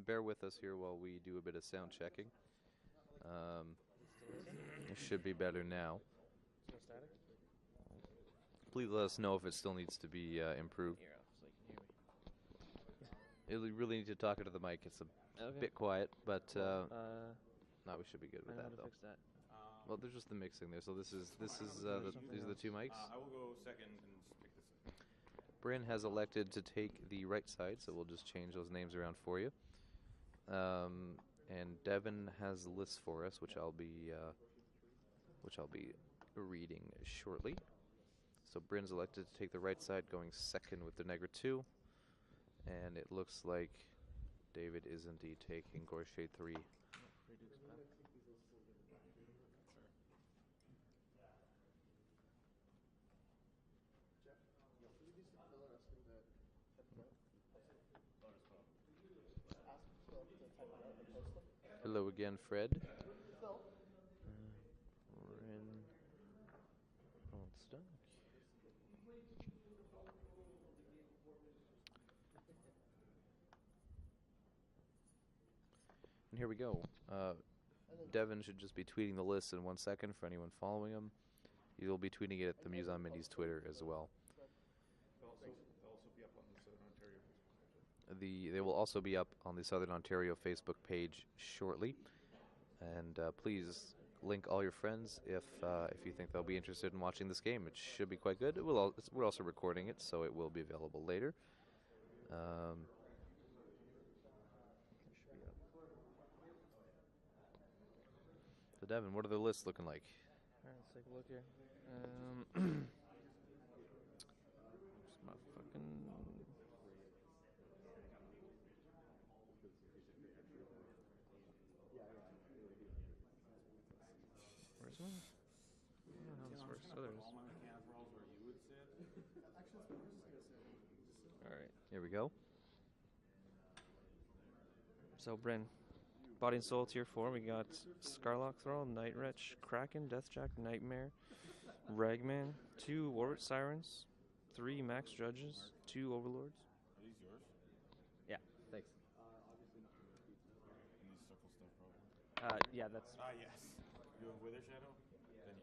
Bear with us here while we do a bit of sound checking. It should be better now. Please let us know if it still needs to be improved. You really need to talk into the mic. It's a bit quiet, but no, we should be good with that though. Well, there's just the mixing there. So these are the two mics. I will go second and pick this up. Brynn has elected to take the right side, so we'll just change those names around for you. And Devin has lists for us, which I'll be reading shortly. So Brynn's elected to take the right side, going second with the Negra 2. And it looks like David is indeed taking Gorshade 3. Hello again, Fred. Brynn Holdstock. And here we go. Devin should just be tweeting the list in 1 second for anyone following him. He'll be tweeting it at the Muse on Mindy's Twitter as well. They will also be up on the Southern Ontario Facebook page shortly, and please link all your friends if you think they'll be interested in watching this game. It should be quite good. We're also recording it, so it will be available later. So Devin, what are the lists looking like? All right, let's take a look here. Just my fucking. Where's one? I don't know how this works. Oh, there it is. Alright. Here we go. So, Brynn. Body and Soul Tier 4. We got Skarlock Thrall, Nightwrech, Kraken, Deathjack, Nightmare, Ragman, 2 Warwitch Sirens, 3 Max Drudges, 2 Overlords. Are these yours? Yeah, thanks. And these circle stuff, probably. Yeah, that's. Yes. You have Withershadow? Then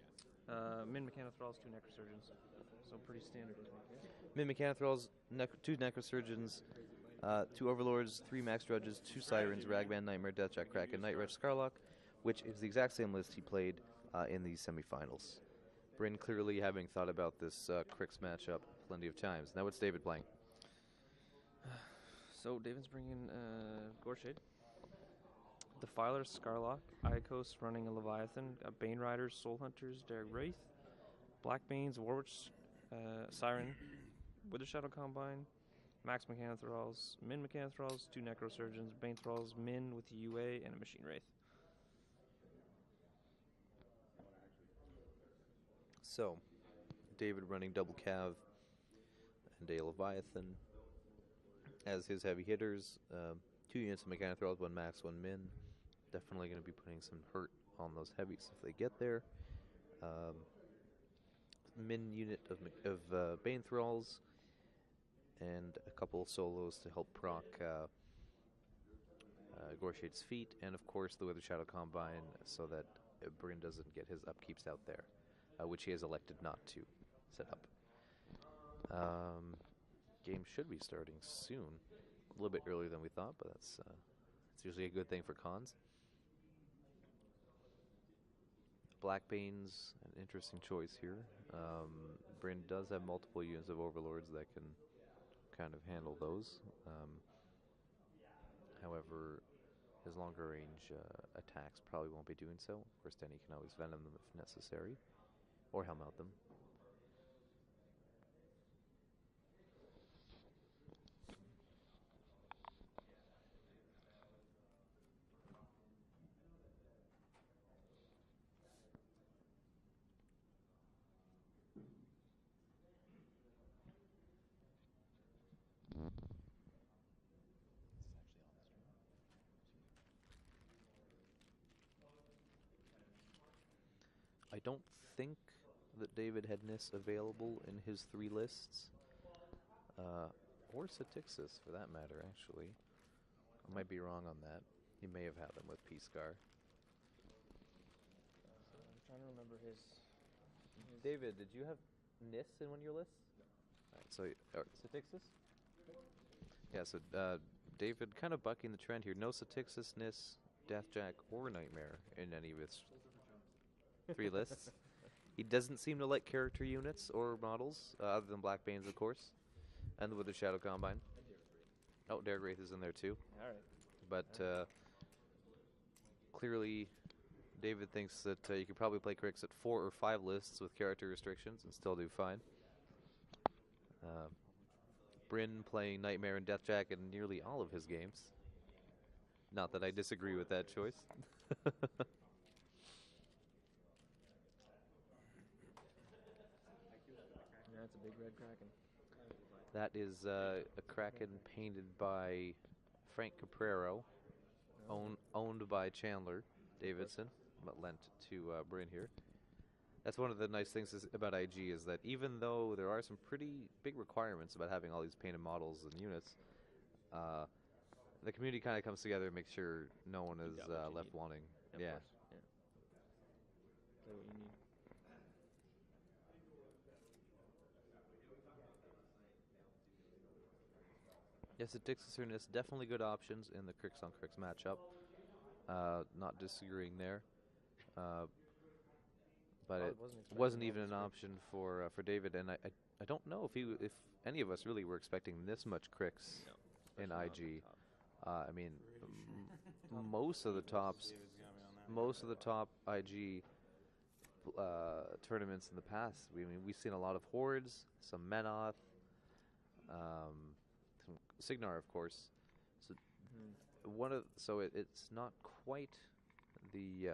yes. Min Mechanithralls, 2 Necrosurgeons. So pretty standard, I think. Yeah? Min Mechanithralls, 2 Necrosurgeons, 2 Overlords, 3 Max Drudges, 2 Sirens, Ragman, Nightmare, Deathjack, Kraken, Nightwrech, Skarlock, which is the exact same list he played in the semifinals. Brynn clearly having thought about this Cryx matchup plenty of times. Now what's David playing? So David's bringing Gorshade, Defiler, Skarlock, Aiakos running a Leviathan, Bane Riders, Soul Hunters, Darragh Wrathe, Black Banes, Warwitch Siren, Withershadow Combine, Max Mechanithralls, Min Mechanithralls, 2 Necrosurgeons, Bane Thralls, Min with the UA, and a Machine Wraith. So, David running double Cav and a Leviathan as his heavy hitters. 2 units of Mechanithralls, 1 Max, 1 Min. Definitely going to be putting some hurt on those heavies if they get there. Min unit of Bane Thralls, and a couple solos to help proc Gorshade's feet, and of course the Withershadow Combine so that Brynn doesn't get his upkeeps out there, which he has elected not to set up. Game should be starting soon, a little bit earlier than we thought, but that's it's usually a good thing for cons. Black Bane's an interesting choice here. Brynn does have multiple units of Overlords that can kind of handle those. However, his longer range attacks probably won't be doing so. Of course, then he can always venom them if necessary, or helm out them. I don't think that David had Nis available in his 3 lists. or Cephalyx for that matter, actually. I might be wrong on that. He may have had them with P-Scar. So I'm trying to remember his David, did you have Nis in one of your lists? Alright, so Cephalyx? Yeah, so David kind of bucking the trend here. No Cephalyx, Nis, Deathjack, or Nightmare in any of his 3 lists. He doesn't seem to like character units or models, other than Black Banes, of course, and the Withershadow Combine. Oh, Darragh Wrathe is in there too. All right. But clearly, David thinks that you could probably play Cryx at 4 or 5 lists with character restrictions and still do fine. Brynn playing Nightmare and Deathjack in nearly all of his games. Not that I disagree with that choice. That's a big red Kraken. That is a Kraken painted by Frank Caprero, owned by Chandler Davidson, but lent to Brynn here. That's one of the nice things about IG is that even though there are some pretty big requirements about having all these painted models and units, the community kind of comes together and makes sure no one is left wanting. Yeah. Yeah. Play what you need. Yes, it Dixis or Nis, definitely good options in the Cryx on Cryx matchup. Not disagreeing there. But it wasn't even an option for David, and I don't know if any of us really were expecting this much Cryx in IG. I mean, most of the top IG tournaments in the past. We've seen a lot of Hordes, some Menoth, some Signar, of course. So it's not quite the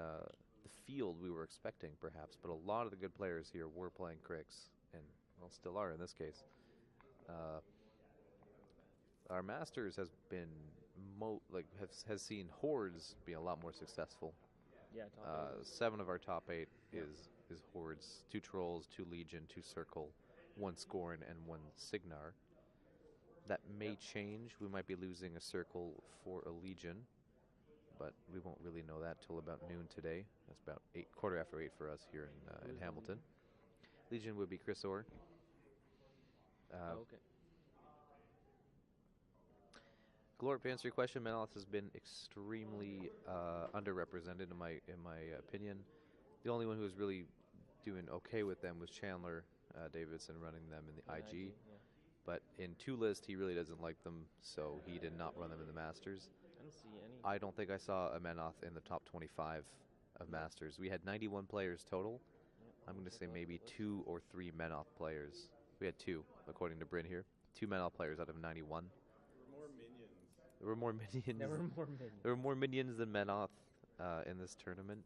field we were expecting, perhaps, but a lot of the good players here were playing Cryx, and well, still are in this case. Our Masters has been has seen Hordes be a lot more successful. Yeah, top 8. 7 of our top 8 is Hordes: 2 Trolls, 2 Legion, 2 Circle, 1 Scorn, and 1 Signar. That may change. We might be losing a Circle for a Legion, but we won't really know that till about noon today. That's about 8, 8:15 for us here in Hamilton. Legion would be Chris Orr. Okay. Glorp, to answer your question, Menoth has been extremely underrepresented in my opinion. The only one who was really doing okay with them was Chandler Davidson, running them in the IG. Yeah. But in 2 lists, he really doesn't like them, so he did not run them in the Masters. I don't see any. I don't think I saw a Menoth in the top 25 of Masters. We had 91 players total. I'm going to say maybe 2 or 3 Menoth players. We had 2, according to Brynn here. 2 Menoth players out of 91. There were more minions. There were more minions than Menoth in this tournament,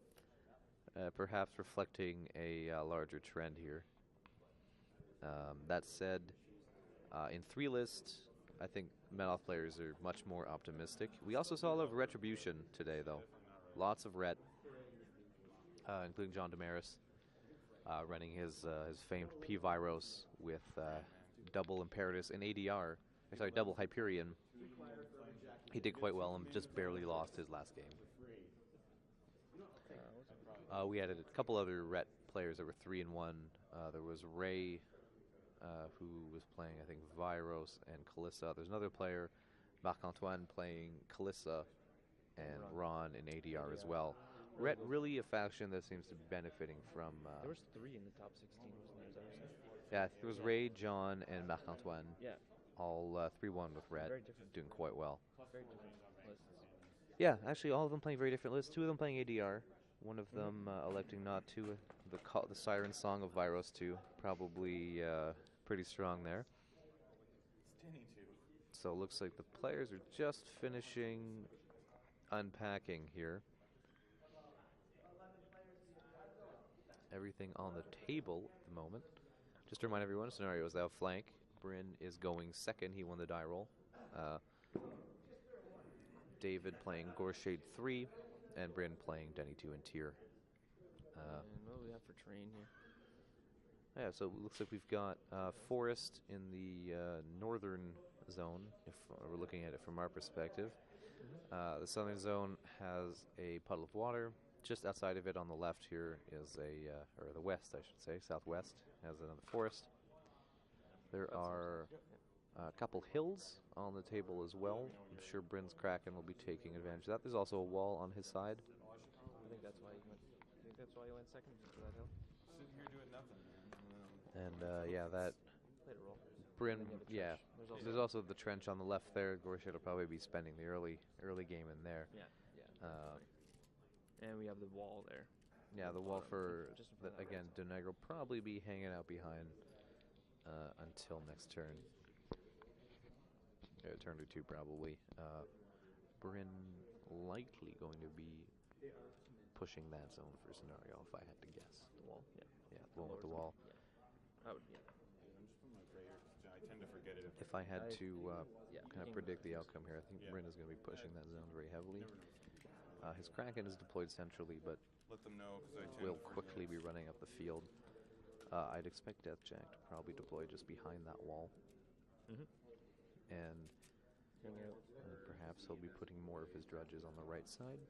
perhaps reflecting a larger trend here. That said, in 3 lists, I think Menoth players are much more optimistic. We also saw a lot of Retribution today, though. Lots of Ret, including John Damaris, running his famed P-Viros with double Imperatus and ADR. Sorry, double Hyperion. He did quite well and just barely lost his last game. We had a couple other Ret players that were 3-1. There was Ray, who was playing, I think, Viros and Kalissa. There's another player, Marc-Antoine, playing Kalissa and Ron in ADR as well. Ret really a faction that seems to be benefiting from... there was 3 in the top 16, wasn't there? Yeah, there was Ray, John, and Marc-Antoine. Yeah. All 3-1 with Ret, doing quite well. Very different lists. Yeah, actually all of them playing very different lists. 2 of them playing ADR. One of them electing not to. The Siren Song of Viros 2, probably pretty strong there. So it looks like the players are just finishing unpacking here. Everything on the table at the moment. Just to remind everyone, scenario is thou flank. Brynn is going second. He won the die roll. David playing Gorshade 3, and Brynn playing Denny 2 and Tier. And what do we have for train here? Yeah, so it looks like we've got Forest in the northern zone, if we're looking at it from our perspective. The southern zone has a puddle of water. Just outside of it on the left here is or the west, I should say, southwest, has another forest. There are a couple hills on the table as well. I'm sure Brynn's Kraken will be taking advantage of that. There's also a wall on his side. I think that's why you went second to that hill. Sitting here doing nothing, man. And yeah, that Played a role. Brynn, And then you have a yeah. trench. There's also the trench on the left there. Gorshit will probably be spending the early game in there. Yeah. And we have the wall there. Yeah, the wall for, Just in front of that again, Denegro will probably be hanging out behind until next turn. Turn to 2 probably. Brynn likely going to be pushing that zone for scenario if I had to guess. The wall, yeah. Yeah, the one with the wall. I would, yeah. I'm just putting my prayer. I tend to forget it. If I had to kind of King predict the outcome here, I think Brynn is going to be pushing that zone very heavily. His Kraken is deployed centrally, but Let them know because I tend will to quickly be running up the field. I'd expect Deathjack to probably deploy just behind that wall. And perhaps he'll be putting more of his Drudges on the right side.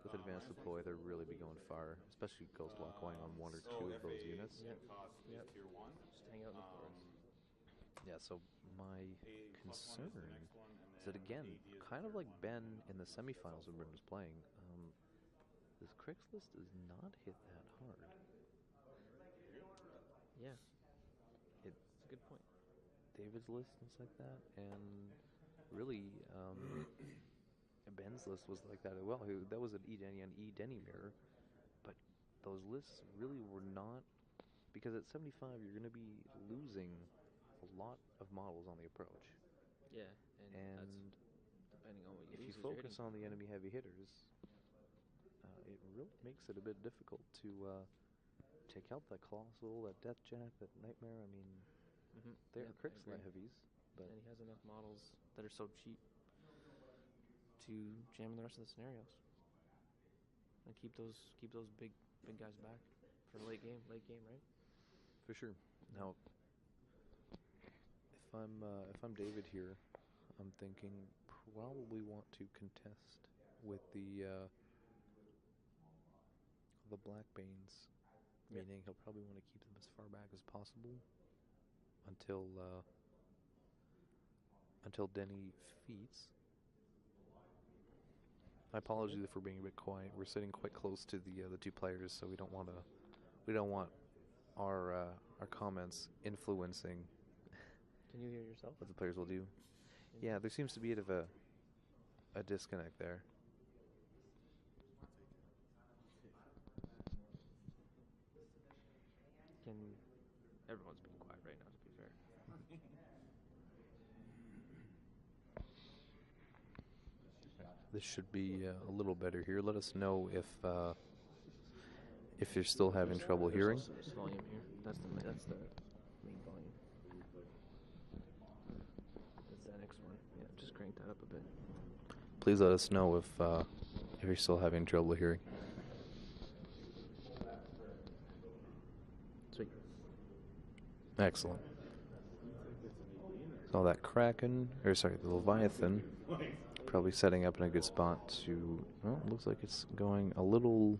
With advanced deploy, they'll really be going far, especially Ghost Walk going on 1 or 2 of those units. Yep. Tier 1. Just hang out in the forest. Yeah, so my concern is that, again, kind of like Ben in the semifinals when Brynn was playing, this Cryx list does not hit that hard. Yeah. It's a good point. David's list, things like that, and really, Ben's list was like that as well. That was an E-Denny and E-Denny mirror, but those lists really were not, because at 75 you're going to be losing a lot of models on the approach. Yeah, and that's depending on what you if you lose, focus on the enemy heavy hitters, it really makes it a bit difficult to take out that Colossal, that Deathjack, that Nightmare. I mean, they're Cryx heavies, but and he has enough models that are so cheap to jam in the rest of the scenarios and keep those big guys back for late game, right? for sure. Now, if I'm David here, I'm thinking probably want to contest with the Black Banes, meaning he'll probably want to keep them as far back as possible until Denny Feats. I apologize if we're being a bit quiet. We're sitting quite close to the 2 players, so we don't want our comments influencing. Can you hear yourself? What the players will do. Yeah, there seems to be a bit of a disconnect there. Everyone's being quiet right now, to be fair. This should be a little better here. Let us know if you're still having trouble hearing. There's volume here. That's the main volume. That's that next one. Yeah, just crank that up a bit. Please let us know if you're still having trouble hearing. Sweet. Excellent. So that Kraken, the Leviathan, probably setting up in a good spot to. Well, it looks like it's going a little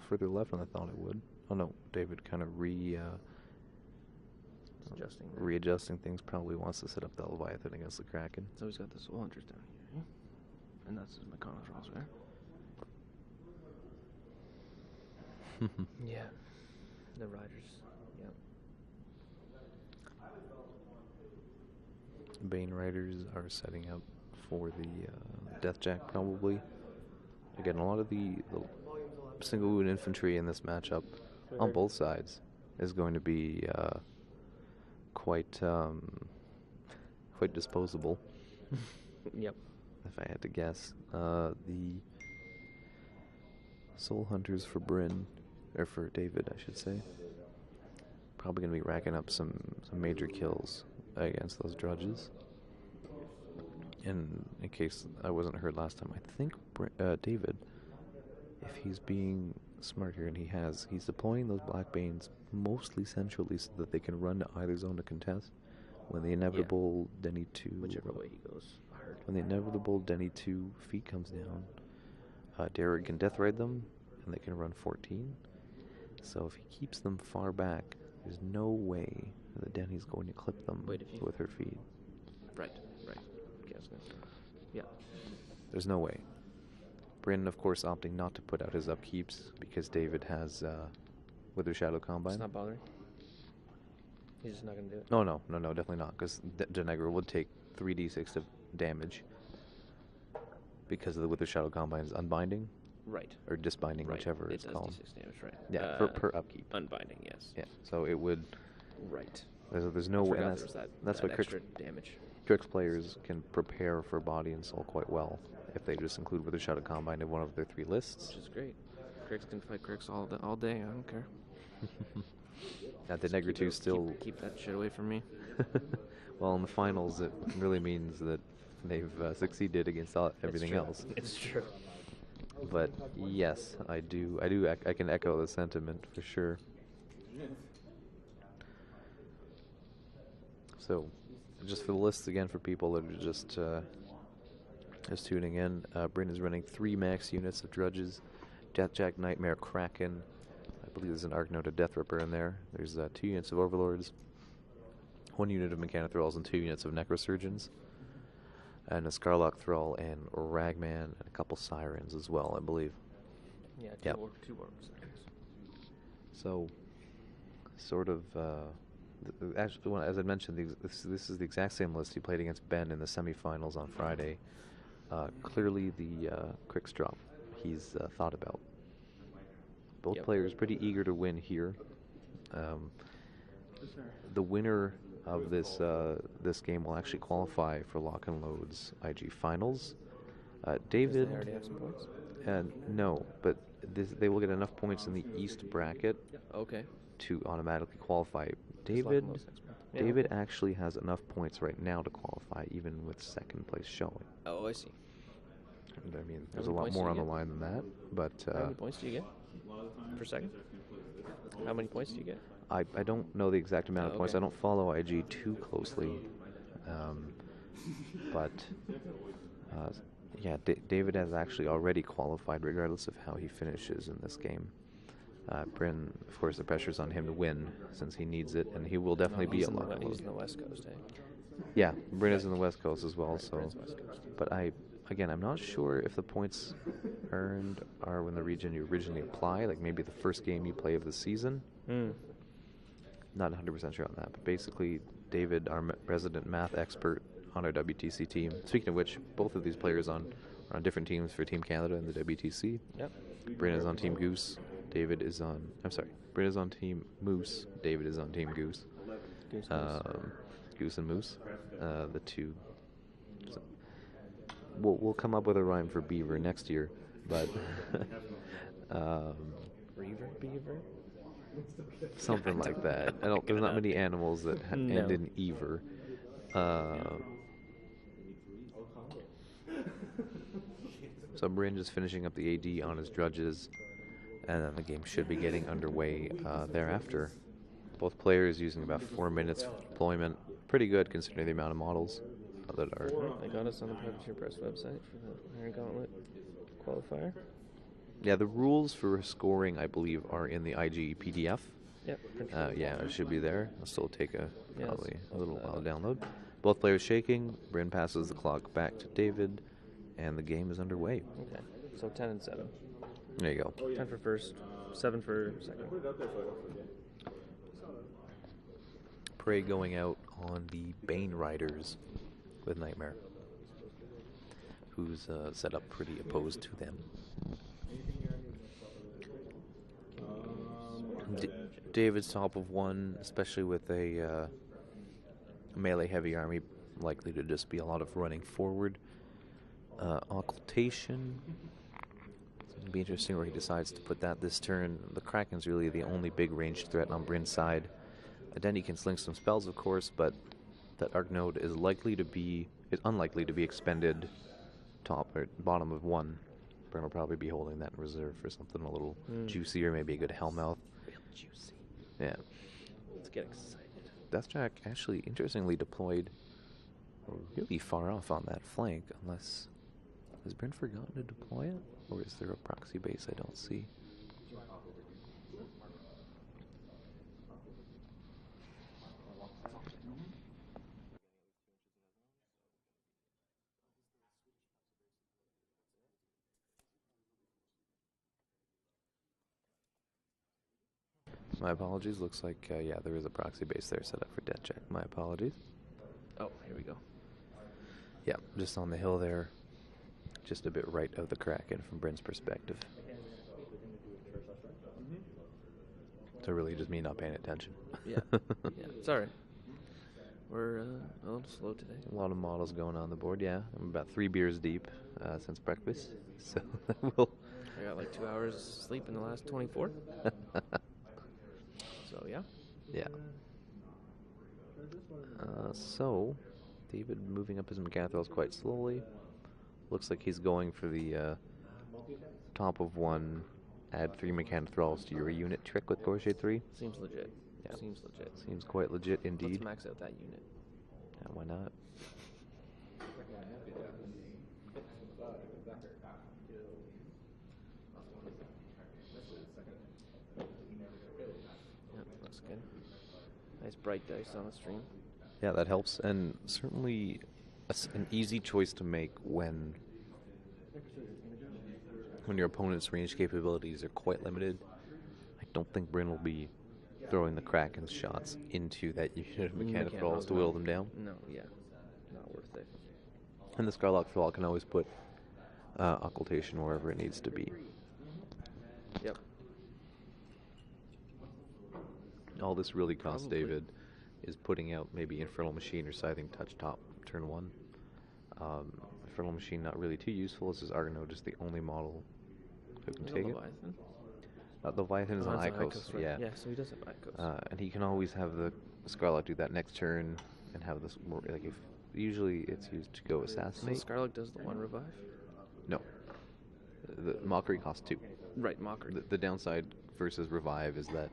further left than I thought it would. Oh no, David kind of readjusting things. Probably wants to set up that Leviathan against the Kraken. So he's got the Soul Hunters down here, and that's his Mechanithralls there. Yeah, the Riders. Yep. Bane Riders are setting up for the Deathjack probably. Again, a lot of the single wound infantry in this matchup on both sides is going to be quite disposable. Yep. If I had to guess, the Soul Hunters for Brynn, or for David, I should say, probably going to be racking up some major kills against those Drudges. And in case I wasn't heard last time, I think David, if he's being smart here, and he's deploying those Black Banes mostly centrally so that they can run to either zone to contest, When the inevitable Denny 2... Whichever way he goes. When the inevitable Denny 2 feat comes down, Darragh can Death Ride them, and they can run 14. So if he keeps them far back, there's no way that Denny's going to clip them with her feed. Right. Okay, I was gonna say. Yeah. There's no way. Brynn, of course, opting not to put out his upkeeps because David has Withershadow Combine. It's not bothering. He's just not going to do it. No, definitely not. Because Denegra would take 3d6 of damage because of the Withershadow Combine's unbinding. Right. Or disbinding, right. whichever it's called. D6 damage, right. Yeah, per upkeep. Unbinding, yes. Yeah, so it would... Right. There's no way. That's what extra damage. Cryx players can prepare for Body and Soul quite well if they just include Withershadow Combine in one of their 3 lists. Which is great. Cryx can fight Cryx all day. I don't care. Now, Denegra 2 still... Keep that shit away from me. Well, in the finals, it really means that they've succeeded against everything else. It's true. But yes, I can echo the sentiment for sure. So, just for the lists again for people that are just tuning in, Brynn is running 3 max units of Drudges, Deathjack, Nightmare, Kraken. I believe there's an Archnota Death Ripper in there. There's 2 units of Overlords, 1 unit of Mechanithralls, and 2 units of Necrosurgeons. And a Skarlock Thrall and Ragman and a couple Sirens as well, I believe. Yeah, two Sirens. So, sort of, actually, as I mentioned, this is the exact same list he played against Ben in the semifinals on Friday. Clearly the Cryx drop he's thought about. Both players pretty eager to win here. The winner of this game will actually qualify for Lock and Load's IG finals. David, they already have some points? No, but they will get enough points in the East bracket to automatically qualify. David actually has enough points right now to qualify, even with second place showing. Oh, I see. I mean, there's a lot more on the line than that, but... How many points do you get per second? How many points do you get? I don't know the exact amount of points. I don't follow IG too closely. But, yeah, David has actually already qualified regardless of how he finishes in this game. Brynn, of course, the pressure's on him to win since he needs it, and he will definitely be a lot. He's in the West Coast, eh? Yeah, Brynn is in the West Coast as well. So, but I'm not sure if the points earned are when the region you originally apply, like maybe the first game you play of the season. Not 100% sure on that, but basically, David, our resident math expert on our WTC team. Speaking of which, both of these players are on different teams for Team Canada and the WTC. Yep. Brynn is on Team Goose. Brynn is on Team Moose. David is on Team Goose. Goose and Moose. The two. So we'll come up with a rhyme for beaver next year, but Beaver? Something like that. There's not many animals that end in "ever." So Brynn just finishing up the AD on his Drudges, and then the game should be getting underway thereafter. Both players using about 4 minutes of deployment. Pretty good considering the amount of models that are... They got us on the Privateer Press website for the Iron Gauntlet qualifier. Yeah, the rules for scoring, I believe, are in the IG PDF. Yep. Yeah, it should be there. It'll still take probably a little while to download. Both players shaking. Brynn passes the clock back to David, and the game is underway. Okay, so 10 and 7. There you go. 10 for first, 7 for second. Prey going out on the Bane Riders with Nightmare, who's set up pretty opposed to them. David's top of 1, especially with a melee heavy army, likely to just be a lot of running forward. Occultation. It'll be interesting where he decides to put that this turn. The Kraken's really the only big ranged threat on Brynn's side. Then he can sling some spells, of course, but that Archnode is unlikely to be expended top or bottom of 1. Brynn will probably be holding that in reserve for something a little juicier, maybe a good Hellmouth. Real juicy. Yeah. Let's get excited. Deathjack actually interestingly deployed really far off on that flank, unless... Has Brynn forgotten to deploy it? Or is there a proxy base I don't see? My apologies. Looks like, yeah, there is a proxy base there set up for Deathjack. My apologies. Oh, here we go. Yeah, just on the hill there. Just a bit right of the Kraken from Brynn's perspective. So really just me not paying attention. Yeah, yeah, it's alright. We're a little slow today. A lot of models going on the board, yeah. I'm about 3 beers deep since breakfast. So we'll... I got like 2 hours sleep in the last 24. So, yeah. Yeah. So, David moving up his Mechanithralls quite slowly. Looks like he's going for the top of 1, add 3 Mechanithralls to your unit trick with Gorget 3. Seems legit. Yeah. Seems legit. Seems quite legit indeed. Let's max out that unit. Yeah, why not? Yeah, looks good. Nice bright dice on the stream. Yeah, that helps, and certainly an easy choice to make when your opponent's range capabilities are quite limited. I don't think Brynn will be throwing the Kraken's shots into that unit of Mechanithralls to wheel them down. No, yeah, not worth it. And the Skarlock Thrall can always put occultation wherever it needs to be. Yep. All this really costs Probably. David is putting out maybe Infernal Machine or Scything Touch top turn 1. Infernal Machine not really too useful, as is Argano just the only model who can take it. Leviathan? Leviathan is on it's Aiakos, right? yeah. Yeah, so he does have Aiakos. And he can always have the Skarlock do that next turn and have this more, like, if usually it's used to go assassinate. So Skarlock does the 1 revive? No. The Mockery costs 2. Right, Mockery. The downside versus Revive is that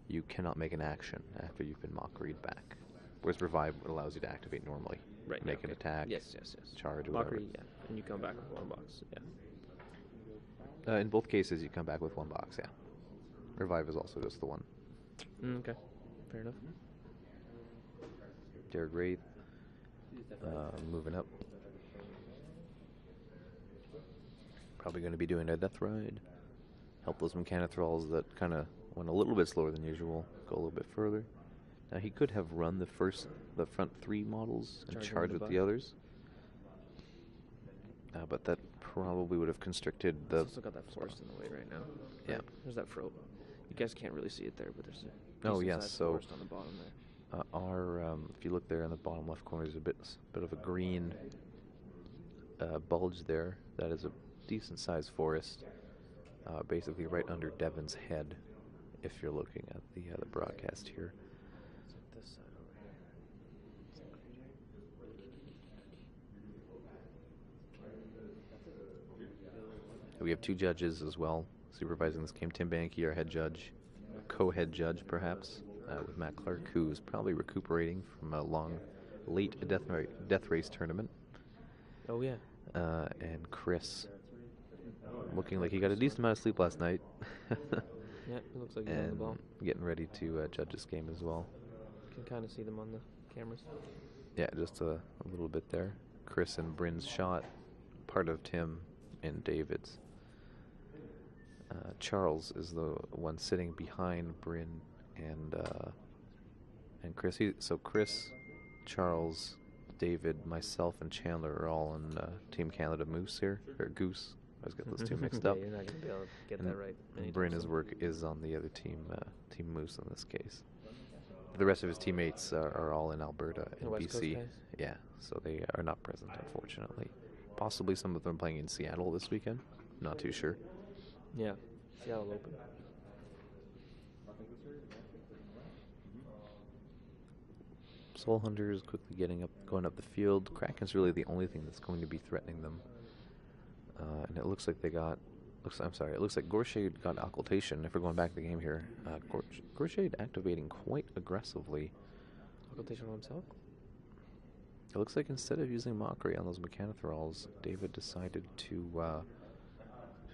you cannot make an action after you've been Mockeried back. Whereas Revive allows you to activate normally. Right, Make an attack. Yes. Charge or Mockery, whatever. yeah. And you come back with 1 box, yeah. In both cases, you come back with 1 box, yeah. Revive is also just the 1. Okay, fair enough. Darragh Wrathe, moving up. Probably going to be doing a Death Ride. Help those Mechanithralls that kind of went a little bit slower than usual go a little bit further. Now he could have run the front 3 models and charged with the others. But that probably would have constricted the... It's also got that forest in the way right now. Yeah. Right? There's that fro. You guys can't really see it there, but there's a Oh, decent yes, sized so forest on the bottom there. if you look there in the bottom left corner, there's a bit of a green bulge there. That is a decent sized forest, basically right under Devon's head, if you're looking at the broadcast here. This side over here. We have 2 judges as well supervising this game. Tim Banky, our head judge, co-head judge perhaps, with Matt Clark, who's probably recuperating from a late death race tournament. Oh, yeah. And Chris, looking like he got a decent amount of sleep last night. Yeah, it looks like he's on the And ball. getting ready to judge this game as well. You can kind of see them on the cameras. Yeah, just a little bit there. Chris and Brynn's shot, part of Tim and David's. Charles is the one sitting behind Brynn and Chris. So Chris, Charles, David, myself, and Chandler are all on Team Canada Moose here, or Goose. I always get those 2 mixed up. Yeah, you're not going to be able to get And that right. Bryn's work is on the other team, Team Moose in this case. But the rest of his teammates are all in Alberta and West Coast BC. guys? Yeah, so they are not present, unfortunately. Possibly some of them playing in Seattle this weekend. Not too sure. Yeah. Seattle Open. Soul Hunters quickly going up the field. Kraken's really the only thing that's going to be threatening them. And it looks like they got... it looks like Gorshade got occultation. If we're going back to the game here, Gorshade activating quite aggressively Occultation on himself. It looks like instead of using Mockery on those Mechanithralls, David decided to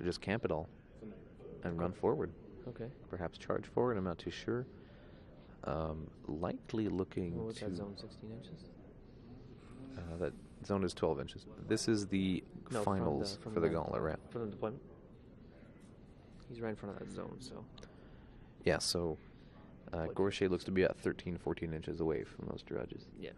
just camp it all and run forward. Okay. Perhaps charge forward, I'm not too sure. Likely looking What's to... that zone, 16 inches? that zone is 12 inches. This is the finals for the Gauntlet round. For the deployment? He's right in front of that zone, so... Yeah, so Gorshade looks to be at 13, 14 inches away from those Drudges. Yeah.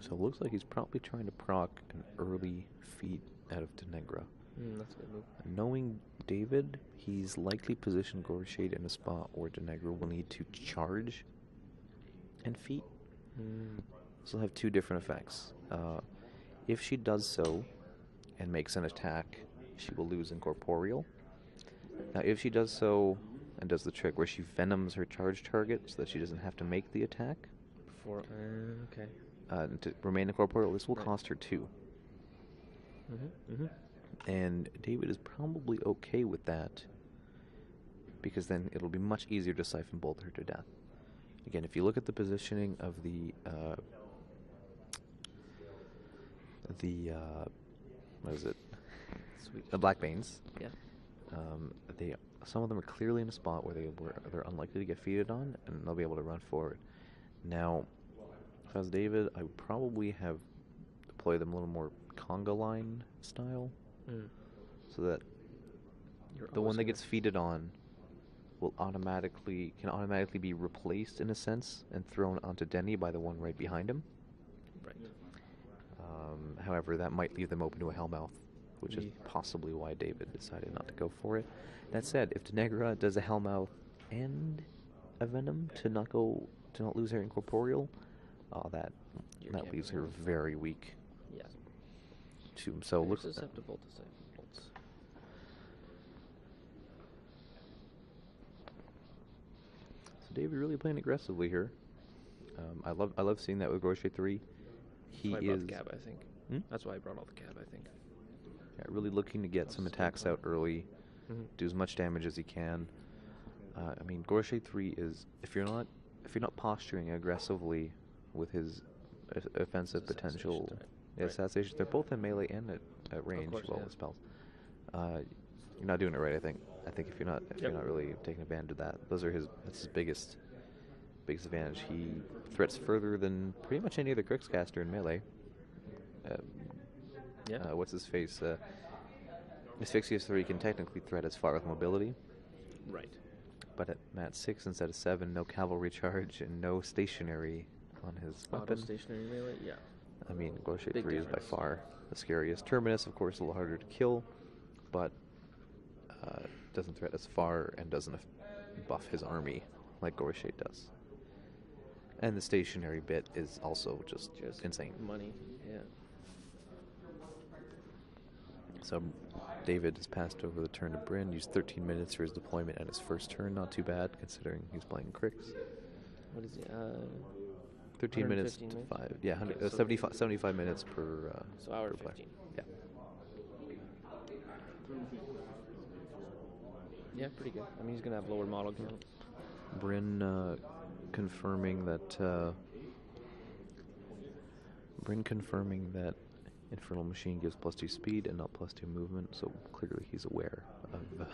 So it looks like he's probably trying to proc an early feat out of Tenegra. That's a good move. Knowing David, he's likely positioned Gorshade in a spot where Tenegra will need to charge and feat. This will have two different effects. If she does so and makes an attack, she will lose Incorporeal. Now, if she does so and does the trick where she venoms her charge target so that she doesn't have to make the attack, Before, okay. to remain Incorporeal, this will cost her 2. And David is probably okay with that because then it'll be much easier to siphon bolt her to death. Again, if you look at the positioning of the what is it? Sweet. The Black Banes. Yeah. Some of them are clearly in a spot where they're unlikely to get feeded on, and they'll be able to run forward. Now, if I was David, I would probably have deployed them a little more conga line style, so that the one that gets feeded on will can automatically be replaced in a sense and thrown onto Denny by the one right behind him. Right. However, that might leave them open to a Hellmouth, which is possibly why David decided not to go for it. That said, if Tenegra does a Hellmouth and a Venom to not lose her Incorporeal, that leaves her very weak. Yeah. So They're look. susceptible to siphon bolts. So David really playing aggressively here. I love seeing that with Gorshade 3. He That's why I brought is the cab, I think. That's why I brought all the cab, I think. Yeah, really looking to get some attacks out early, do as much damage as he can. I mean, Gorshade 3 is if you're not posturing aggressively with his offensive potential, assassination. They're both in melee and at range. Course, with spells. You're not doing it right. I think if you're not really taking advantage of that, that's his biggest advantage. He threats further than pretty much any other Cryx caster in melee. What's his face? Asphyxious 3 can technically threat as far with mobility. Right. But at Mat 6 instead of 7, no cavalry charge and no stationary on his weapon. Stationary melee, yeah. I mean, Gorshade 3 is by far the scariest. Terminus, of course, a little harder to kill, but doesn't threat as far and doesn't buff his army like Gorshade does. And the stationary bit is also just insane. Money, yeah. So David has passed over the turn to Brynn, used 13 minutes for his deployment at his first turn. Not too bad, considering he's playing Cryx. What is it? 13 minutes to 5. Yeah, 75 minutes per so hour per 15. Yeah. Yeah, pretty good. I mean, he's going to have lower model count. Brynn confirming that Infernal Machine gives +2 speed and not +2 movement, so clearly he's aware of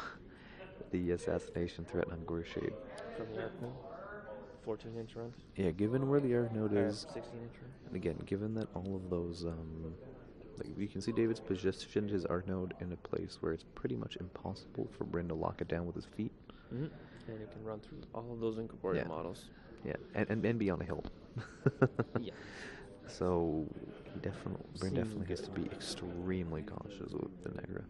the assassination threat on Gorshade. From the arc node, 14-inch run. Yeah, given where the arc node is, 16-inch run. and again, given that all of those, like you can see David's positioned his arc node in a place where it's pretty much impossible for Brynn to lock it down with his feet. And it can run through all of those incorporeal models. Yeah, and be on a hill. Yeah. So Brynn definitely has to be extremely cautious with the Negra.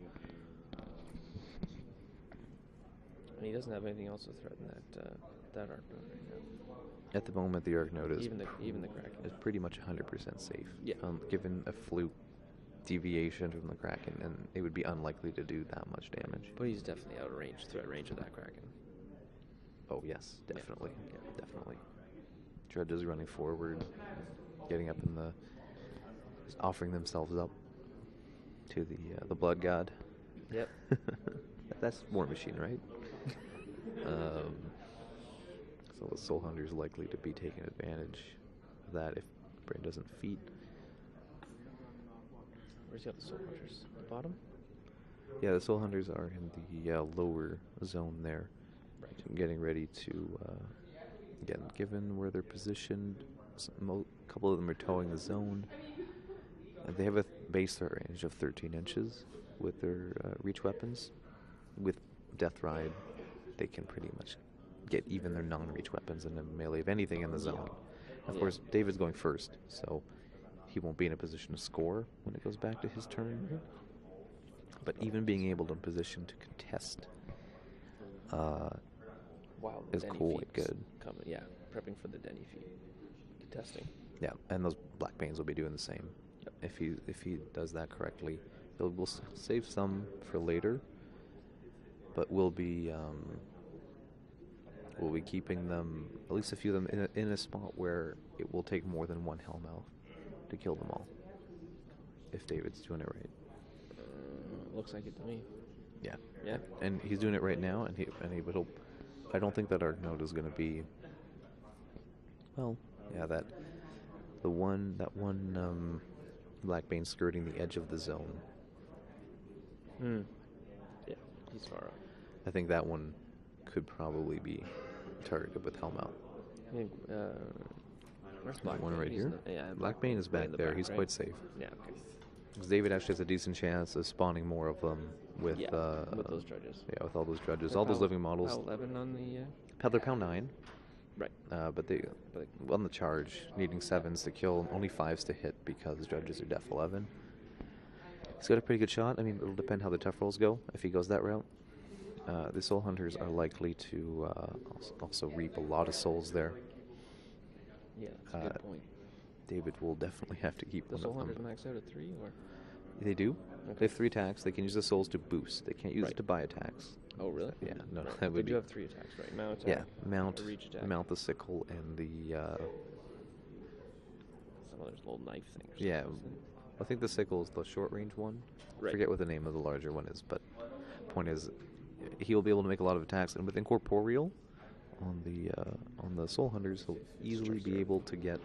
And he doesn't have anything else to threaten that arc node right now. At the moment, the arc node is even the Kraken is pretty much 100% safe. Yeah. Given a fluke deviation from the Kraken, and it would be unlikely to do that much damage. But he's definitely out of range, threat range of that Kraken. Oh yes, definitely, definitely. Drudge is running forward, getting up in just offering themselves up to the Blood God. Yep. That's War Machine, right? So the Soul Hunter's likely to be taking advantage of that if Brynn doesn't feat. Where's the other Soul Hunters? The bottom? Yeah, the Soul Hunters are in the lower zone there. Right. Getting ready to, again, given where they're positioned, a couple of them are towing the zone. They have a base threat range of 13 inches with their reach weapons. With Death Ride, they can pretty much get even their non-reach weapons in a melee of anything in the zone. Of course, David's going first, so he won't be in a position to score when it goes back to his turn. But even being able to position to contest is quite good. Yeah, prepping for the Denny feat. Contesting. Yeah, and those Black Banes will be doing the same. Yep. If he does that correctly, we'll save some for later, but we'll be keeping them, at least a few of them, in a spot where it will take more than one Hellmouth to kill them all. If David's doing it right. Looks like it to me. Yeah. Yeah. And he's doing it right now, and he would hope. I don't think that Arc Node is going to be. Well, yeah, that one Black Bane skirting the edge of the zone. Yeah, he's far up. I think that one could probably be targeted with Hellmouth. I think, where's Black one Bane? right He's here. Black Bane is back there. He's right? quite safe. Yeah. Okay. Because David actually has a decent chance of spawning more of them with with those Drudges. Yeah, with all those Drudges, all those living models. Pound 11 on the. They're pound 9. Right. But on the charge, needing 7s to kill, only 5s to hit because Drudges are def 11. He's got a pretty good shot. I mean, it'll depend how the tough rolls go if he goes that route. The Soul Hunters are likely to also reap a lot of souls there. Yeah, that's a good point. David will definitely have to keep the one Soul of them. Hunters max out at 3, or? They do. Okay. They have 3 attacks. They can use the souls to boost. They can't use it to buy attacks. Oh, really? Yeah, no, Right. that would They be. do have 3 attacks, right? Mount attack. Yeah, mount, a reach attack. mount the sickle and the. Some other little knife thing. Or Yeah, something. I think the sickle is the short range one. Right. Forget what the name of the larger one is, but point is, he'll be able to make a lot of attacks, and with incorporeal on the Soul Hunters, he'll easily be able to get.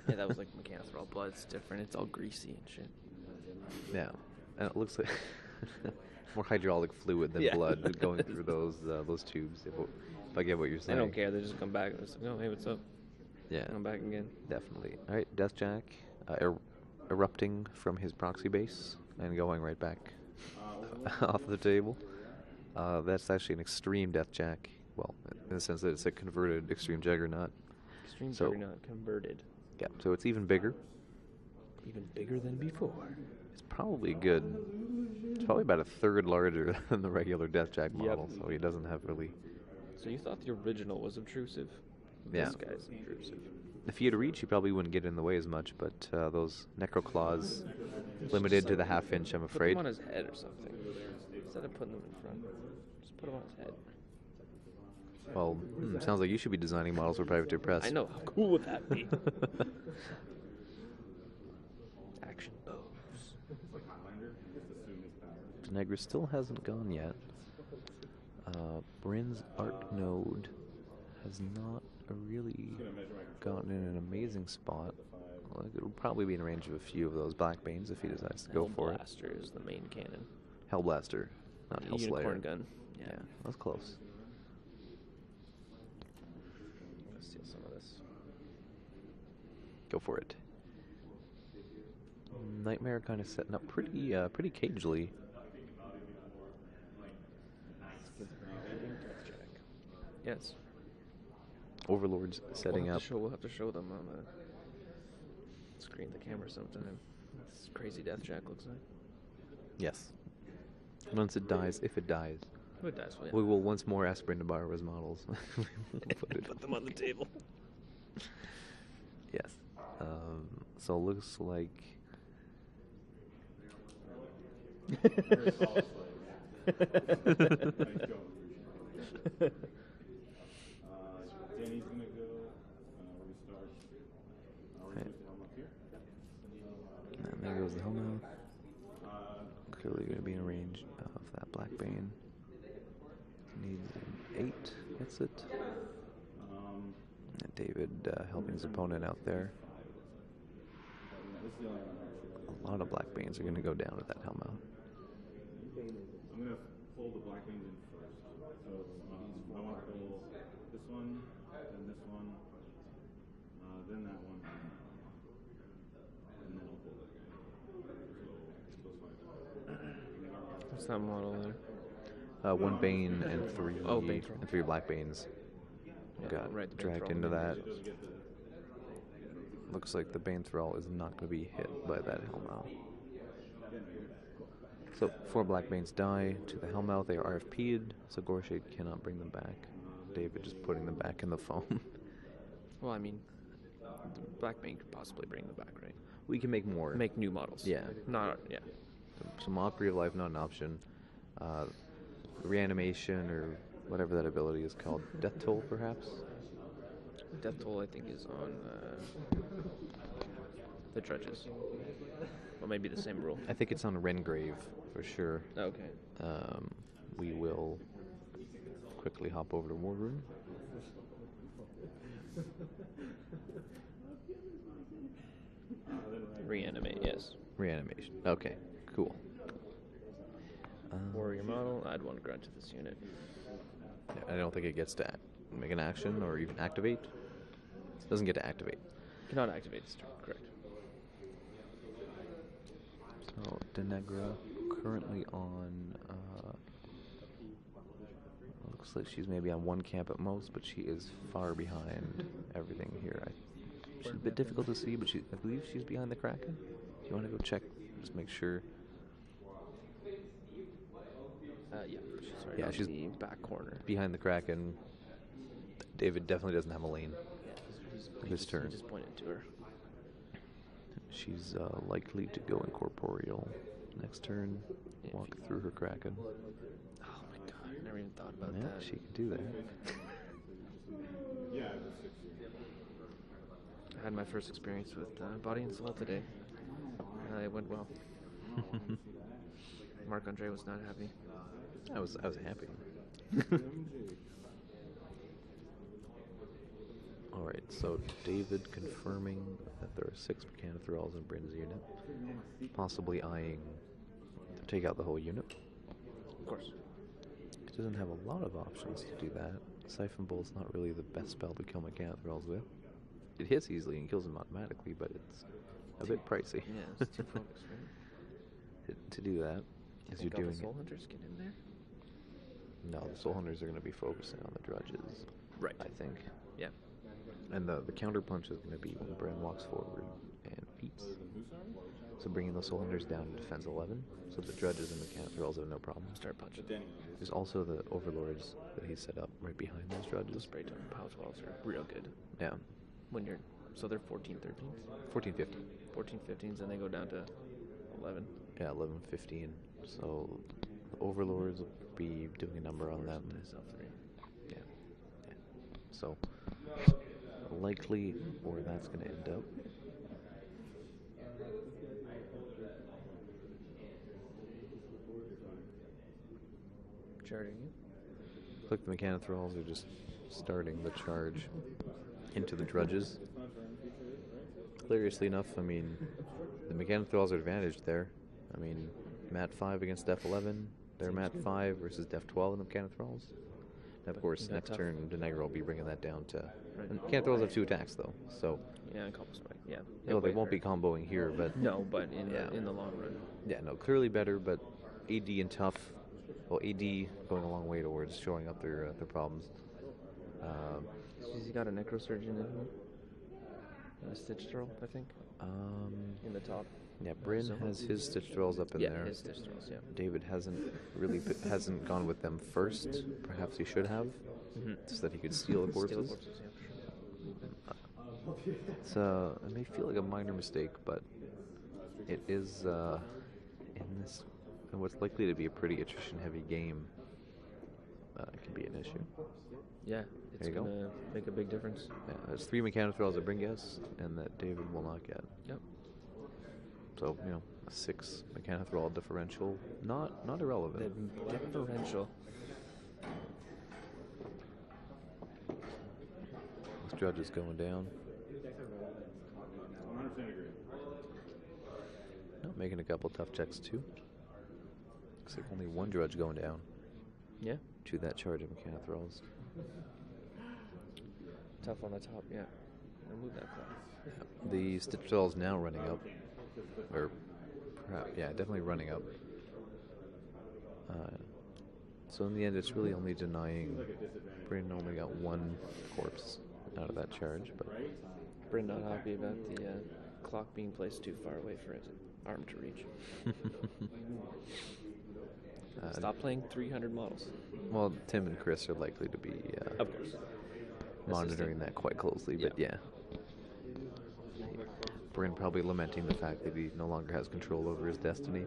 Yeah, that was like Mechanithrall blood. It's different. It's all greasy and shit. Yeah, and it looks like more hydraulic fluid than Yeah. blood going through those tubes. If I get what you're They saying. don't care. They just come back. It's like, oh, hey, what's up? Yeah, Come back again. definitely. All right, Deathjack, erupting from his proxy base and going right back off the table. That's actually an extreme Deathjack. Well, in the sense that it's a converted extreme Juggernaut. Extreme So- Juggernaut converted. Yeah, so it's even bigger. Even bigger than before. It's probably good. It's probably about a third larger than the regular Deathjack model, so he doesn't have really. So you thought the original was obtrusive? Yeah. This guy's intrusive. If he had reach, he probably wouldn't get in the way as much, but those Necro Claws limited to the half-inch, I'm Put afraid. them on his head or something. Instead of putting them in front, just put them on his head. Well, sounds like you should be designing models for Private Press. I know. How cool would that be? Action pose. Negra still hasn't gone yet. Brynn's Arc Node has not really gotten in an amazing spot. Like, it'll probably be in range of a few of those Black Banes if he decides to go for it. Blaster is the main cannon. Hellblaster, not Hellslayer. Unicorn gun. Yeah, that's close. Let's steal some of this. Go for it. Nightmare kind of setting up pretty cagely. Yes. Overlord's setting up. We'll have to show them on the screen, the camera sometime. This crazy Deathjack looks like. Yes. Once it dies, if it dies, Who dies? Well, yeah. we will once more ask Brynn to borrow his models. Put them on the table. Yes. So it looks like. Danny's gonna go. We're gonna start. We're gonna put the helm up here. And there goes the Hellmouth. Clearly going to be in range of that Black Bane. Needs an 8. Gets it. And David helping his opponent out there. A lot of Black Banes are going to go down with that Hellmouth. I'm gonna pull the Black Wings in first. So I want to pull this one, then this one, then that one, and then I'll pull it. So those 5. What's that model there? 1 Bane and 3 Bane Thrall. and 3 Black Banes. Got right, the Bane dragged Thrall. into that. Looks like the Bane Thrall is not going to be hit by that Hellmouth. So 4 Black Banes die to the Hellmouth. They are RFP'd, so Gorshade cannot bring them back. David just putting them back in the foam. Well, I mean, the Black Bane could possibly bring them back, right? We can make more. Make new models. Yeah. Not, yeah. So Mockery of Life, not an option. Reanimation, or whatever that ability is called. Death Toll, perhaps? Death Toll, I think, is on the Drudges. Well, maybe the same rule. I think it's on Rengrave, for sure. Okay. We will quickly hop over to War Room. Reanimate, yes. Reanimation. Okay, cool. Warrior model, I'd want to grant to this unit. I don't think it gets to make an action or even activate. It doesn't get to activate. Cannot activate this turn, correct. So, Denegra currently on. Looks like she's maybe on 1 camp at most, but she is far behind everything here. She's a bit difficult to see, but I believe she's behind the Kraken. Do you want to go check? Just make sure. Yeah, she's right Yeah, on she's the back corner. Behind the Kraken. David definitely doesn't have a lane. This turn. He just pointed to her. She's likely to go incorporeal next turn. Yeah, Walk through her Kraken. Oh my god, I never even thought about Yeah, that. she can do that. Yeah. I had my first experience with Body and Soul today. It went well. Marc-Andre was not happy. I was happy. All right, so David confirming that there are 6 Mechanithralls in Brynn's unit, possibly eyeing to take out the whole unit. Of course. It doesn't have a lot of options to do that. Siphon Bolt's not really the best spell to kill Mechanithralls with. It hits easily and kills them automatically, but it's a bit pricey. Yeah, it's too focused, right? to do that. Do you As think you're all doing the Soul Hunters get in there? No, the Soul Hunters are going to be focusing on the Drudges. Right. I think. Yeah. And the counter punch is going to be when Brynn walks forward and Feats. So bringing the Soul Hunters down to defense 11, so the Drudges and Mechanithralls have no problem. Start punching. There's also the Overlords that he set up right behind those Drudges. The spray time power 12s are real good. Yeah. When you're, so they're 14, 13s? 14, 15. 14, 15s, and they go down to 11. Yeah, 11, 15. So the Overlords will be doing a number on them. Myself 3. Yeah. Yeah. So likely where that's going to end up. Charging you. Look like the Mechanithralls are just starting the charge into the Drudges. Hilariously enough, I mean, the Mechanithralls are advantaged there. I mean, Mat 5 against Def 11. They're Mat 5 versus Def 12 in the Mechanithralls. And of course, next tough. turn, Denegra will be bringing that down to... Right. And Mechanithralls have 2 attacks, though, so... Yeah, and combo strike. Yeah. No, they won't be comboing here, but... No, but in Yeah. in the long run. Yeah, no, clearly better, but AD and tough... Well, AD going a long way towards showing up their problems. He's got a Necrosurgeon in him. And a Stitch Throw, I think. In the top. Yeah, Brynn So- has his Stitch Thrills up in Yeah, there. his Stitch Throws, yeah. David hasn't gone with them first. Perhaps he should have, so that he could steal the corpses. Steal corpses, yeah, for sure. It's it may feel like a minor mistake, but it is in this, in what's likely to be a pretty attrition-heavy game. It can be an issue. Yeah, it's There you go. gonna make a big difference. Yeah, there's 3 Mechanithralls that Brynn gets, and that David will not get. Yep. So, you know, a 6 Mechanithrall differential, not irrelevant. The differential. This Drudge is going down. 100% agree. No, making a couple tough checks too. Looks like only 1 Drudge going down Yeah. to that charge of Mechanithralls. Tough on the top, yeah. Remove that class. The Stitch Thrall's now running up. Or, perhaps, yeah, definitely running up. So in the end, it's really only denying... Brynn only got 1 corpse out of that charge, but... Brynn not happy about the clock being placed too far away for his arm to reach. Stop playing 300 models. Well, Tim and Chris are likely to be Of course. monitoring that quite closely, but yeah. Brynn probably lamenting the fact that he no longer has control over his destiny.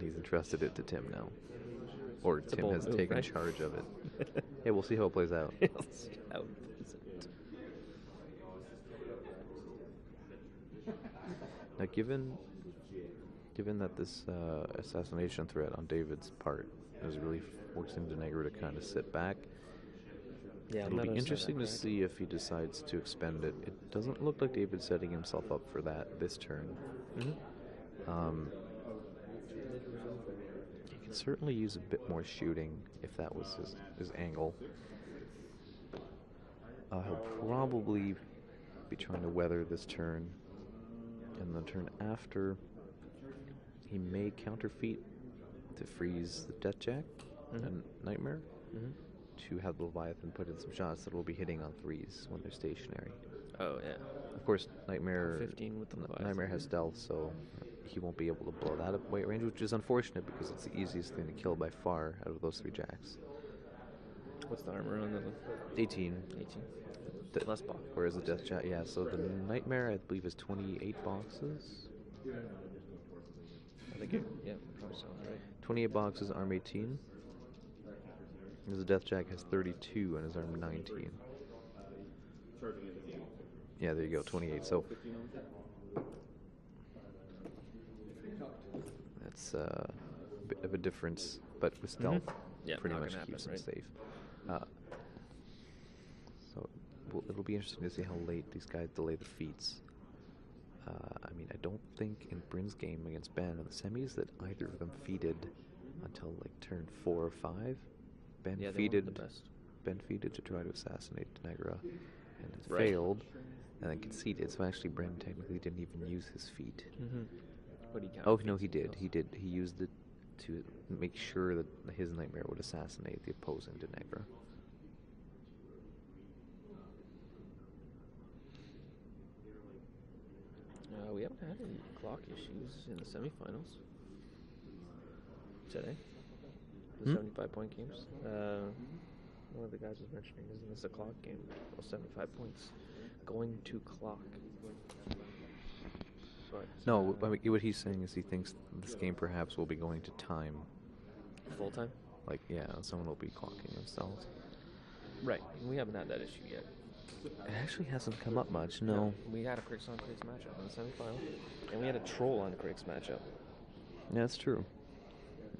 He's entrusted it to Tim now. Or It's a Tim bold has move, taken right? charge of it. Yeah, we'll see how it plays out. We'll see how it plays out. Now, given that this assassination threat on David's part is really forcing Denegra to kind of sit back, Yeah, it'll be interesting to see if he decides to expend it. It doesn't look like David's setting himself up for that this turn. He can certainly use a bit more shooting if that was his angle. He'll probably be trying to weather this turn. And the turn after, he may counterfeit to freeze the Deathjack and Nightmare to have the Leviathan put in some shots that will be hitting on 3s when they're stationary. Oh, yeah. Of course, Nightmare 15 with the Leviathan. Nightmare has stealth, so he won't be able to blow that up away at range, which is unfortunate because it's the easiest thing to kill by far out of those 3 jacks. What's the armor on the 18. 18? Less box. Whereas the Deathjack, yeah, so the Nightmare, I believe, is 28 boxes. I think it, yeah, probably sounds right. 28 boxes, arm 18. The Deathjack has 32 and his arm 19. Yeah, there you go, 28. So that's a bit of a difference, but with stealth, Yeah, pretty not much gonna keeps him happen, safe. So it'll be interesting to see how late these guys delay the feats. I mean, I don't think in Brynn's game against Ben in the semis that either of them feated until like turn 4 or 5. Ben Yeah, they weren't feeded. the best. Ben feeded to try to assassinate Negra, and it Right. failed, and then conceded. So actually, Brynn technically didn't even use his feat. Mm-hmm. But he Oh no, he did. He did. He used it to make sure that his nightmare would assassinate the opposing to Negra. We haven't had any clock issues in the semifinals today. The 75-point games. One of the guys was mentioning, isn't this a clock game? Well, 75 points going to clock. But No, I mean, what he's saying is he thinks this game perhaps will be going to time. full time. Like, yeah, someone will be clocking themselves. Right. We haven't had that issue yet. It actually hasn't come up much. No. We had a Cryx on Cryx matchup in the semifinal, and we had a Troll on Cryx matchup. Yeah, that's true.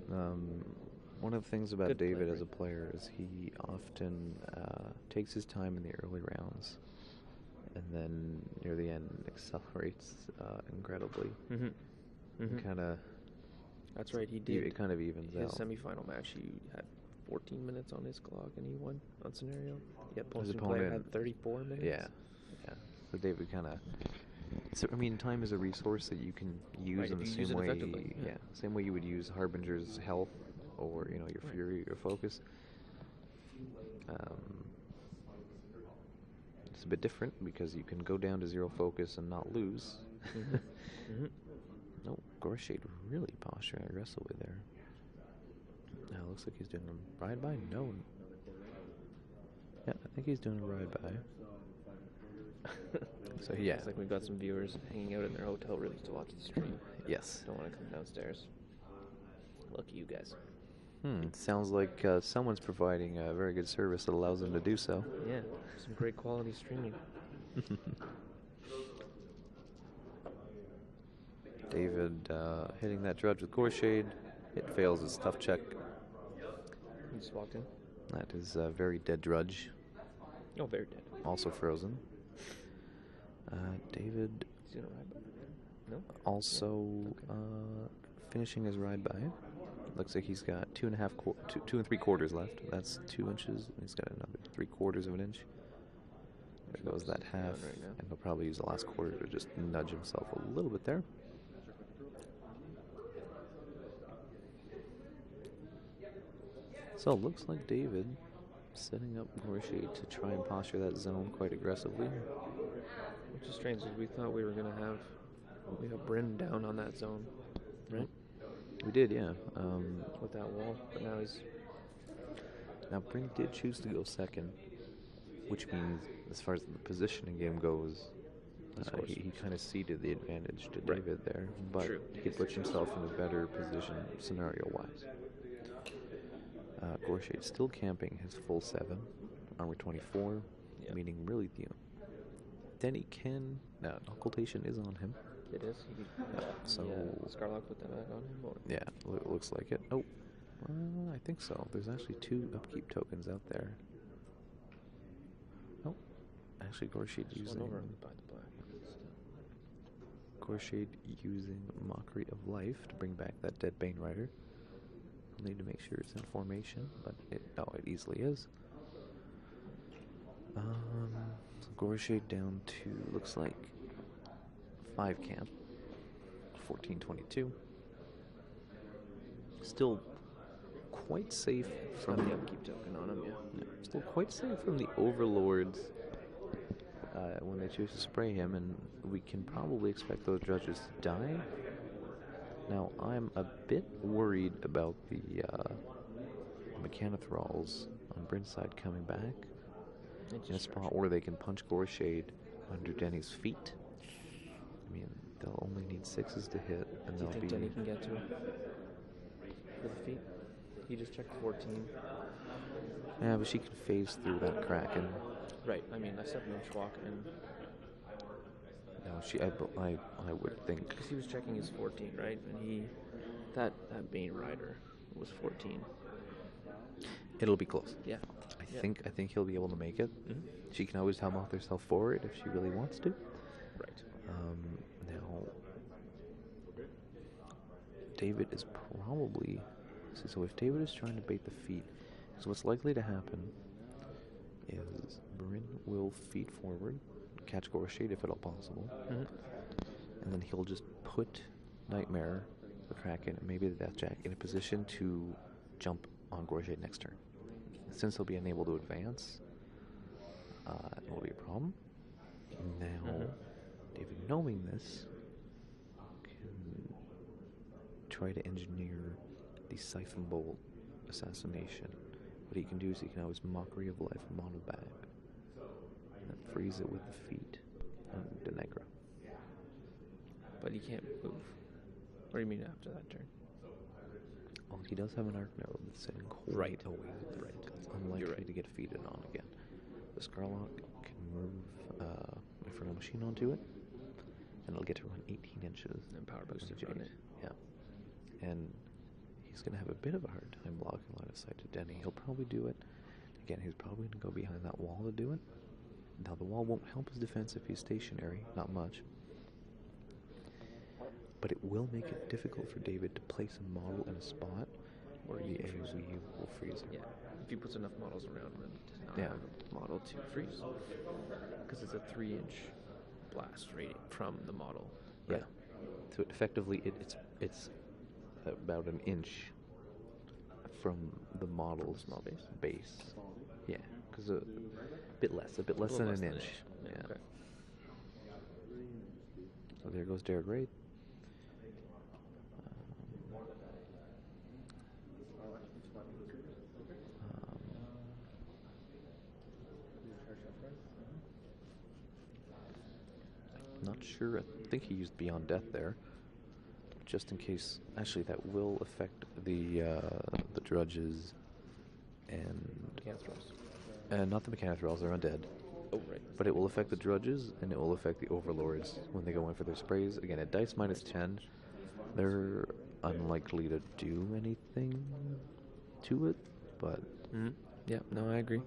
One of the things about Good play, David as a Brynn. player is he often takes his time in the early rounds, and then near the end accelerates incredibly. Mm-hmm. And kind of That's right. He did. it kind of evens His out. semifinal match, he had 14 minutes on his clock, and he won on scenario. Yet His opposing player opponent- had 34 minutes. Yeah. So David kind of. So I mean, time is a resource that you can use Right, in if the you use same it way. effectively, yeah. Same way you would use Harbinger's health, or your Right. fury, or focus. It's a bit different because you can go down to 0 focus and not lose. Mm-hmm. No, Gorshade really posturing aggressively there. Now looks like he's doing a ride by. No. Yeah, I think he's doing a ride by. So yeah. It's like we've got some viewers hanging out in their hotel rooms to watch the stream. Yes. Don't want to come downstairs. Lucky you guys. Sounds like someone's providing a very good service that allows them to do so. Yeah, some great quality streaming. David hitting that Drudge with Gorshade. It fails its tough check. He just walked in. That is a very dead Drudge. Oh, very dead. Also frozen. David He's doing a ride by. No? also finishing his ride by. Looks like he's got 2 3/4 left. That's 2 inches. And he's got another 3/4 of an inch. There goes that half, right now. and he'll probably use the last quarter to just nudge himself a little bit there. So it looks like David setting up Gorshade to try and posture that zone quite aggressively. Which is strange, because we thought we have Brynn down on that zone, right? We did, yeah. With that wall, but now he's... Now Brynn did choose to go second, which means as far as the positioning game goes, he kind of ceded the advantage to Right. David there, but True. he puts himself in a better position scenario-wise. Gorshade still camping his full 7, armor 24, Yep. meaning really then he can. Occultation is on him. It is. So Skarlock put that back on him? Or? yeah, looks like it. Oh, I think so. There's actually 2 upkeep tokens out there. Oh, actually Gorshade Just using one over by the black. Gorshade using Mockery of Life to bring back that dead Bane Rider. We'll need to make sure it's in formation, but it easily is. So Gorshade down to looks like 5 camp, 1422. Still quite safe from Got the upkeep token on him, yeah. Still quite safe from the Overlords when they choose to spray him, and we can probably expect those Drudges to die. Now, I'm a bit worried about the Mechanithralls on Brynn's side coming back in a spot where they can punch Gorshade under Denny's feet. I mean, they'll only need 6s to hit, and Do you they'll think be... Denny can get to him? For the feet? He just checked 14. Yeah, but she can phase through that Kraken. Right, I mean, a 7-inch walk, and... No, I would think... Because he was checking his 14, right? And that Bane Rider was 14. It'll be close. Yeah. I think he'll be able to make it. Mm-hmm. She can always help out herself forward if she really wants to. Right. Now, David is probably So if David is trying to bait the feat, so what's likely to happen is Brynn will feet forward, catch Gorshade if at all possible, and then he'll just put Nightmare, the Kraken, and maybe the Deathjack in a position to jump on Gorshade next turn. Since he'll be unable to advance, it will be a problem. Now, David, knowing this, can try to engineer the Siphon Bolt assassination. What he can do is he can have his Mockery of Life model back, and then freeze it with the feet and the Negra. But he can't move. What do you mean after that turn? Well, he does have an arc node that's sitting quite away. Right. It's unlikely to get feeded on again. The Skarlock can move Infernal Machine onto it, and it'll get to run 18 inches. And power boost it on it. Yeah. And he's going to have a bit of a hard time blocking line of sight to Denny. He'll probably do it. Again, he's probably going to go behind that wall to do it. Now, the wall won't help his defense if he's stationary. Not much. But it will make it difficult for David to place a model in a spot where the AoE will freeze him. Yeah, if he puts enough models around him to not Yeah. have a model to freeze. Because it's a 3-inch blast rate from the model. Yeah. So effectively, it's about an inch from the model's small base. Yeah, because a bit less than an inch. Yeah. Yeah. Okay. So there goes Darragh Wrathe. Not sure. I think he used Beyond Death there, just in case. Actually, that will affect the Drudges and Mechanithralls. not the Mechanithralls. They're undead. Oh, right. But it will affect the Drudges, and it will affect the Overlords when they go in for their sprays. Again, at dice minus 10, they're unlikely to do anything to it, but... Yeah, no, I agree.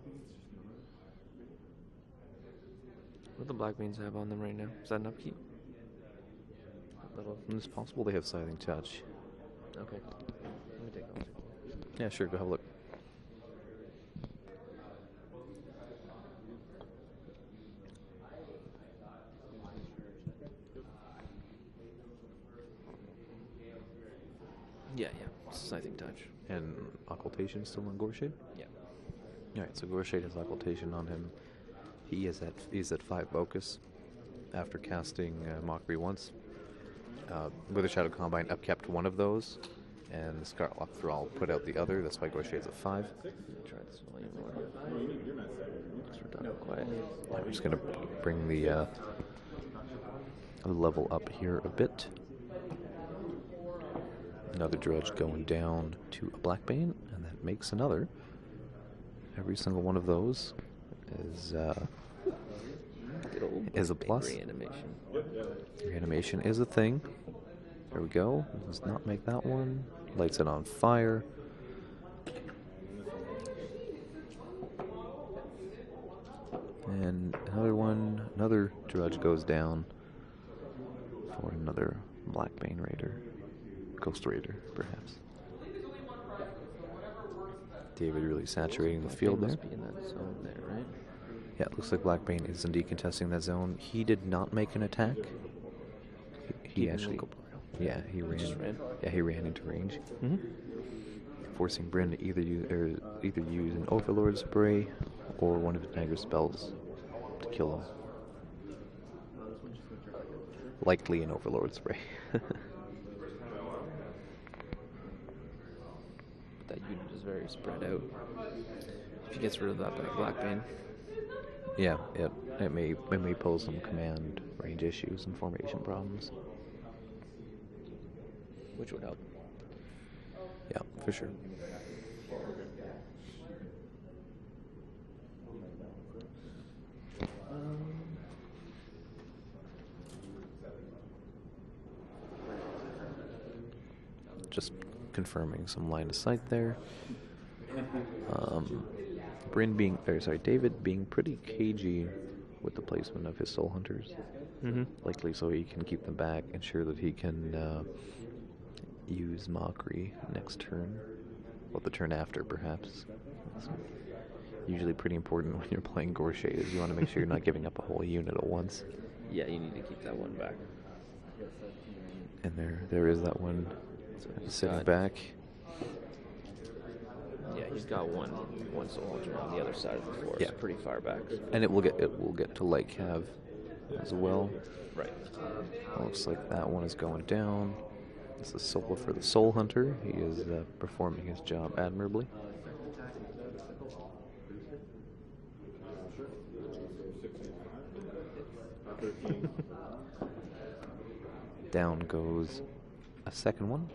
What do the Black Beans have on them right now? Is that an upkeep? It's possible they have Scything Touch. Okay. Let me take a look. Yeah, sure, go have a look. Yeah. Scything Touch. And Occultation still on Gorshade? Yeah. Alright, so Gorshade has Occultation on him. He's at 5 focus after casting Mockery once. Withershadow Combine upkept one of those, and the Skarlock Thrall put out the other. That's why Gorshade's at 5. Try this volume more. Just we're done quiet. I'm just going to bring the level up here a bit. Another Drudge going down to a Black Bane, and that makes another. Every single one of those is a plus. Reanimation. Reanimation is a thing. There we go. Does not make that one. Lights it on fire. And another Drudge goes down for another Black Bane Raider. Ghost Raider, perhaps. David really saturating the field there. Must be in that zone there, right? Yeah, it looks like Black Bane is indeed contesting that zone. He did not make an attack. He actually, he ran. Yeah, he ran into range, forcing Brynn to either use an Overlord spray or one of his Negra spells to kill him. Likely an Overlord spray. That unit is very spread out. If he gets rid of that Black Bane. Yeah, it may pose some command range issues and formation problems. Which would help. Yeah, for sure. Just confirming some line of sight there. David being pretty cagey with the placement of his Soul Hunters. Likely so he can keep them back, ensure that he can use Mockery next turn. Well, the turn after, perhaps. It's usually pretty important when you're playing Gore Shade, is you want to make sure you're not giving up a whole unit at once. Yeah, you need to keep that one back. And there is that one sitting back. Yeah, he's got one soul hunter on the other side of the forest, pretty far back. And it will get to Lake Cav as well. Right. Looks like that one is going down. It's the soul for the Soul Hunter. He is performing his job admirably. Down goes a second one.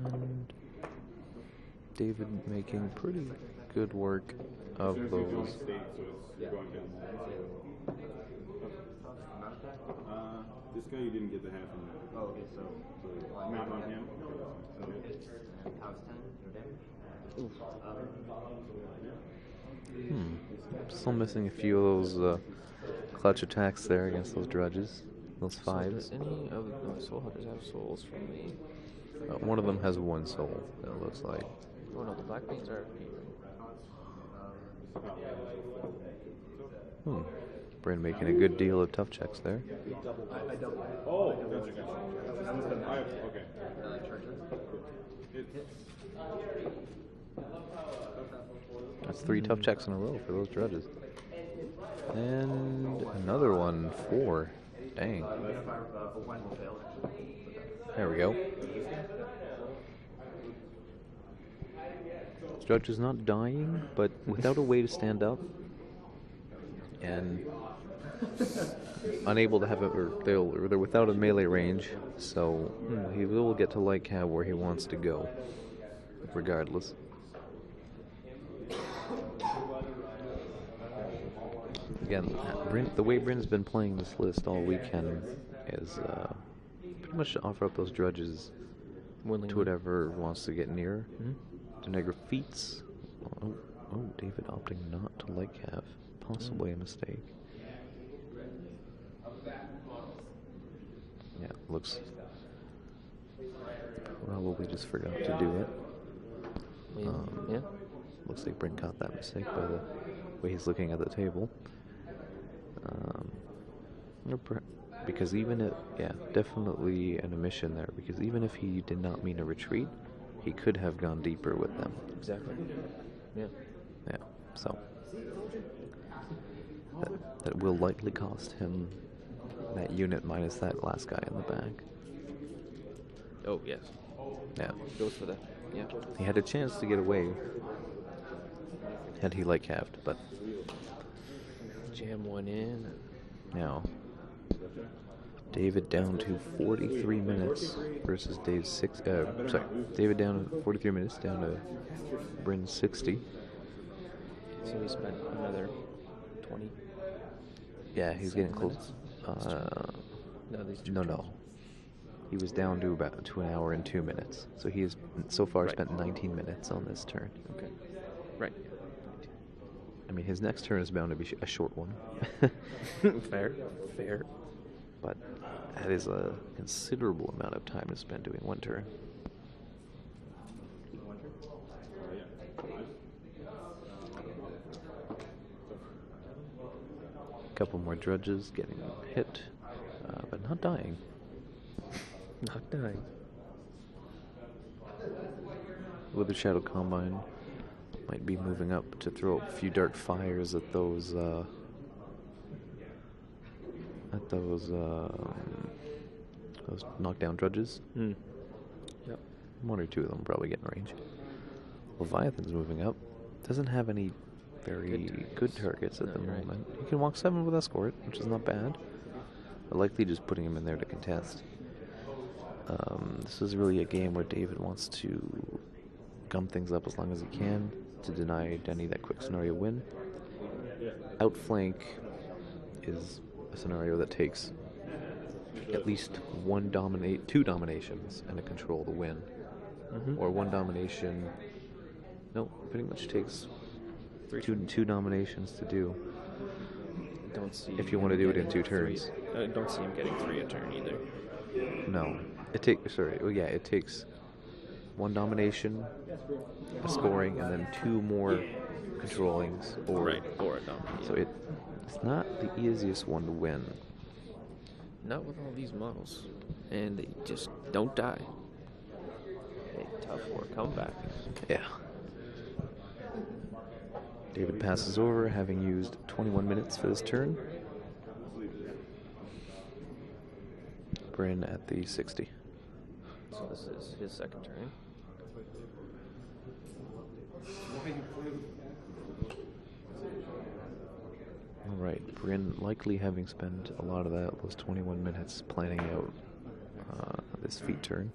And David making pretty good work of those. This guy you didn't get the half in there. Oh, okay, so map on him. Still missing a few of those clutch attacks there against those Drudges. Those fives. So any of the soul hunters have souls from the... One of them has one soul, it looks like. Oh no, the Black Beans are... Brynn making a good deal of tough checks there. Oh, gotcha. Okay. That's 3 tough checks in a row for those Drudges. And another one, 4. Dang. There we go. Drudge is not dying, but without a way to stand up. And unable to have it, or they're without a melee range, so he will get to Light Cav where he wants to go, regardless. Again, the way Brynn's been playing this list all weekend is pretty much to offer up those Drudges to whatever wants to get near. Denegra Feats. Oh, David opting not to Light Cav. Possibly a mistake. Yeah, looks probably just forgot to do it. Yeah. Looks like Brynn caught that mistake by the way he's looking at the table. Because even if, definitely an omission there. Because even if he did not mean a retreat, he could have gone deeper with them. Exactly. Yeah. Yeah. So. That will likely cost him that unit minus that last guy in the back. Oh, yes. Yeah. Goes for that. Yeah. He had a chance to get away had he Light Caved, but... Jam one in. Now, David down to 43 minutes versus Dave's David down to 43 minutes, down to Brynn's 60. So he spent another 20. Yeah, he's getting close. No. He was down to about 1 hour and 2 minutes. So he has so far spent 19 minutes on this turn. Okay. Right. I mean, his next turn is bound to be a short one. Fair. But that is a considerable amount of time to spend doing one turn. Couple more Drudges getting hit, but not dying. Not dying. Withershadow Combine might be moving up to throw a few dark fires at those knockdown Drudges. Yep. 1 or 2 of them probably get in range. Leviathan's moving up. Doesn't have any very good targets at the moment. He can walk 7 with Escort, which is not bad. But likely just putting him in there to contest. This is really a game where David wants to gum things up as long as he can to deny Denny that quick scenario win. Outflank is a scenario that takes at least 2 dominations and a control to win. Or 1 domination. No, pretty much takes two dominations to do. Don't see if you want to do it in 2 turns. I don't see him getting 3 a turn either. No. It takes, sorry, oh yeah, it takes 1 domination, a scoring, and then 2 more controllings. Or or a domination. So it's not the easiest one to win. Not with all these models. And they just don't die. A tough war comeback. Yeah. David passes over, having used 21 minutes for this turn. Brynn at the 60. So this is his second turn. Alright, Brynn likely having spent a lot of those 21 minutes planning out this feat turn.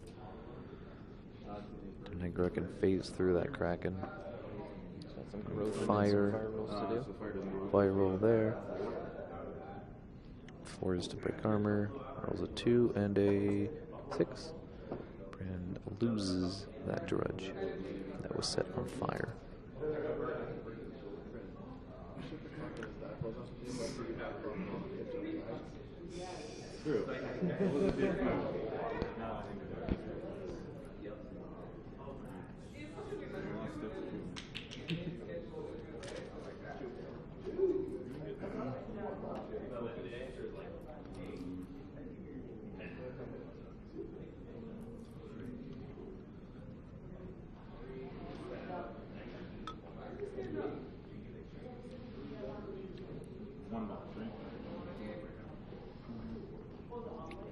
Nightwrech can phase through that Kraken. Fire roll there. Force to break armor. Rolls a 2 and a 6. Brynn loses that Drudge that was set on fire. True.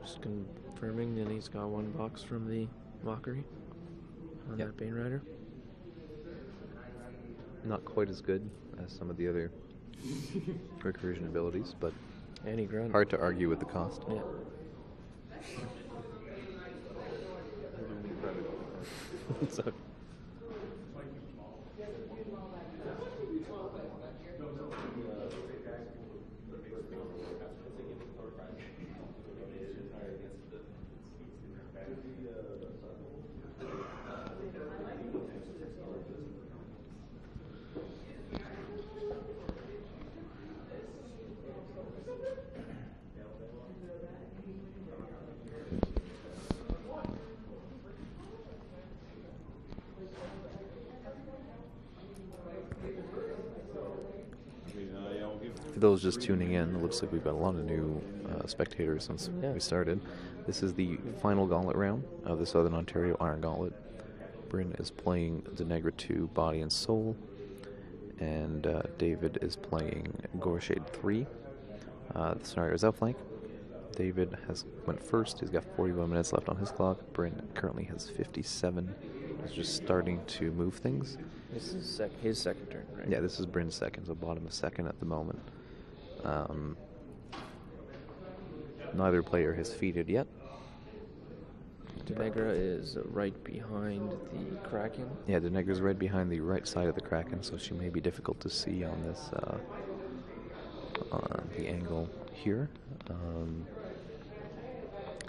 Just confirming that he's got 1 box from the Mockery on that Bane Rider. Not quite as good as some of the other recursion abilities, but Any grunt. hard to argue with the cost. Yeah. So For those just tuning in, it looks like we've got a lot of new spectators since we started. This is the final gauntlet round of the Southern Ontario Iron Gauntlet. Brynn is playing Denegra 2 Body and Soul, and David is playing Goreshade 3. The scenario is outflank. David went first. He's got 41 minutes left on his clock. Brynn currently has 57. He's just starting to move things. this is his second turn, right? Yeah, this is Brynn's second, so bottom of second at the moment. Neither player has feated yet. Denegra is right behind the Kraken. Yeah, Denegra's right behind the right side of the Kraken, so she may be difficult to see on this on the angle here.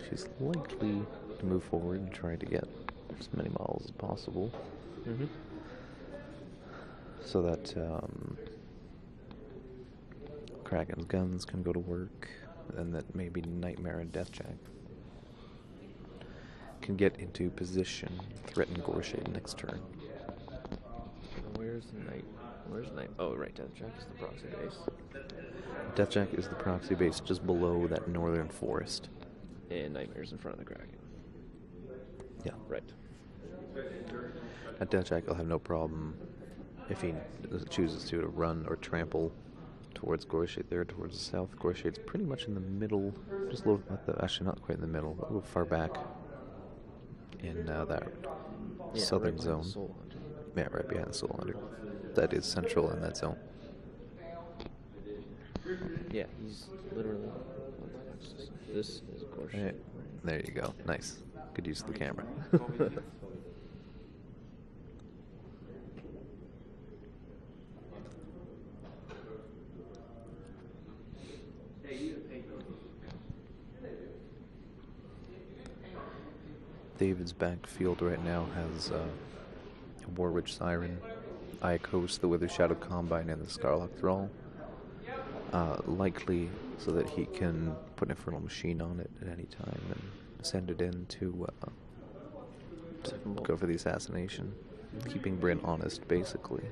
She's likely to move forward and try to get as many models as possible, so that Kraken's guns can go to work, and that maybe Nightmare and Deathjack can get into position, threaten Goreshade next turn. Where's Night? Oh, right, Deathjack is the proxy base. Deathjack is the proxy base just below that northern forest. And Nightmare's in front of the Kraken. Yeah. Right. At Deathjack, will have no problem if he chooses to run or trample towards Goreshade there, towards the south. Goreshade's pretty much in the middle, just a little, actually not quite in the middle, a little far back in that southern right zone. Yeah, right behind the Soul Hunter. That is central in that zone. Yeah, he's literally. This is Goreshade. Right. There you go. Nice. Good use of the camera. David's backfield right now has Warwitch Siren, Aiakos, the Withershadow Combine, and the Skarlock Thrall. Likely so that he can put an Infernal Machine on it at any time and send it in to Second bolt. go for the assassination, keeping Brynn honest, basically.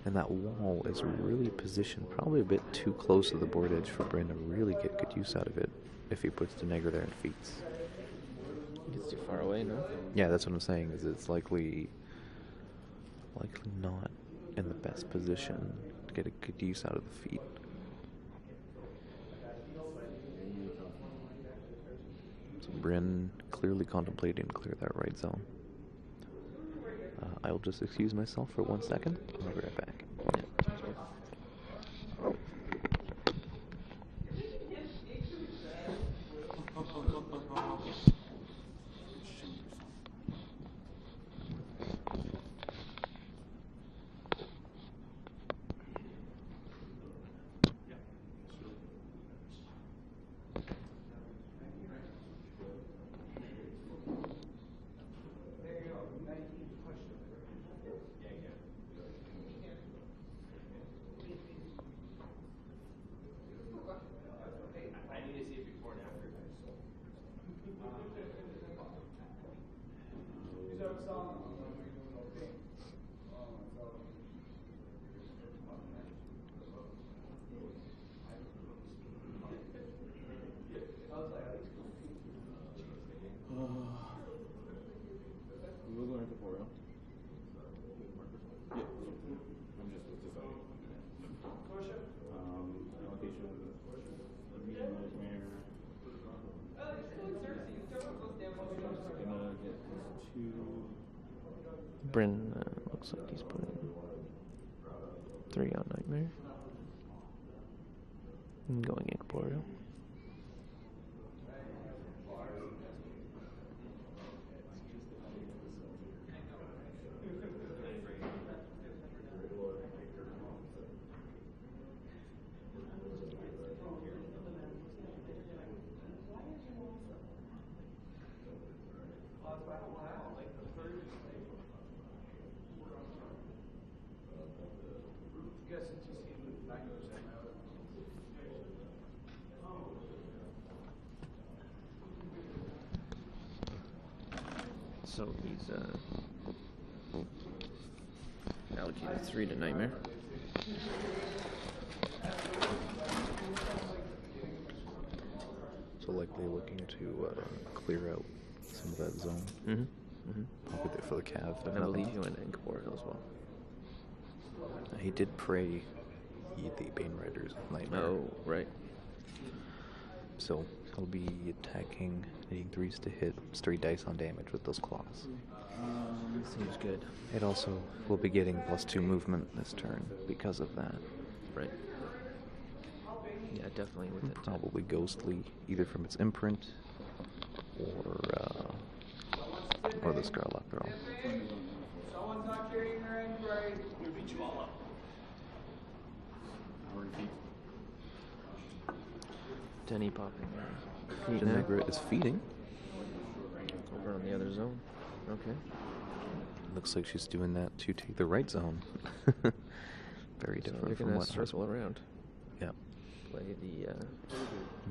And that wall is really positioned probably a bit too close to the board edge for Brynn to really get good use out of it if he puts Denegar there in Feats. He gets too far away, no? Yeah, that's what I'm saying, is it's likely not in the best position to get a good use out of the feat. So Brynn clearly contemplating to clear that right zone. I'll just excuse myself for 1 second. I'll be right back. We'll go into 4 round. Yeah. I'm just deciding. Allocation of the medium nightmare. Gonna get 2. Brynn looks like he's putting 3 on Nightmare. And going incorporeal. So he's allocated 3 to Nightmare. So likely looking to clear out some of that zone. I'll be there for the Cav. And I believe he went incorporeal as well. He did pray the Bane Riders with Nightmare. Oh, right. So he'll be attacking, needing 3s to hit, straight dice on damage with those claws. Seems good. It also will be getting +2 movement this turn because of that. Right. Yeah, definitely with it. Probably ghostly, either from its imprint or the Skarlock Thrall. Someone's not carrying their end right. We'll beat you all up. Denny popping feet now. Denegar is feeding. Over on the other zone. Okay. Looks like she's doing that to take the right zone. Very So different they're from gonna what circle around. Yeah. Play the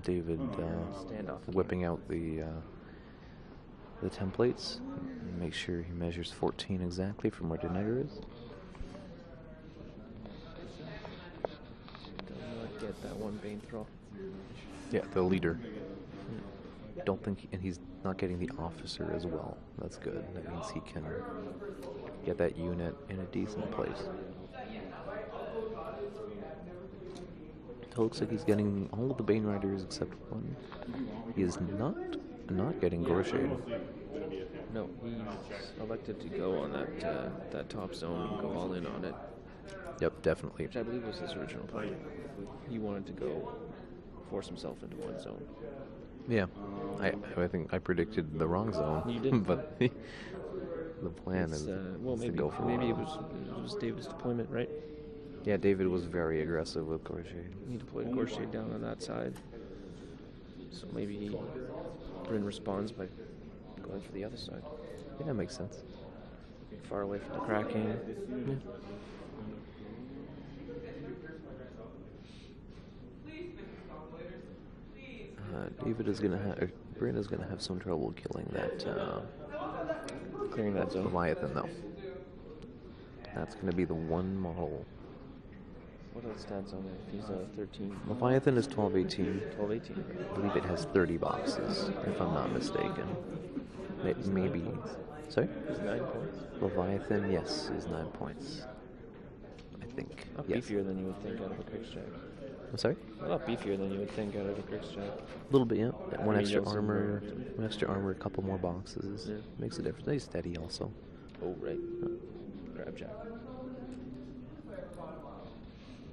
David standoff. whipping out the templates. Make sure he measures 14 exactly from where Denegar is. Does not get that one Bane Thrall. Yeah, the leader. Don't think, and he's not getting the officer as well. That's good. That means he can get that unit in a decent place. It looks like he's getting all of the Bane Riders except one. He is not getting Gorshade. No, he's elected to go on that top zone and go all in on it. Yep, definitely. Which I believe was his original plan. He wanted to go force himself into one zone. Yeah, I think I predicted the wrong zone. You did, but the plan is well, to maybe go for maybe one. it was David's deployment, right? Yeah, David was very aggressive with Gorshade. He deployed Gorshade down on that side, so maybe Brynn responds by going for the other side. Yeah, that makes sense. Far away from the Kraken. Yeah. David is gonna have, Brynn is gonna have some trouble killing that Clearing that zone. Leviathan though. That's gonna be the one model. What are the stats on it? He's 13. Leviathan is 12-18. 12-18. I believe it has 30 boxes, if I'm not mistaken. Maybe. Sorry? He's 9 points. Leviathan, yes, is 9 points. I think. Not Yes. beefier than you would think out of a Cryx. I'm sorry? A lot beefier than you would think out of a Cryx. A little bit, yeah. One mean, extra you have some armor, more. one extra armor, a couple more boxes. Yeah. Makes a difference. He's steady also. Oh, right. Grab jack.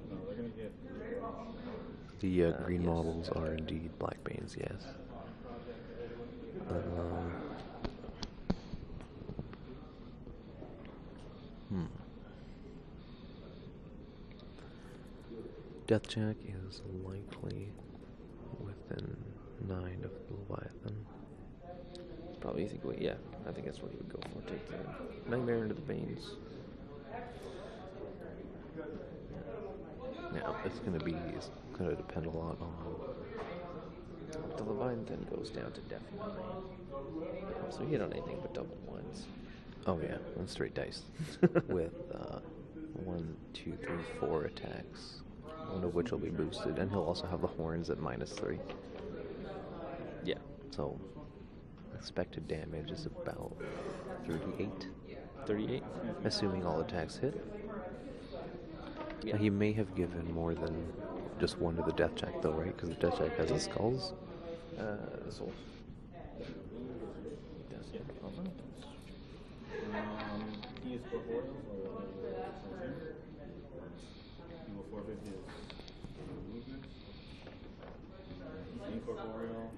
No, they're gonna get. The green yes. models are indeed Black Banes, yes. Deathjack is likely within 9 of Leviathan. Probably you think, wait, yeah, I think that's what he would go for. Take the Nightmare into the Banes. Now, it's gonna depend a lot on. The Leviathan goes down to Def 9. So he hit on anything but double ones. Oh yeah, and straight dice with 1, 2, 3, 4 attacks, one of which will be boosted, and he'll also have the horns at -3. Yeah. So expected damage is about 38, 38? assuming all attacks hit. Yeah. Now, he may have given more than just one to the Deathjack though, right? Because the Deathjack has the skulls. The soul. Does, yeah. Oh, no. He is corporeal, so he will forfeit his movement. He's incorporeal.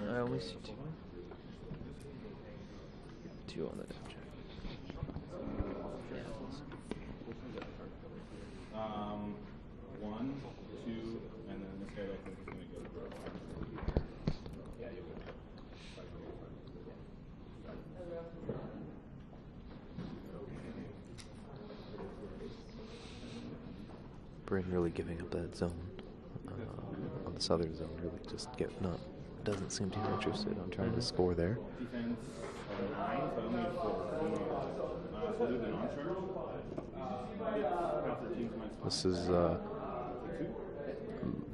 I only see 2. 2 on the Deathjack. One, two, and then this guy I think is gonna go for Yeah, you'll go. Brynn really giving up that zone on the southern zone. Really just doesn't seem too interested on trying to score there. Defense 9, so I only have 4. So do the non-charge. After teams might This is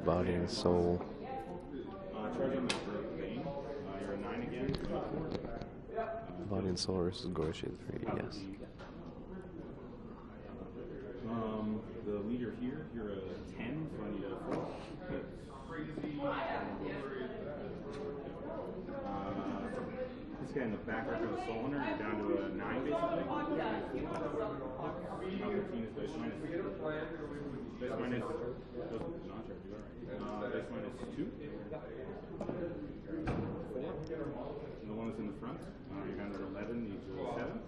Body and Soul. charging the Bane. You're a 9 again. Body and Soul versus Gorshade 3, yes. The leader here, you're a 10, so I need a 4. This guy in the back arc of the Soul Hunter, you're down to a 9 basically. 13 is base minus. Base minus. Non-charge, you alright. Base minus 2. 4. And the one that's in the front, you're down to 11, needs a 7.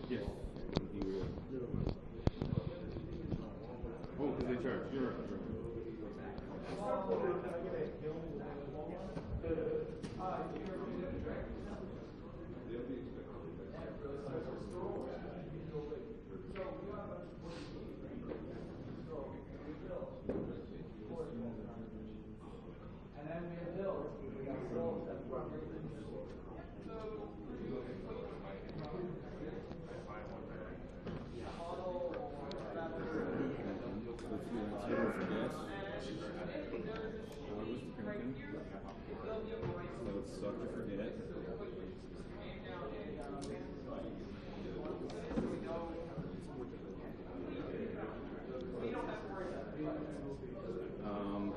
Yes. Oh, because they charge. You're right.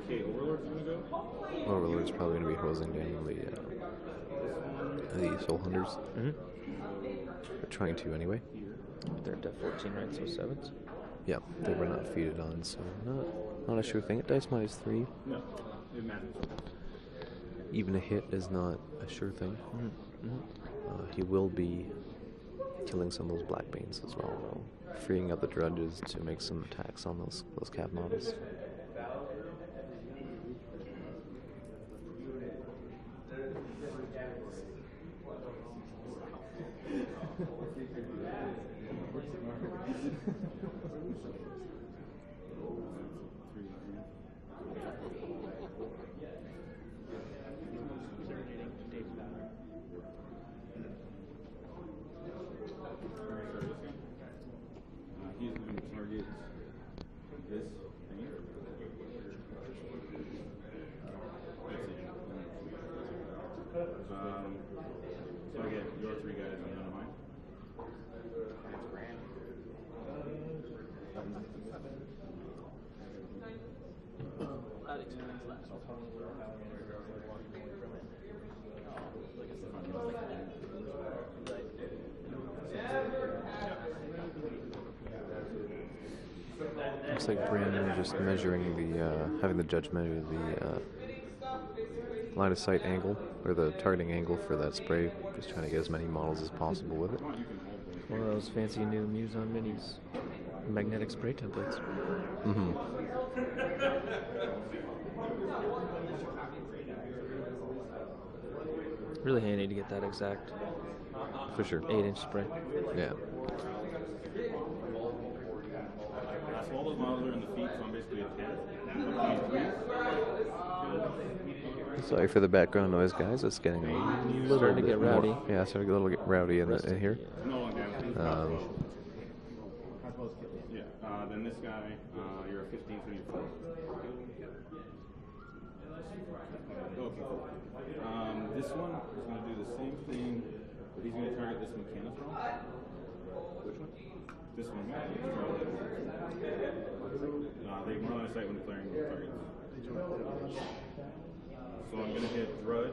Okay, Overlord's gonna go. Overlord's probably going to be hosing down the Soul Hunters. Mm-hmm. They're trying to anyway. They're at Def 14, right? So 7s? Yeah, they were not feeded on, so not a sure thing. At dice -3, No, it matters. even a hit is not a sure thing. He will be killing some of those Black Banes as well, though, freeing up the Drudges to make some attacks on those cap models. He's going to target this thing. So I get your 3 guys and none of mine. That explains that. Looks like Brynn just measuring the, having the judge measure the line of sight angle, or the targeting angle for that spray, just trying to get as many models as possible with it. One of those fancy new Muson Minis magnetic spray templates. Mm-hmm. Really handy to get that exact For sure. 8-inch spray. Yeah. So all those models are in the feet, so I'm basically a 10. Sorry for the background noise, guys. It's getting a little Starting to bit get more- rowdy. Yeah, starting to get a little rowdy in here. No one down. Yeah. Then this guy, you're a 15, so you're 4. Okay. This one is going to do the same thing, but he's going to target this Mechanithrall. Which one? This one. They run on sight when declaring targets. So I'm going to hit Drudge,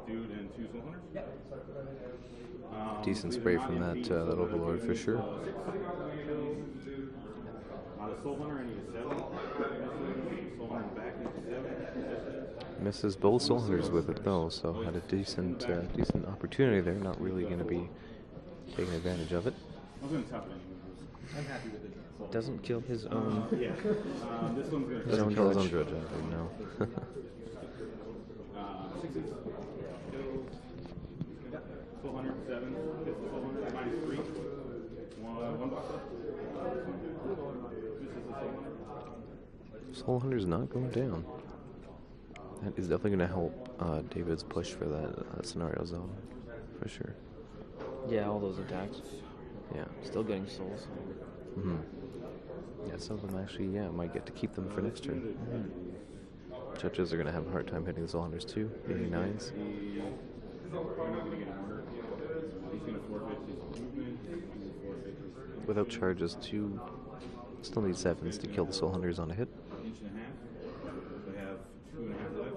Dude, and 2 Soul Hunters. Decent spray from that Overlord for sure. The Soul Hunter, I need a 7. Soul Hunter back into 7. Misses both Soul Hunters with it though, so had a decent opportunity there. Not really going to be taking advantage of it. I was going to top it anyway. I'm happy with it. Doesn't kill his own. Yeah. This one's going to Doesn't kill his own Drudge, I think, no. 6s. Soul Hunter, 7. This is Soul Hunter, minus 3. One box up. This is the Soul Hunter. Soul Hunter's not going down. That is definitely going to help David's push for that scenario zone, for sure. Yeah, all those attacks. Yeah. Still getting souls. Mm-hmm. Yeah, some of them actually, might get to keep them for next turn. Judges are going to have a hard time hitting the Soul Hunters too. 89s. Without charges, still need 7s to kill the Soul Hunters on a hit. Inch and a half. They have 2.5 left.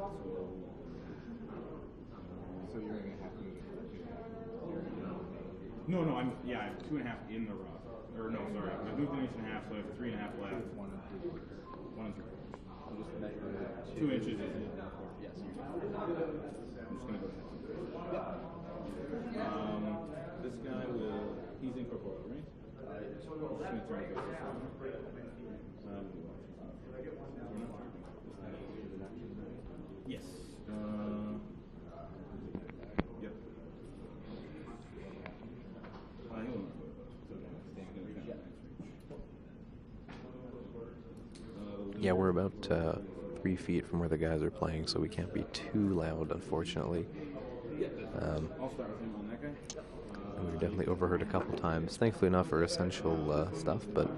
So you're going to have to. No, I have 2.5 in the rough. Or no, sorry, I moved an inch and a half, so I have 3.5 left. 1 and 3. 2 inches is it. Yes. I'm just going to go ahead. This guy will. He's incorporeal, right? Just going to turn it this one. Yes. Yep. Yeah, we're about 3 feet from where the guys are playing, so we can't be too loud, unfortunately. I'll start with him on that guy. And we've definitely overheard a couple times. Thankfully not for essential stuff, but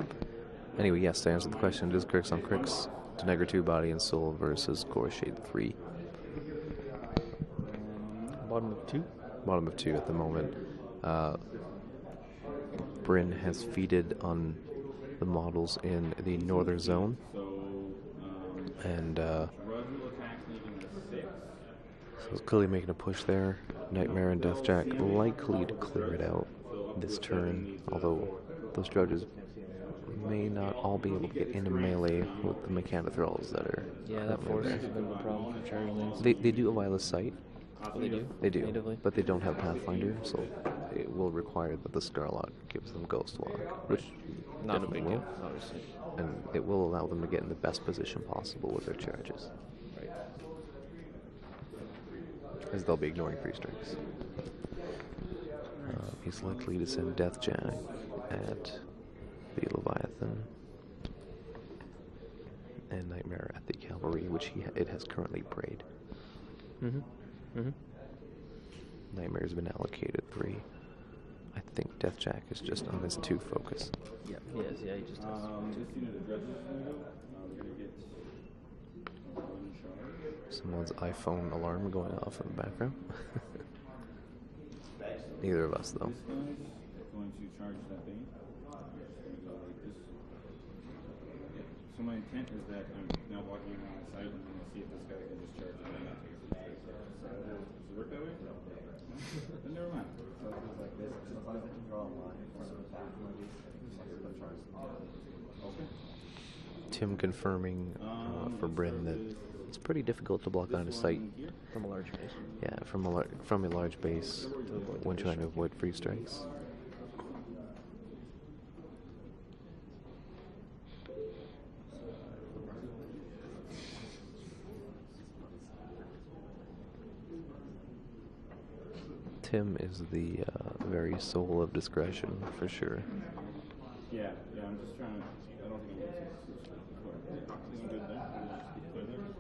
anyway, yes, to answer the question, it is Cryx on Cryx. Denegar 2 Body and Soul versus Goreshade 3. Bottom of 2? Bottom of 2 at the moment. Brynn has feeded on the models in the northern zone. And so it's clearly making a push there. Nightmare and Deathjack likely to clear it out this turn, although those Drudges may not all be able to get into melee with the Mechanithralls that are. Yeah, that force is a bit of a problem for charging things. They do have Eyeless Sight. Oh, they do? They do, Natively? but they don't have Pathfinder, so it will require that the Skarlock gives them Ghost Walk, which Not a definitely big will. deal, obviously. And it will allow them to get in the best position possible with their charges. Right. As they'll be ignoring 3 strikes. He's likely to send Deathjack at the Leviathan. And Nightmare at the Cavalry, which it has currently prayed. Nightmare's been allocated 3. I think Deathjack is just on his 2 focus. Yeah, he is. Yeah, he just has. This unit of Drudges is going to go. We're going to get 1 charge. Someone's iPhone alarm going off in the background. Neither of us, though. This guy's going to charge that Bane. Just going to go like this. So my intent is that I'm now walking around the site and I'm going to see if this guy can just charge the Bane. Does it work that way? No? Then never mind. So it goes like this, as long as I can draw a line in front of the back of the charge. Okay. Tim confirming for Brynn that it's pretty difficult to block on a site. From a large base. Yeah, from a large base when trying to avoid free strikes. Tim is the very soul of discretion, for sure. Yeah, I'm just trying to. I don't think I'm going to. This is good there.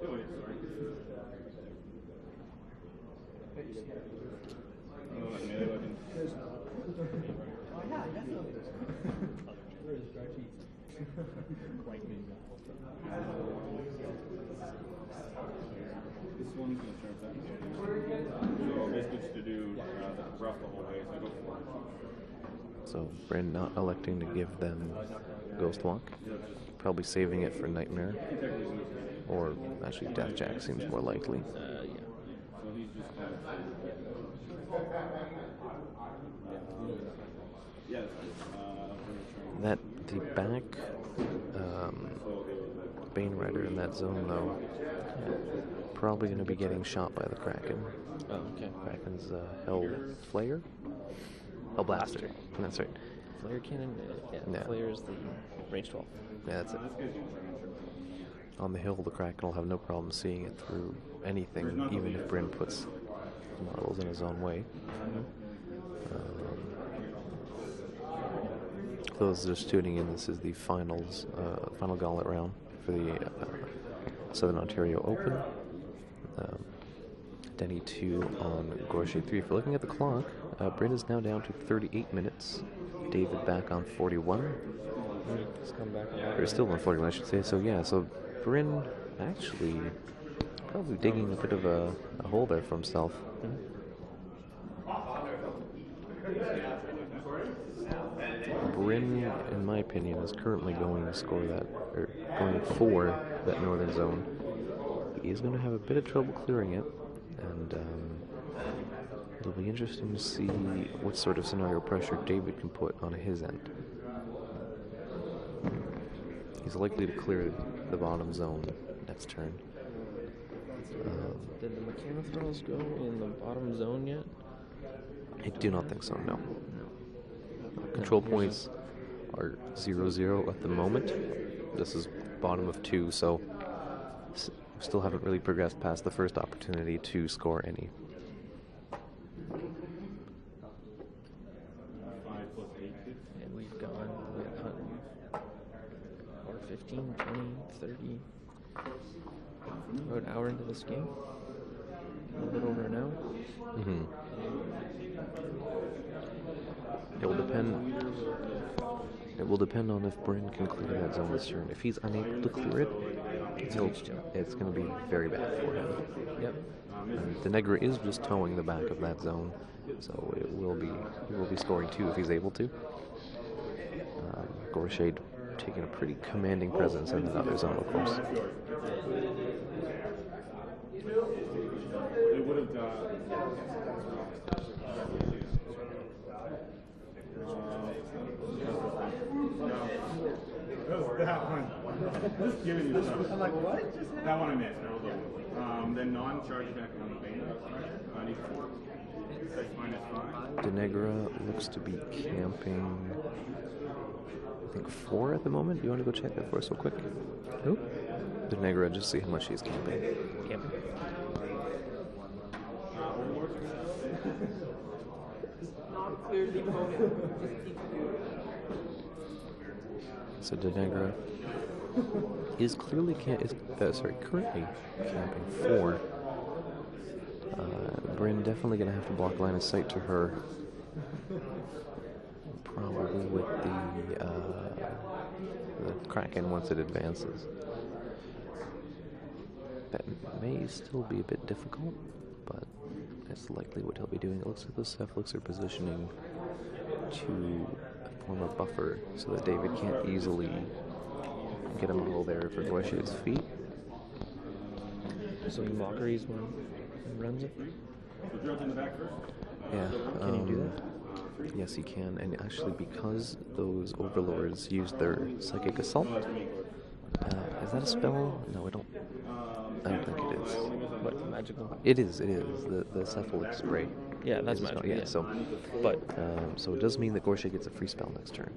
Oh, wait, sorry. Oh, that melee weapon. Oh, yeah, definitely. Where's Drudge? This one's going to charge that. So basically just to do the rough the whole way, so I go for it. So Brynn not electing to give them Ghost Walk, probably saving it for Nightmare, or actually Deathjack seems more likely. Yeah. So he's just going to... Yeah, That the back Bane Rider in that zone though, probably going to be getting shot by the Kraken. Oh, okay. Kraken's Hell Flayer? Hell Blaster. That's right. Flare cannon? Yeah. Flare is the range 12. Yeah, that's it. On the hill, the Kraken will have no problem seeing it through anything, even if Brynn puts models in his own way. Those just tuning in, this is the finals, final gauntlet round for the Southern Ontario Open. Denny 2 on Gorshey 3. For looking at the clock, Brynn is now down to 38 minutes. David back on 41. He's come back a lot. Or still on 41, I should say. So yeah, so Brynn actually probably digging a bit of a hole there for himself. Brynn, in my opinion, is currently going to score that, or going for that northern zone. He is going to have a bit of trouble clearing it, and it'll be interesting to see what sort of scenario pressure David can put on his end. He's likely to clear the bottom zone next turn. Did the Mechanithralls go in the bottom zone yet? I do not think so, no. Control points are 0-0 at the moment. This is bottom of 2, so still haven't really progressed past the first opportunity to score any. 5 plus 8. And we've gone or 15, 20, 30. About an hour into this game. A little bit over an hour. It will depend on if Brynn can clear that zone this turn. If he's unable to clear it, it's going to be very bad for him. Yep. The Negra is just towing the back of that zone, so he will be scoring 2 if he's able to. Gorshade taking a pretty commanding presence in that other zone, of course. It would have that one. Just giving you stuff. I'm like, what just happened? That one I missed. Then non-charge back on the Bane. 94. 6 minus 5. Denegra looks to be camping, I think 4 at the moment. Do you want to go check that for us real quick? Who? Denegra, just see how much he's camping. Camping. Not clear the opponent. Just keep So Denegra is clearly currently camping 4. Brynn definitely going to have to block line of sight to her. Probably with the Kraken once it advances. That may still be a bit difficult, but that's likely what he'll be doing. It looks like those Cephalyx are positioning to form a buffer so that David can't easily get a model there for Gorshade's feet. So he mockeries when he runs it? Yeah. Can you do that? Yes, he can. And actually, because those overlords used their Psychic Assault, is that a spell? No, I don't think it is. What, magical? It is. The Cephalyx spray. Yeah, that's is a spell, magical. yeah. Yeah. So, But so it does mean that Gorshade gets a free spell next turn.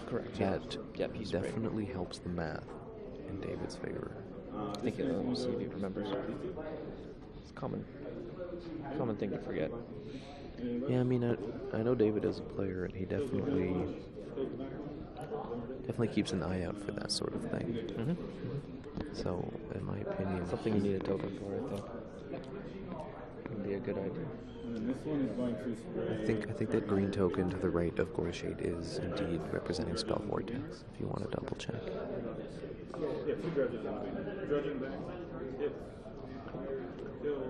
correct. That Yeah, he's right. definitely helps the math in David's favor. I think he'll see if he remembers. It's common thing to forget. Yeah, I mean, I know David as a player, and he definitely keeps an eye out for that sort of thing. Mm-hmm. So, in my opinion, Something you need a token for, I think. Would be a good idea. I I think that green token to the right of Gorshade is indeed representing Spell Vortex. If you want to double check. Yeah, 2 Drudges in the Bane. Drudging back. Hits. Kill.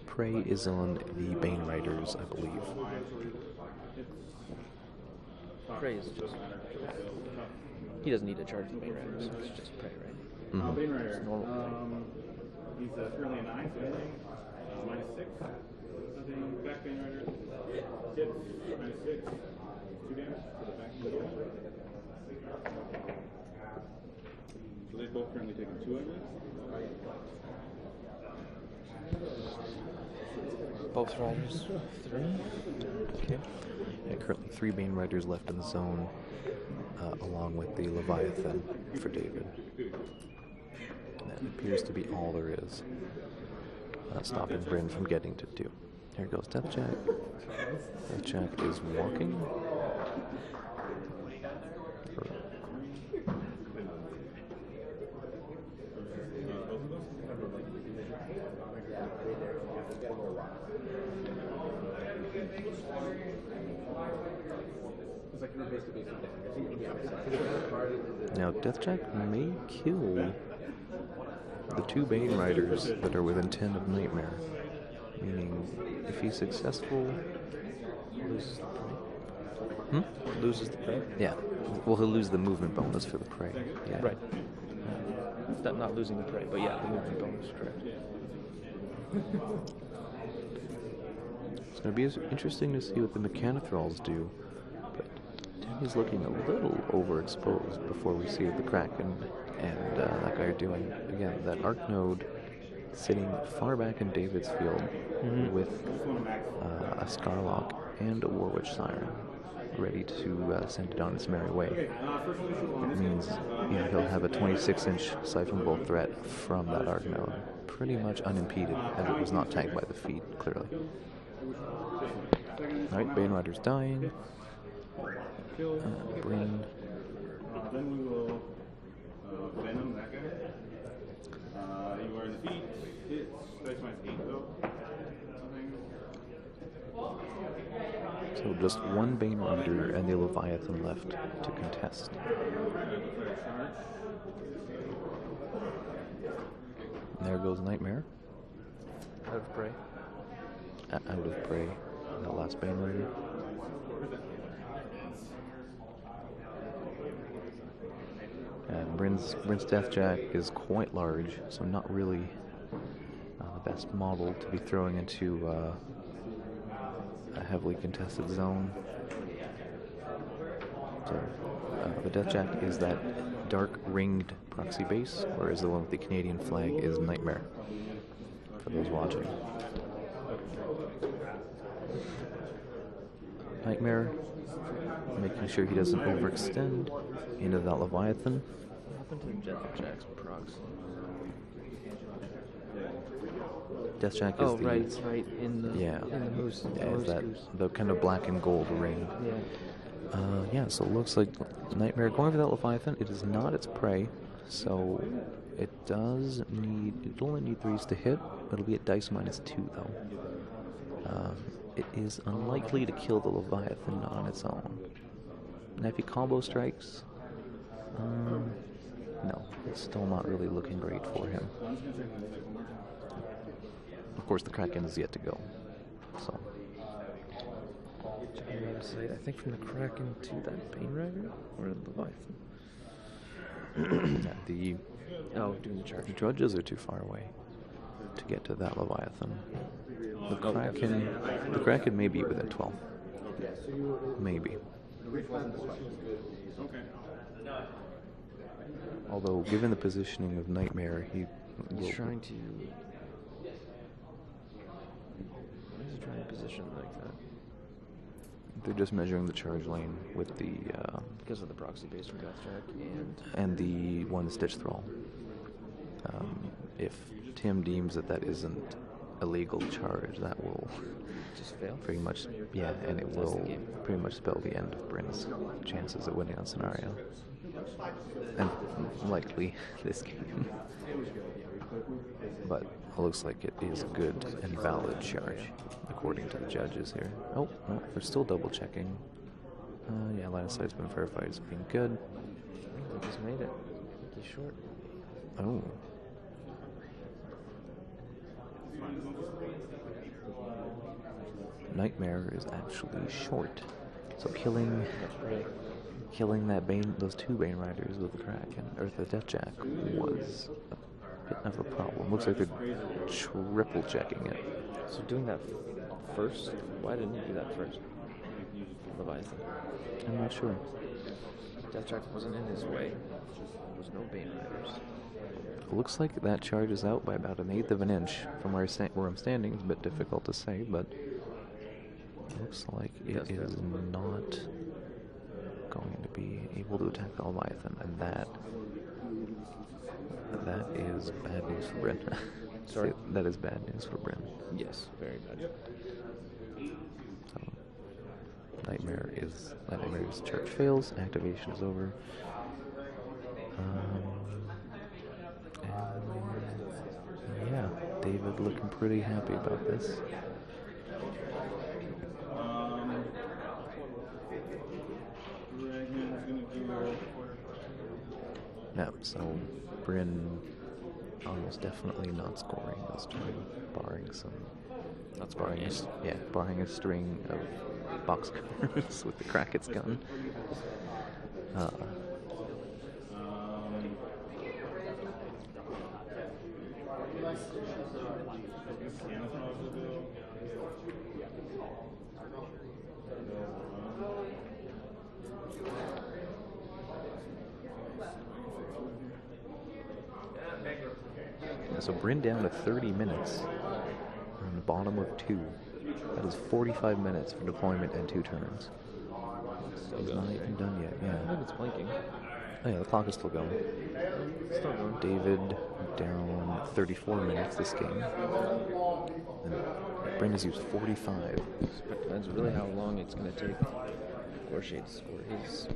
Prey is on the Bane Riders, I believe. Prey is just... He doesn't need to charge the Bane Riders, so it's just Prey, right? Mhm. Bane Rider. It's normal Prey. He's currently a 9, so anything. -6. Nothing. Back Bane Rider. Hits. -6. 2 damage to the back of the door. So they've both currently taken 2, I believe. Both riders. 3? Okay. Yeah, currently 3 Bane Riders left in the zone, along with the Leviathan for David. And that appears to be all there is, stopping Brynn from getting to 2. Here goes Deathjack. Deathjack is walking. Now, Deathjack may kill the 2 Bane Riders that are within 10 of Nightmare. Meaning, if he's successful, Loses the prey. Loses the prey? yeah, well, he'll lose the movement bonus for the prey. Yeah. Right. Not losing the prey, but yeah, the movement bonus, correct. It's going to be interesting to see what the Mechanithralls do, but Danny's looking a little overexposed before we see what the Kraken and that guy are doing. Again, that Arc Node sitting far back in David's field with a Skarlock and a Warwitch Siren ready to send it on its merry way. It means he'll have a 26-inch Siphon Bolt threat from that Arc Node, pretty much unimpeded, as it was not tagged by the feed, clearly. Alright, Bane Rider's dying. Brynn. Then we will Venom that guy. You are in the feet. Hits. Dice -8 though. So just 1 Bane Rider and the Leviathan left to contest. There goes Nightmare. Out of prey. Out of prey. That last Bane Rider. Brynn's Deathjack is quite large, so not really the best model to be throwing into a heavily contested zone. So the Deathjack is that dark ringed proxy base, whereas the one with the Canadian flag is Nightmare, for those watching. Nightmare, making sure he doesn't overextend into that Leviathan. What happened to Deathjack's procs? Deathjack is Oh, the right, in the yeah, in the moose. yeah, is that the kind of black and gold ring. Yeah. Yeah, so it looks like Nightmare going for that Leviathan. It is not its prey, so it does need. It'll only need 3s to hit. It'll be at dice -2 though. It is unlikely to kill the Leviathan on its own. Now, if he combo strikes, no, it's still not really looking great for him. Of course, the Kraken is yet to go. So. I think from the Kraken to that Bane Rider or the Leviathan. Doing the charge. The Drudges are too far away to get to that Leviathan. The Kraken may be within 12. Maybe. Although, given the positioning of Nightmare, he's trying to. Why is he trying to position like that? They're just measuring the charge lane with the because of the proxy base from Deathjack and the one Stitch Thrall. If Tim deems that isn't a legal charge, that will just fail. Pretty much, yeah, and it will pretty much spell the end of Brynn's chances of winning on scenario, and likely this game. But it looks like it is a good and valid charge, according to the judges here. Oh, no, they're still double checking. Yeah, line of sight's been verified as being good. He just made it. He's short. Oh. Nightmare is actually short, so killing those 2 Bane Riders with the Kraken or the Deathjack was a bit of a problem. Looks like they're triple checking it. So doing that first, why didn't you do that first? Leviathan. I'm not sure. Deathjack wasn't in his way. There was no Bane Riders. It looks like that charges out by about 1/8 of an inch from where I'm standing. It's a bit difficult to say, but it looks like it is not going to be able to attack the Leviathan, and that is bad news for Brynn. Sorry? That is bad news for Brynn. Yes, very bad. So, Nightmare's charge fails, activation is over. And yeah, David looking pretty happy about this. Yeah, so Brynn almost definitely not scoring this turn, barring some. Not scoring it. Yeah, barring a string of boxcars with the Kraken's gun. So Brynn down to 30 minutes on the bottom of 2. That is 45 minutes for deployment and 2 turns. He's not even done yet. I Yeah. think it's blinking. Oh yeah, the clock is still going. Still going. David down 34 minutes this game. And Brynn has used 45. Depends really how long it's going to take Gorshade to score his.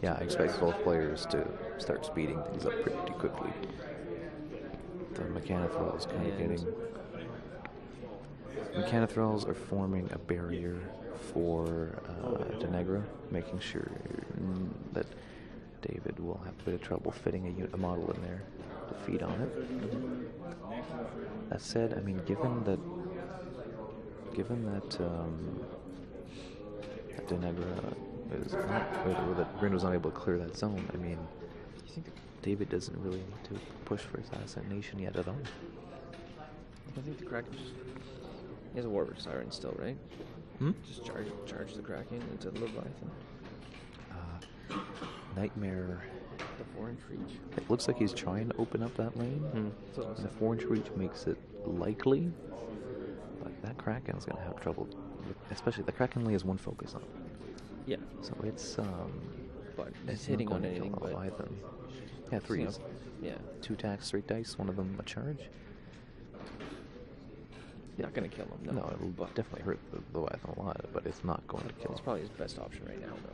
Yeah, I expect both players to start speeding things up pretty quickly. The Mechanithralls kind of getting. Mechanithralls are forming a barrier for Denegra, making sure that David will have a bit of trouble fitting a model in there to feed on it. That said, I mean, given that that Denegra is not, or that Brynn was unable to clear that zone, I mean, you think David doesn't really need to push for his assassination yet at all. I think the Kraken just. He has a Warwitch Siren still, right? Just charge the Kraken into the Leviathan. Nightmare. The 4-inch reach. It looks like he's trying to open up that lane. And the 4-inch reach makes it likely, but that Kraken's going to have trouble. Especially the Kraken only has 1 focus on it. Yeah. So it's but it's hitting on anything but Leviathan. Yeah, 3s. Yeah. 2 attacks, 3 dice. One of them a charge. not going to kill him. No, No, it'll definitely hurt the Leviathan a lot, but it's not going to kill It's him. probably his best option right now, though.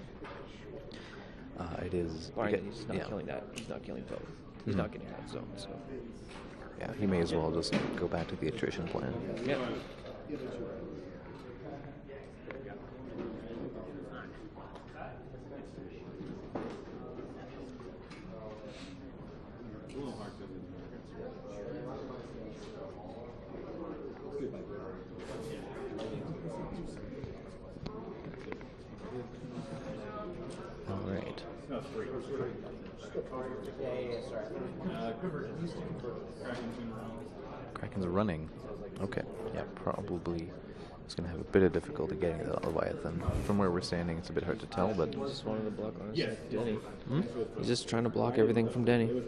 It is. Barring he's not killing that. He's not killing Toad. He's not getting that zone. So Yeah, he may as well just go back to the attrition plan. yeah. A little hard to All right. No, it's free. Kraken's running. Okay. Yeah, probably. He's going to have a bit of difficulty getting to the Leviathan. From where we're standing, it's a bit hard to tell, but He just wanted to block on his Denny. He's just trying to block everything from Denny.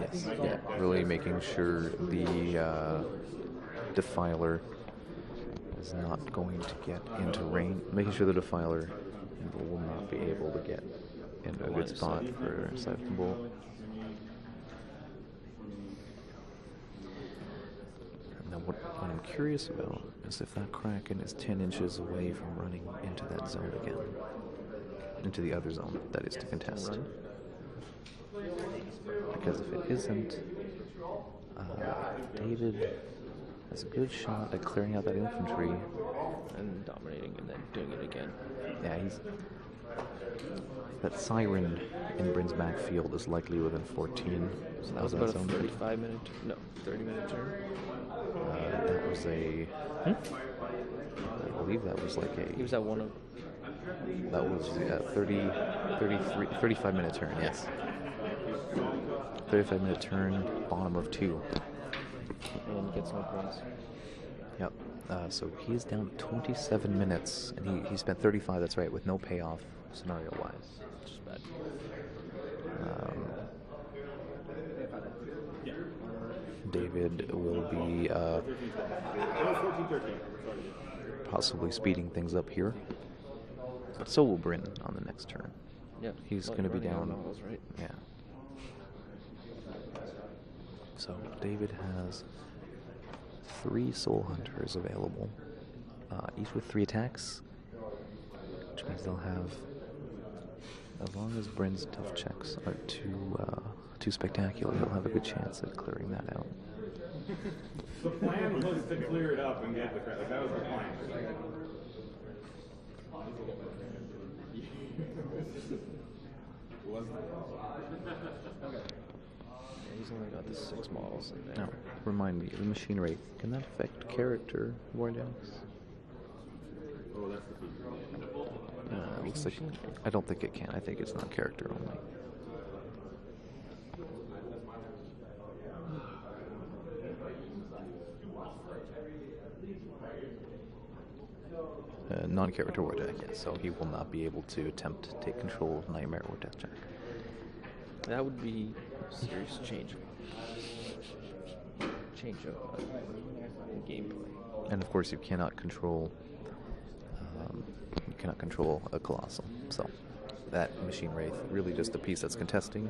yes, yeah, really making sure the Defiler is not going to get into range. Making sure the Defiler will not be able to get into a good spot for Siphon Bolt. Now, what I'm curious about is if that Kraken is 10 inches away from running into that zone again. Into the other zone, that is to contest. Because if it isn't, David has a good shot at clearing out that infantry. And dominating and then doing it again. Yeah, that Siren in Brynn's backfield is likely within 14. So that was about a 30-minute turn. That was a. I believe that was like a. He was at one of. That was 35-minute turn, yes. 35-minute turn, bottom of 2. And gets no points. Yep. So he's down 27 minutes, and he spent 35, that's right, with no payoff, scenario-wise. Just bad. David will be possibly speeding things up here. But so will Brynn on the next turn. Yeah. He's going to be down. Novels, right? Yeah. So David has 3 Soul Hunters available, each with 3 attacks, which means they'll have, as long as Brynn's tough checks aren't too spectacular, he'll have a good chance at clearing that out. The plan was to clear it up and get the credit. That was the plan. He's only got the 6 models in there. Now, remind me, the Machine Wraith, can that affect character war decks? Oh, that's the feature. It looks like, I don't think it can. I think it's not character only. Non-character war deck, yes. So he will not be able to attempt to take control of Nightmare or Deathjack. That would be a serious change of gameplay. And of course, you cannot control a Colossal. So that Machine Wraith really just a piece that's contesting,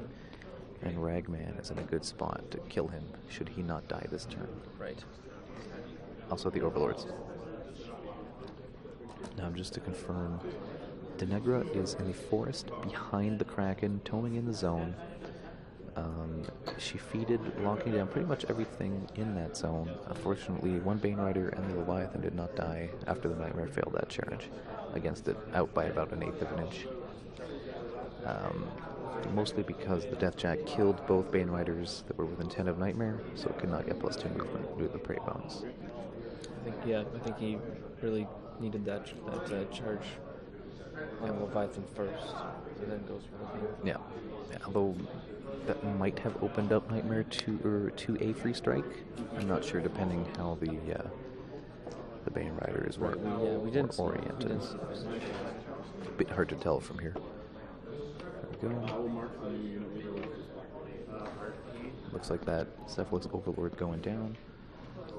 and Ragman is in a good spot to kill him should he not die this turn. Right. Also the Overlords. Now, just to confirm, Denegra is in the forest behind the Kraken, toning in the zone. She feeded, locking down pretty much everything in that zone. Unfortunately, one Bane Rider and the Leviathan did not die after the Nightmare failed that charge against it, out by about 1/8 of an inch. Mostly because the Deathjack killed both Bane Riders that were within 10 of Nightmare, so it could not get +2 movement due to the prey bonus. I think he really needed that charge on Leviathan first, and then goes for the thing. Yeah, although that might have opened up Nightmare to a free strike. I'm not sure, depending how the Bane Riders were, we didn't were oriented. A bit hard to tell from here. There we go. Looks like that Cephalyx Overlord going down.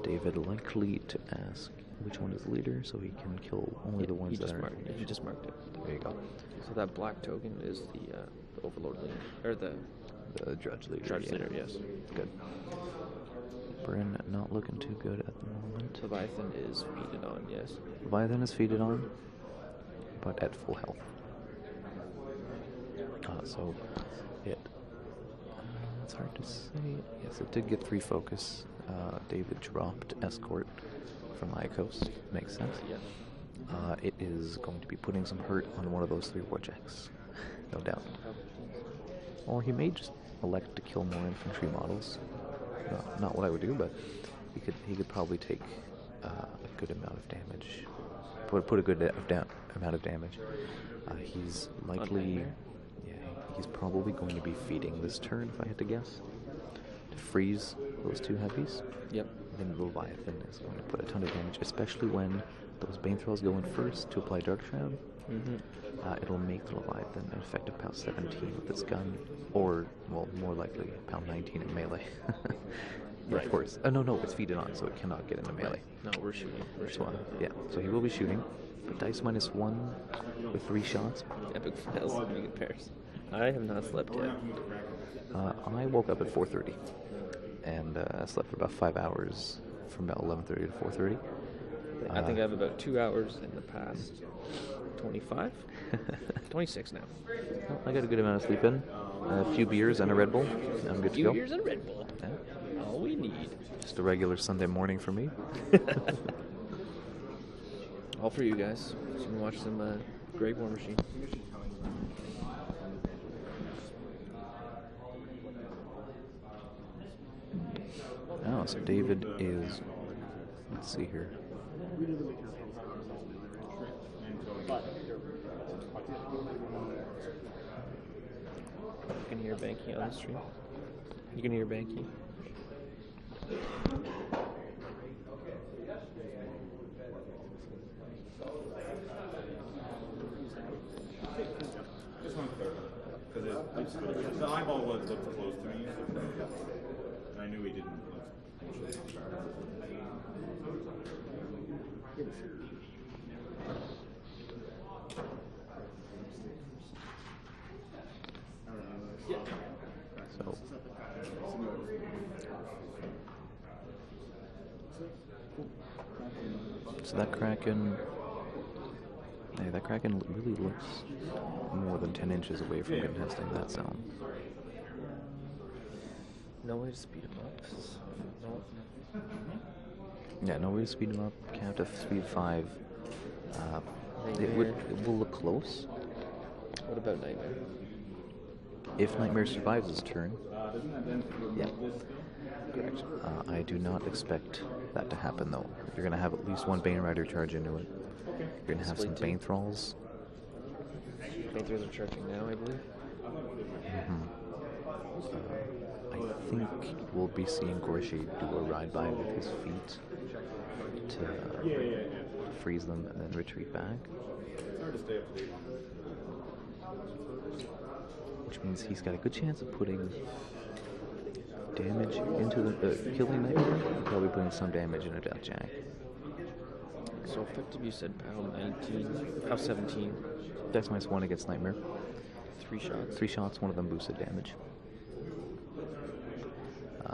David likely to ask which one is the leader, so he can kill only the ones that are. He just marked it. There you go. So that black token is the Overlord leader, or the The Drudge leader. Drudge yeah. leader, yes. Good. Brynn not looking too good at the moment. Leviathan is feeded on, yes. Leviathan is feeded on, but at full health. So it's hard to say. Yes, it did get 3 focus. David dropped Escort from Aiakos. Makes sense. Yeah. It is going to be putting some hurt on one of those 3 Warjacks, no doubt. Or he may just elect to kill more infantry models. Not what I would do, but he could probably take a good amount of damage. Put a good amount of damage. He's likely, he's probably going to be feeding this turn, if I had to guess, to freeze those 2 heavies. Yep. Then Leviathan is going to put a ton of damage, especially when those Bane Thralls go in first to apply Dark Shroud. It'll make the Leviathan an effective pound 17 with its gun, or, well, more likely pound 19 in melee. Right. Of course. No, it's feeded on, so it cannot get into melee. No, we're shooting. Yeah, so he will be shooting. But dice -1 with 3 shots. Epic fails in good pairs. I have not slept yet. I woke up at 4:30 and slept for about 5 hours from about 11:30 to 4:30. I think I have about 2 hours in the past 25? 26 now. Well, I got a good amount of sleep in. A few beers and a Red Bull. I'm good to go. 2 beers and a Red Bull. Yeah. All we need. Just a regular Sunday morning for me. All for you guys. So you can watch some Great War Machine. Oh, so David is... Let's see here. You can hear Banky on the stream. You can hear Banky. Just one third. Because the eyeball was looked close to me, so I knew he didn't look. So that Kraken... Hey, that Kraken really looks more than 10 inches away from contesting that zone. No way to speed him up. No. Yeah, no way to speed him up. Capped at speed 5. It will look close. What about Nightmare? If Nightmare survives his turn. Yeah. Correct. I do not expect that to happen, though. You're going to have at least 1 Bane Rider charge into it. You're going to have some Bane Thralls. Bane Thralls are charging now, I believe. I think we'll be seeing Gorshade do a ride-by with his feet to freeze them and then retreat back. Which means he's got a good chance of putting damage into the killing Nightmare, and probably putting some damage into Deathjack. So effective, you said pound 19, pound 17. Dex -1 against Nightmare. 3 shots. 3 shots, one of them boosted damage.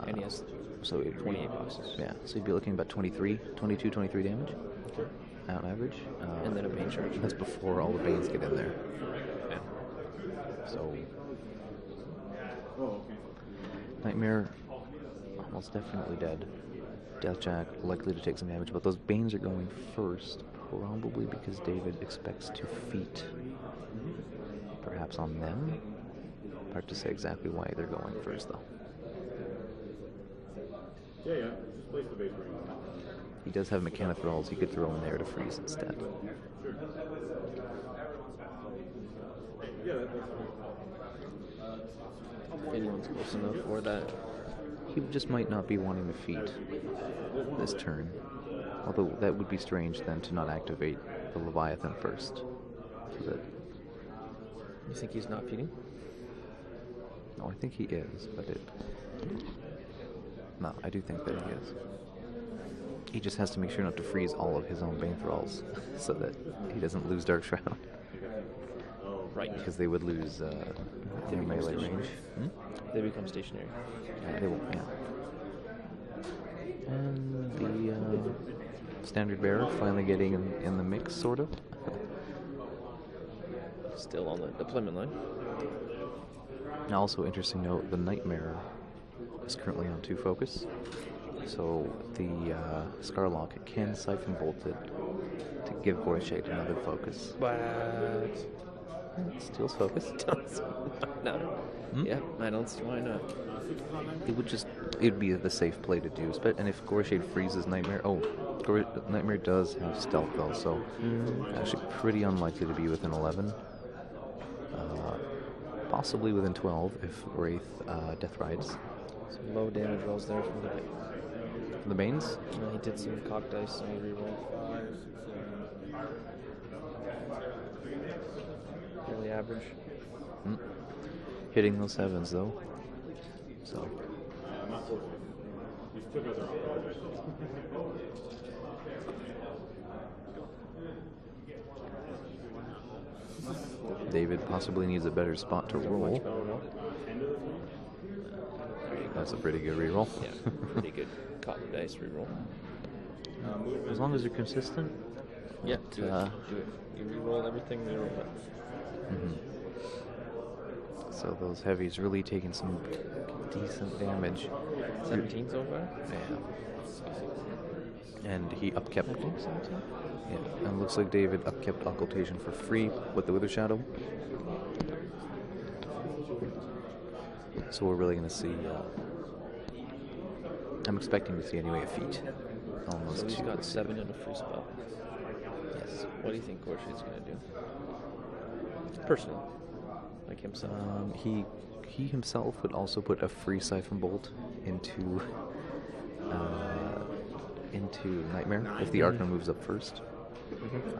And he has so 28 boxes. Yeah, so you'd be looking about 23 damage. Okay. On average. And then a Bane charge. That's before all the Banes get in there. Yeah. So... Nightmare, almost definitely dead. Deathjack, likely to take some damage, but those Banes are going first, probably because David expects to feat perhaps on them. Hard to say exactly why they're going first, though. Yeah. Just place the base ring. He does have Mechanithralls he could throw in there to freeze instead. Sure. Yeah, that's If anyone's close enough for that. He just might not be wanting to feat this turn. Although that would be strange then to not activate the Leviathan first. So that... You think he's not feeding? No, I think he is, but it... No, I do think that he is. He just has to make sure not to freeze all of his own Bane Thralls so that he doesn't lose Dark Shroud. Right. Because they would lose their melee range. They become stationary. They won't, yeah. And the standard bearer finally getting in the mix, sort of. Still on the deployment line. Now, also interesting note, the Nightmare is currently on 2 focus. So the Skarlock can siphon bolt it to give Gorshade another focus. But Steals focus. no. Yeah, I don't see why not. It'd be the safe play to do. And if Gorshade freezes Nightmare, Nightmare does have stealth though, so actually pretty unlikely to be within 11. Possibly within 12 if Wraith death rides. Some low damage rolls there from The Banes? he did some cock dice and he reroll. Fairly average. Hitting those 7s though. So. These two guys are all David possibly needs a better spot to roll. That's a pretty good reroll. Yeah, pretty good cock dice reroll. As long as you're consistent. Yeah, do it. You reroll everything, reroll it. So those heavies really taking some decent damage. 17 so far? Yeah. And he upkept. 17? Yeah, and looks like David upkept occultation for free with the Withershadow. So we're really going to see. I'm expecting to see anyway a feat. Almost. So he's two. got 7 and a free spell. Yes. What do you think Gorshade's going to do? Personally, like himself. He himself would also put a free siphon bolt into Nightmare if the Arcana moves up first.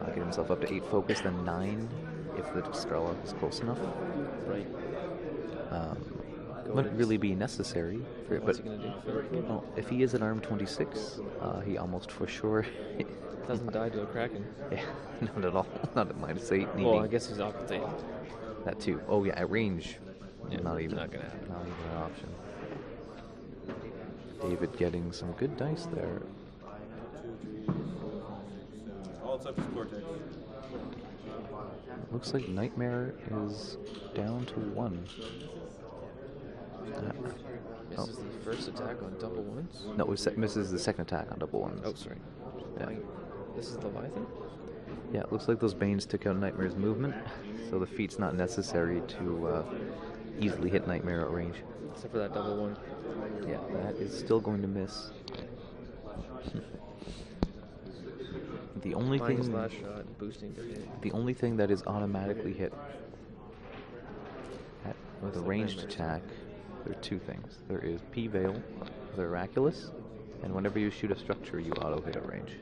Get himself up to 8 focus, then 9 if the Skarlock is close enough. Right. Wouldn't really be necessary for it, What's but he going to do? well, if he is at arm 26, he almost for sure Doesn't die to a Kraken. yeah, not at all. Not at -8. Well, I guess he's occultated. that too. Oh yeah, at range. Yeah, not even not gonna happen. Not even an option. David getting some good dice there. all except his cortex. Looks like Nightmare is down to 1. Misses the first attack on double ones. No, misses the second attack on double ones. Oh, sorry. Yeah. This is Leviathan? Yeah, it looks like those Banes took out Nightmare's movement, so the feat's not necessary to easily hit Nightmare at range. Except for that double one. Yeah, that is still going to miss. The only Minus thing, last shot, boosting to hit. the only thing that is automatically hit with a ranged attack, there are 2 things. There is P-Veil, the Miraculous, and whenever you shoot a structure, you auto hit at range.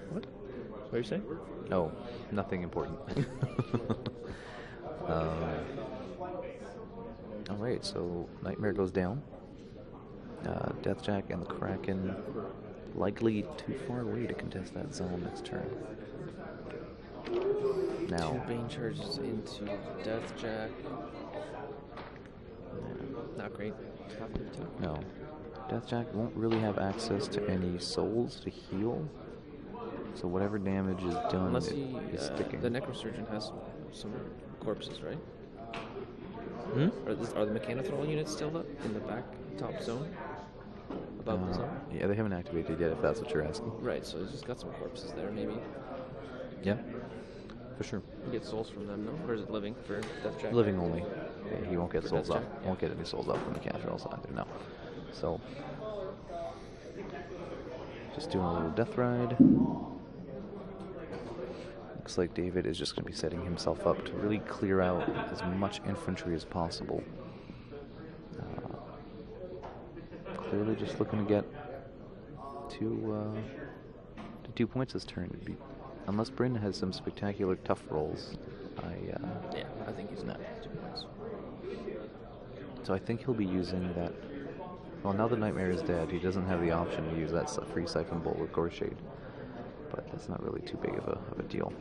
What? What are you saying? Oh, nothing important. Alright, so Nightmare goes down. Deathjack and the Kraken likely too far away to contest that zone next turn. Now, 2 Bane charges into Deathjack. Not great. no. Deathjack won't really have access to any souls to heal. So whatever damage is done Unless he, is sticking. the Necrosurgeon has some corpses, right? Hmm? Are the Mechanithrall units still up in the back top zone? Above the zone? Yeah, they haven't activated yet, if that's what you're asking. Right, so he's just got some corpses there, maybe. Yeah, for sure. You get souls from them, no? Or is it living for Deathjack? Living only. Yeah, he won't get For souls off. Deathjack, Won't get any souls off from the Mechanithralls either, no. So, just doing a little death ride. Looks like David is just going to be setting himself up to really clear out as much infantry as possible. Clearly just looking to get to 2 points this turn. Unless Brynn has some spectacular tough rolls, Yeah, I think he's not 2 points. so I think he'll be using that. Well, now that Nightmare is dead, he doesn't have the option to use that free Siphon Bolt with Gorshade. but that's not really too big of a deal.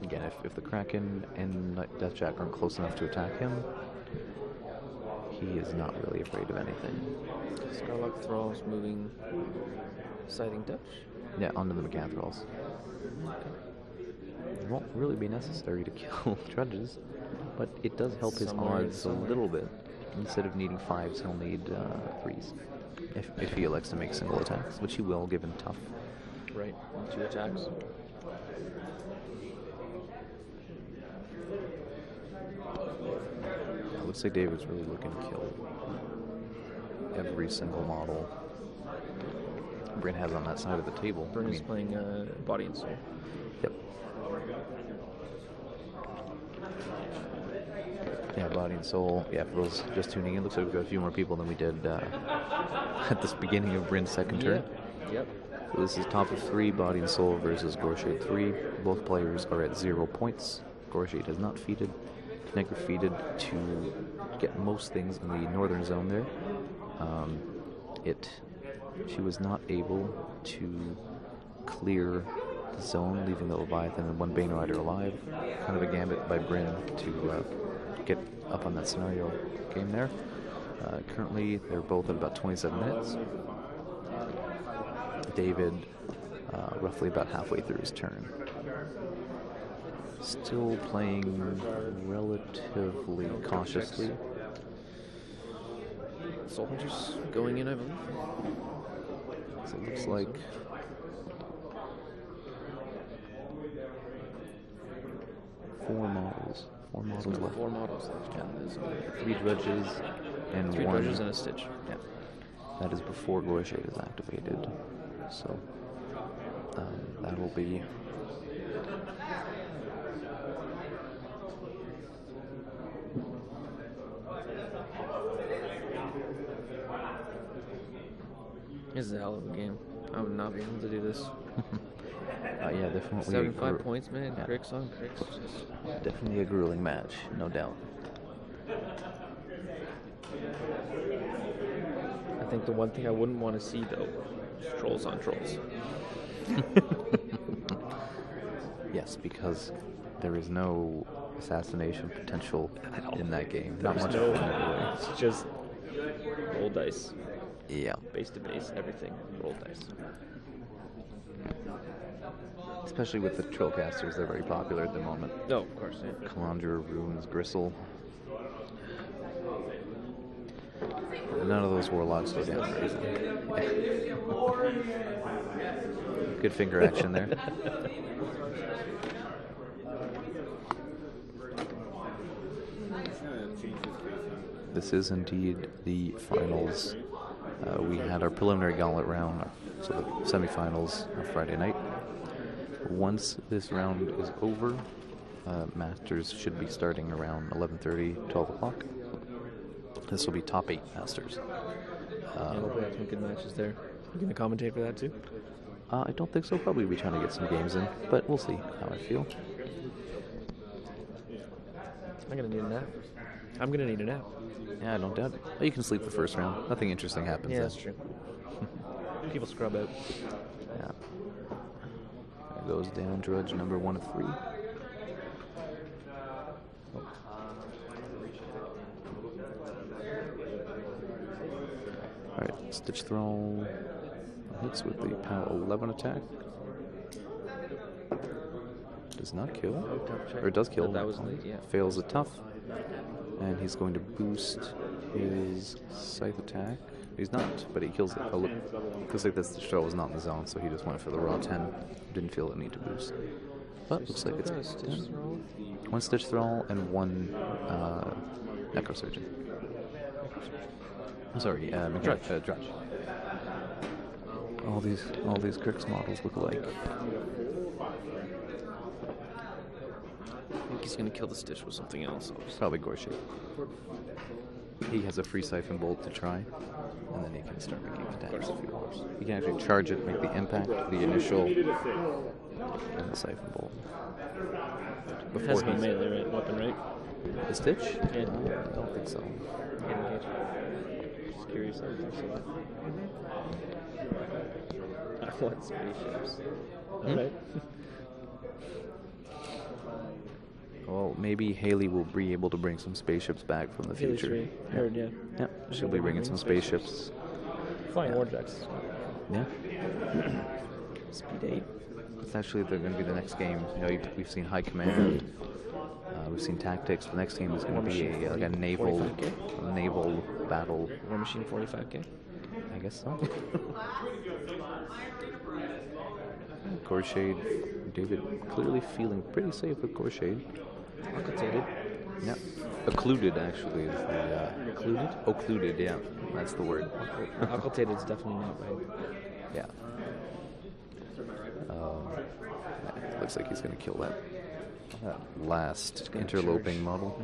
Again, if the Kraken and Deathjack aren't close enough to attack him, he is not really afraid of anything. Skarlock Thrall's moving, Scything Touch. Yeah, onto the Mechanithralls. It won't really be necessary to kill Drudges, but it does help his odds a little bit. Instead of needing 5s, he'll need 3s. If he elects to make single attacks, which he will, given tough. Right, 2 attacks. It looks like David's really looking to kill every single model Brynn has on that side of the table. Brynn is playing Body and Soul. Yep. Yeah, Body and Soul. Yeah, for those just tuning in, looks like we've got a few more people than we did at this beginning of Brynn's second turn. Yep. So this is top of 3, Body and Soul versus Gorshade 3. Both players are at 0 points. Gorshade has not feated. Connector feated to get most things in the northern zone there. She was not able to clear the zone, leaving the Leviathan and 1 Bane Rider alive. Kind of a gambit by Brynn to get up on that scenario game there. Currently, they're both at about 27 minutes. David, roughly about halfway through his turn. Still playing relatively cautiously. Soul Hunters going in, I believe. So it looks like 4 models. 4 models left. 4 models left. Yeah, 3 Drudges and 3 1. Drudges and a Stitch. Yeah. That is before Gorshade is activated. So that will be. This is a hell of a game. I would not be able to do this. Yeah, definitely. 75 points, man. Yeah. Cryx on Cryx. Definitely a grueling match, no doubt. I think the one thing I wouldn't want to see, though, is trolls on trolls. Yes, because there is no assassination potential in that game. Not much of it anyway. It's just roll dice. Yeah. Base to base, everything. Roll dice. Especially with the Trollcasters, they're very popular at the moment. No, of course. Yeah. Calandra, Runes, Gristle. None of those Warlocks go down very easily. Good finger action there. This is indeed the finals. We had our preliminary gauntlet round, so the semifinals on Friday night. Once this round is over, Masters should be starting around 11:30, 12 o'clock. This will be top 8 Masters. Hopefully have some good matches there. You going to commentate for that too? I don't think so. Probably be trying to get some games in, but we'll see how I feel. I'm going to need a nap. I'm going to need a nap. Yeah, I don't doubt it. Oh, you can sleep the first round. Nothing interesting happens. Yeah, then. that's true. People scrub out. Yeah. There goes down Drudge, number 1 of 3. Alright, Stitch Thrall hits with the POW 11 attack. Does not kill. Or it does kill. That was late, yeah. Fails a tough. And he's going to boost his scythe attack. He's not, but he kills it. Oh, look. Looks like this throw was not in the zone, so he just went for the raw 10. Didn't feel the need to boost. But looks like it's 1 Stitch Thrall and 1 Necrosurgeon. I'm sorry, Drudge. Drudge. All these Cryx models look alike. I think he's going to kill the Stitch with something else. Probably Gorshade. He has a free Siphon Bolt to try, and then he can start making attacks if he wants. He can actually charge it, make the impact, the initial, and the Siphon Bolt. It has no melee weapon, right? The Stitch? Yeah. I don't think so. Just curious. I don't think so. I want spaceships. All right. Well, maybe Haley will be able to bring some spaceships back from the Haley's future. free. Heard, yeah. Yeah, she'll be bringing some spaceships. Flying Warjacks. Yeah. Speed 8. Essentially, they're going to be the next game. You know, we've seen High Command, we've seen Tactics. The next game is going to be like a naval battle. War Machine 45k. I guess so. Gorshade, David clearly feeling pretty safe with Gorshade. Occultated. Yeah. Occluded, actually, is the... Occluded? Occluded, yeah. That's the word. Occultated is definitely not right. Yeah. Looks like he's going to kill that last interloping model.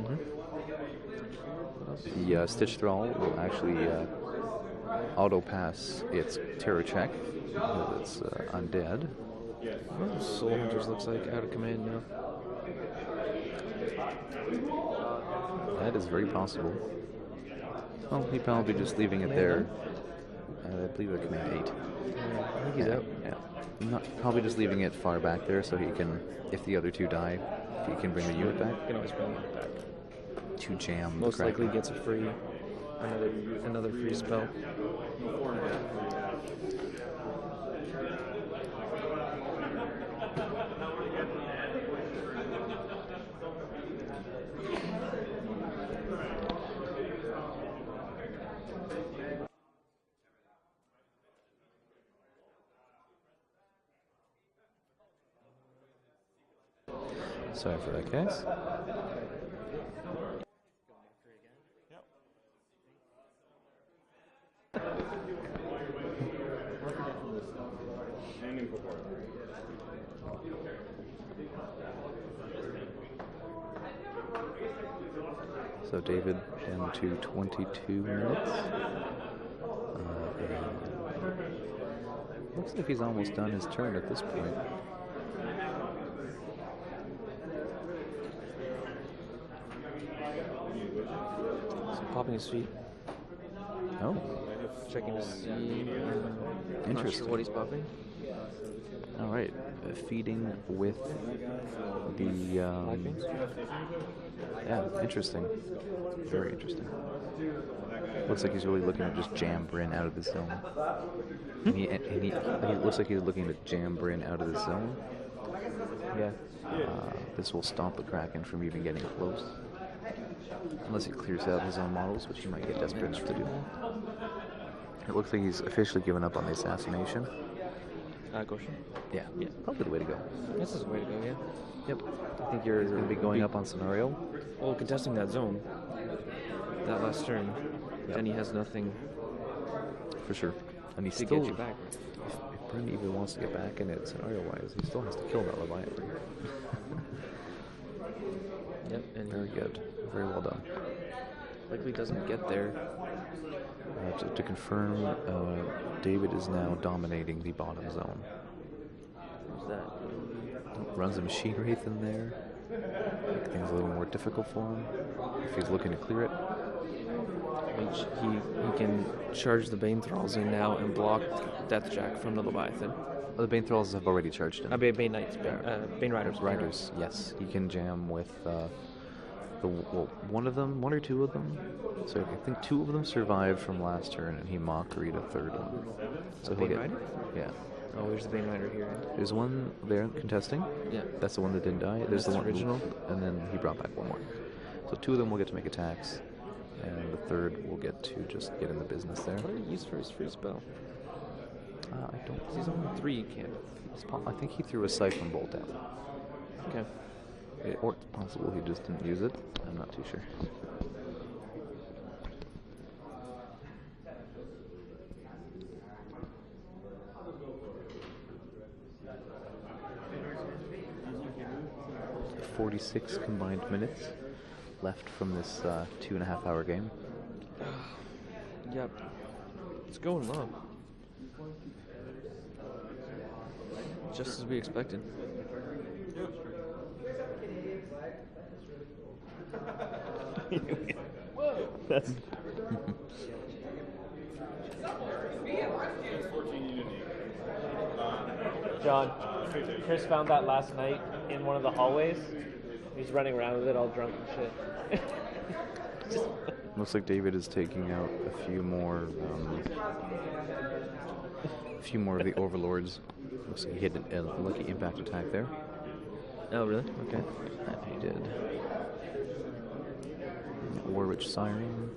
The Stitch Thrall will actually auto-pass its terror check. It's undead. What do Soul Hunters looks like out of command now? That is very possible. Well, he'd probably be just leaving it there. I believe they're command 8. I think he's out. Yeah. Probably just leaving it far back there so he can, if the other two die, he can bring the unit back. You can always bring it back. To jam Most the Kraken. likely gets a free, another free spell. Sorry for that, guys. So David into 22 minutes. Looks like he's almost done his turn at this point. So popping his feet. Oh, Checking to see. Not interesting. sure what he's popping. All right, feeding with the Black beans? yeah, interesting, very interesting. Looks like he's really looking to just jam Brynn out of the zone. He looks like he's looking to jam Brynn out of the zone. Yeah. This will stop the Kraken from even getting close, unless he clears out his own models, which he might get desperate enough to do. It looks like he's officially given up on the assassination. Goshen? Yeah, probably the way to go. This is the way to go, yeah. Yep. I think you're going to be going up on scenario. Well, contesting that zone, that last turn, then he has nothing For sure. And he to still, get you back. if Brynn even wants to get back in it scenario-wise, he still has to kill that Leviathan. Yep, and Very good. Very well done. likely doesn't get there. To confirm, David is now dominating the bottom zone. Who's that? Runs a Machine Wraith in there. Make things a little more difficult for him if he's looking to clear it. Which he can charge the Bane Thralls in now and block Deathjack from the Leviathan. Oh, the Bane Thralls have already charged him. Bane Knights, Bane Riders. Riders, yes. He can jam with one or two of them. So I think two of them survived from last turn, and he mockeryed a third one. So he'll Bane get, Rider? yeah. Oh, there's the Bane Rider here. There's one there contesting. Yeah. That's the one that didn't die. There's That's the one original. and then he brought back one more. So two of them will get to make attacks, and the third will get to just get in the business there. What did he use for his free spell? I don't. He's only 3 can't. I think he threw a Siphon Bolt out. Okay. Or it's possible he just didn't use it. I'm not too sure. .46 combined minutes left from this 2.5-hour game. Yep. It's going well. Just as we expected. That's It's 14 unity. John. Chris found that last night in one of the hallways. He's running around with it all drunk and shit. Just Looks like David is taking out a few more of the overlords. Looks like he hit a lucky impact attack there. oh, really? Okay. That he did. Warwitch Siren.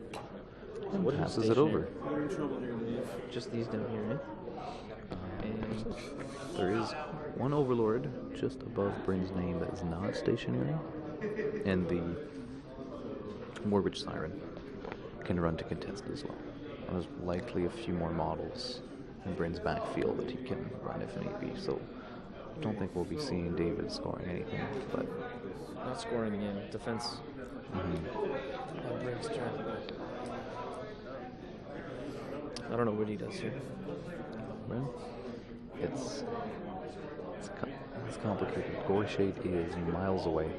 And What is passes it over. Just these down here, right? And There is one overlord just above Brynn's name that is not stationary, and the Warwitch Siren can run to contest as well. And there's likely a few more models in Brynn's backfield that he can run if need be, so I don't think we'll be seeing David scoring anything, but not scoring again. Defense. Brynn's turn. I don't know what he does here. well, it's complicated. Goreshade is miles away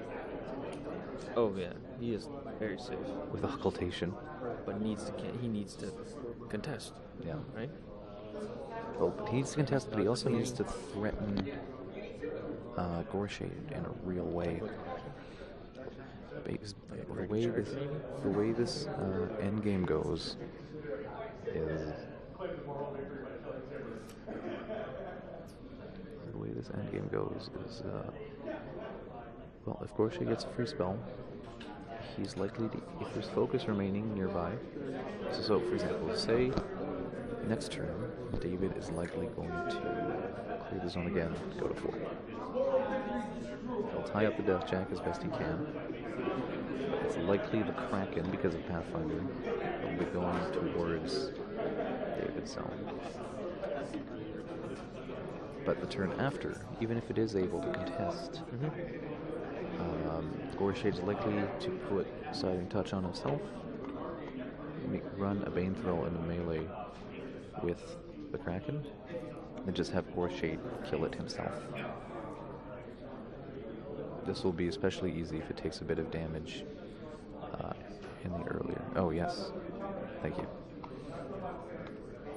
Oh yeah, he is very safe, with occultation. but he needs to contest, Yeah. right? Well, he needs to contest, but he also needs to threaten Goreshade in a real way. Because the way this end game goes is well, if Goreshade gets a free spell, he's likely to, if there's focus remaining nearby. So for example, say next turn, David is likely going to clear the zone again, go to 4. He'll tie up the Deathjack as best he can. It's likely the Kraken, because of Pathfinder, will be going towards David's zone. But the turn after, even if it is able to contest, Goreshade is likely to put Siding Touch on himself, run a Bane Thrall in a melee with the Kraken, and just have Goreshade kill it himself. This will be especially easy if it takes a bit of damage in the earlier. Oh, yes. Thank you.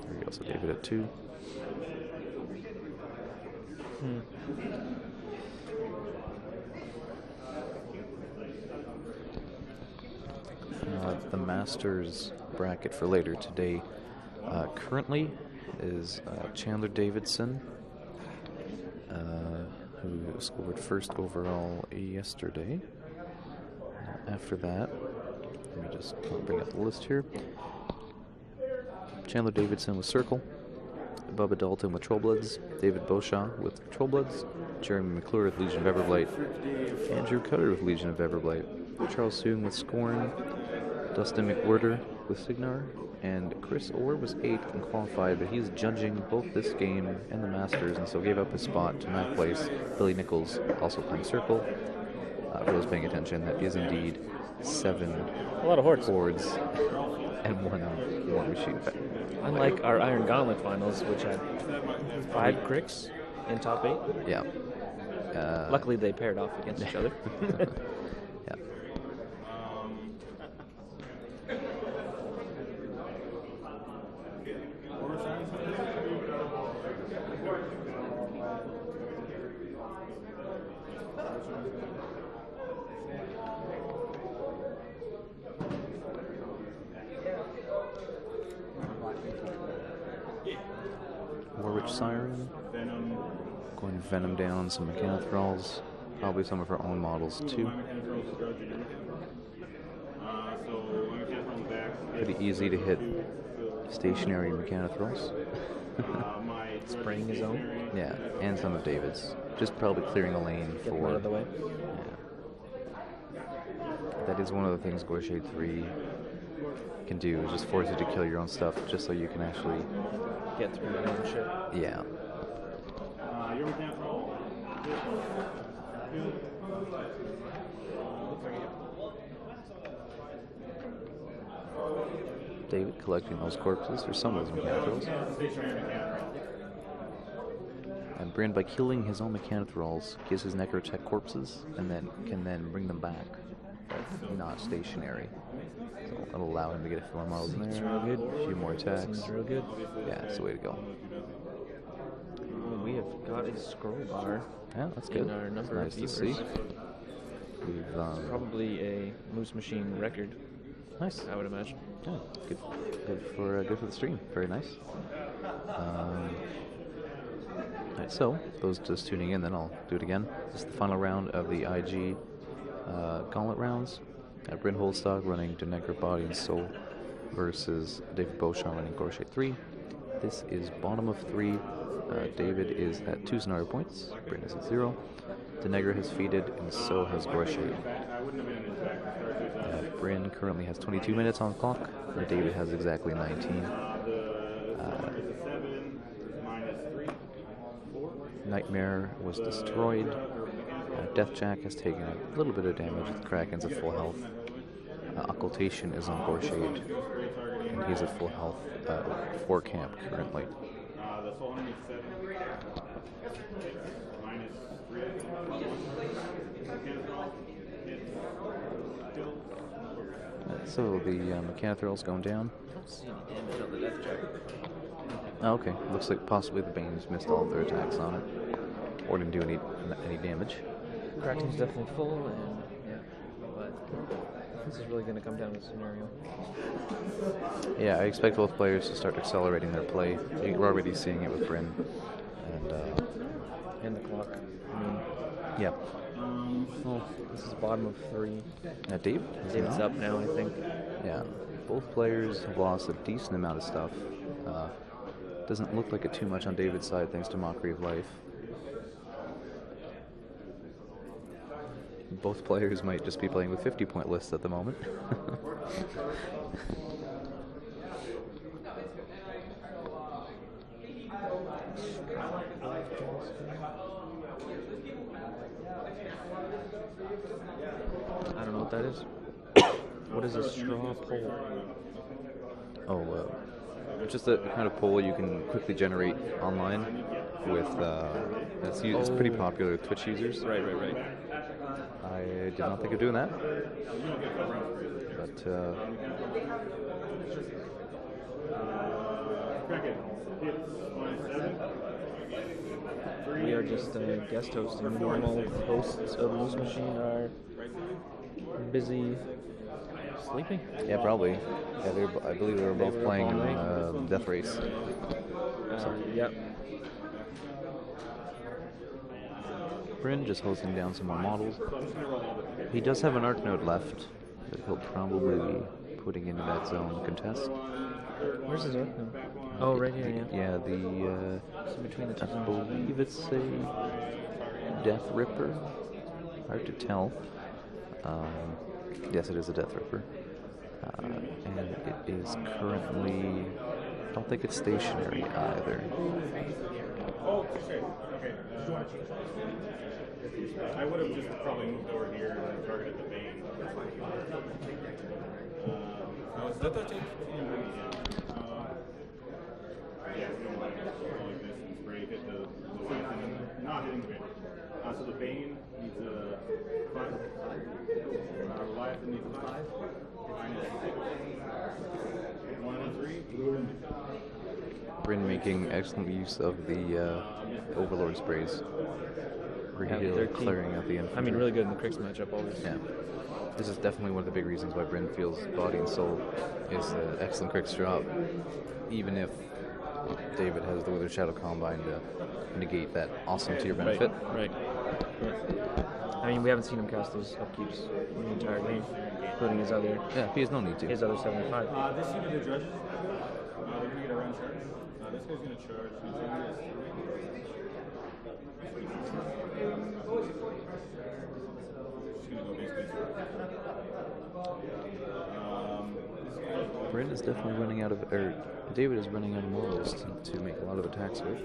There we go. So David at 2. The Masters bracket for later today currently is Chandler Davidson, who scored first overall yesterday. After that, let me just bring up the list here. Chandler Davidson with Circle, Bubba Dalton with Trollbloods, David Beauchamp with Trollbloods, Jeremy McClure with Legion of Everblight, Andrew Cutter with Legion of Everblight, Charles Soong with Scorn, Dustin McWhirter with Signar, and Chris Orr was 8th and qualified, but he's judging both this game and the Masters, and so gave up his spot to 9th place. Billy Nichols also playing Circle. For those paying attention, that is indeed 7 A lot of hordes. hordes and one War Machine. Unlike our Iron Gauntlet finals, which had 5 Cryx in top 8. Yeah. Luckily, they paired off against each other. Yeah. Warwitch Siren. Going to Venom down some Mechanithralls. Probably some of her own models too. Pretty easy to hit stationary Mechanithralls. Spraying his own. Yeah, and some of David's. Just probably clearing a lane Get them for. out of the way. Yeah. That is one of the things Goreshade 3 can do, is just force you to kill your own stuff just so you can actually Get through your own shit. Yeah. David collecting those corpses, or some of those Mechanithralls. And Brynn, by killing his own Mechanithralls, gives his Necrotech corpses, and then can bring them back, not stationary. So it'll allow him to get a few more models in Seems there, real good. a few more attacks. Seems real good. Yeah, it's the way to go. Oh, we have got a scroll bar Yeah, that's in good. our That's number nice of to see. viewers. We've Probably a Moose Machine record, nice. I would imagine. Yeah, good for the stream. Very nice. Alright, so those just tuning in, then I'll do it again. This is the final round of the IG Gauntlet rounds. Brynn Holdstock running Denegra Body and Soul versus David Beauchamp running Gorshade 3. This is bottom of 3. David is at 2 scenario points. Brynn is at 0. Denegra has feeded, and so has Gorshade. Brynn currently has 22 minutes on the clock. David has exactly 19. Nightmare was destroyed. Deathjack has taken a little bit of damage with Kraken's at full health. Occultation is on Gorshade, and he's at full health for camp currently. So the Mechanithralls going down. I don't see any damage on the Deathjack. Oh, okay, looks like possibly the Banes missed all of their attacks on it, or didn't do any damage. Kraken's definitely full, and yeah, but this is really going to come down to the scenario. Yeah, I expect both players to start accelerating their play. We're already seeing it with Brynn, And the clock. I mean, yeah. well, this is bottom of 3. Dave? David's up now, I think. Yeah, both players have lost a decent amount of stuff. Doesn't look like it too much on David's side, thanks to Mockery of Life. Both players might just be playing with 50-point lists at the moment. I don't know what that is. What is a straw poll? Oh, just a kind of poll you can quickly generate online with, it's pretty popular with Twitch users. Right. I did not think of doing that, but We are just guest hosting. The normal hosts of Moose Machine are busy sleeping. yeah, probably. Yeah, I believe they were both were playing up all night. Death Race. Yep. Brynn just hosting down some more models. He does have an Arc Node left that he'll probably be putting into that zone contest. Where's his Arc Node? Oh, right here, yeah. Yeah, the It's in between the two I zones. believe it's a Death Ripper. Hard to tell. Yes, it is a Death Ripper. And it is currently, I don't think it's stationary either. Oh, okay. I would have just probably moved over here and targeted the Bane. Is that the change? Yeah, we don't like this and spray hit the Leviathan, not hitting the Bane. So the Bane needs a 5. Leviathan needs a 5. -6. 1 and 3. Brynn making excellent use of the Overlord sprays. Really they're key. clearing out the infantry. I mean, really good in the Cryx matchup always. Yeah. This is definitely one of the big reasons why Brynn feels Body and Soul is an excellent Cryx drop, even if David has the Withershadow Combine to negate that awesome tier benefit. Right. I mean, we haven't seen him cast those upkeeps in the entire game, including his other Yeah, he has no need to. 75. This unit of Drudges, they're going to get a round charge. This guy's going to charge. He's only has 3. Just going to go basically Brynn is definitely running out of, or David is running out of models to make a lot of attacks with.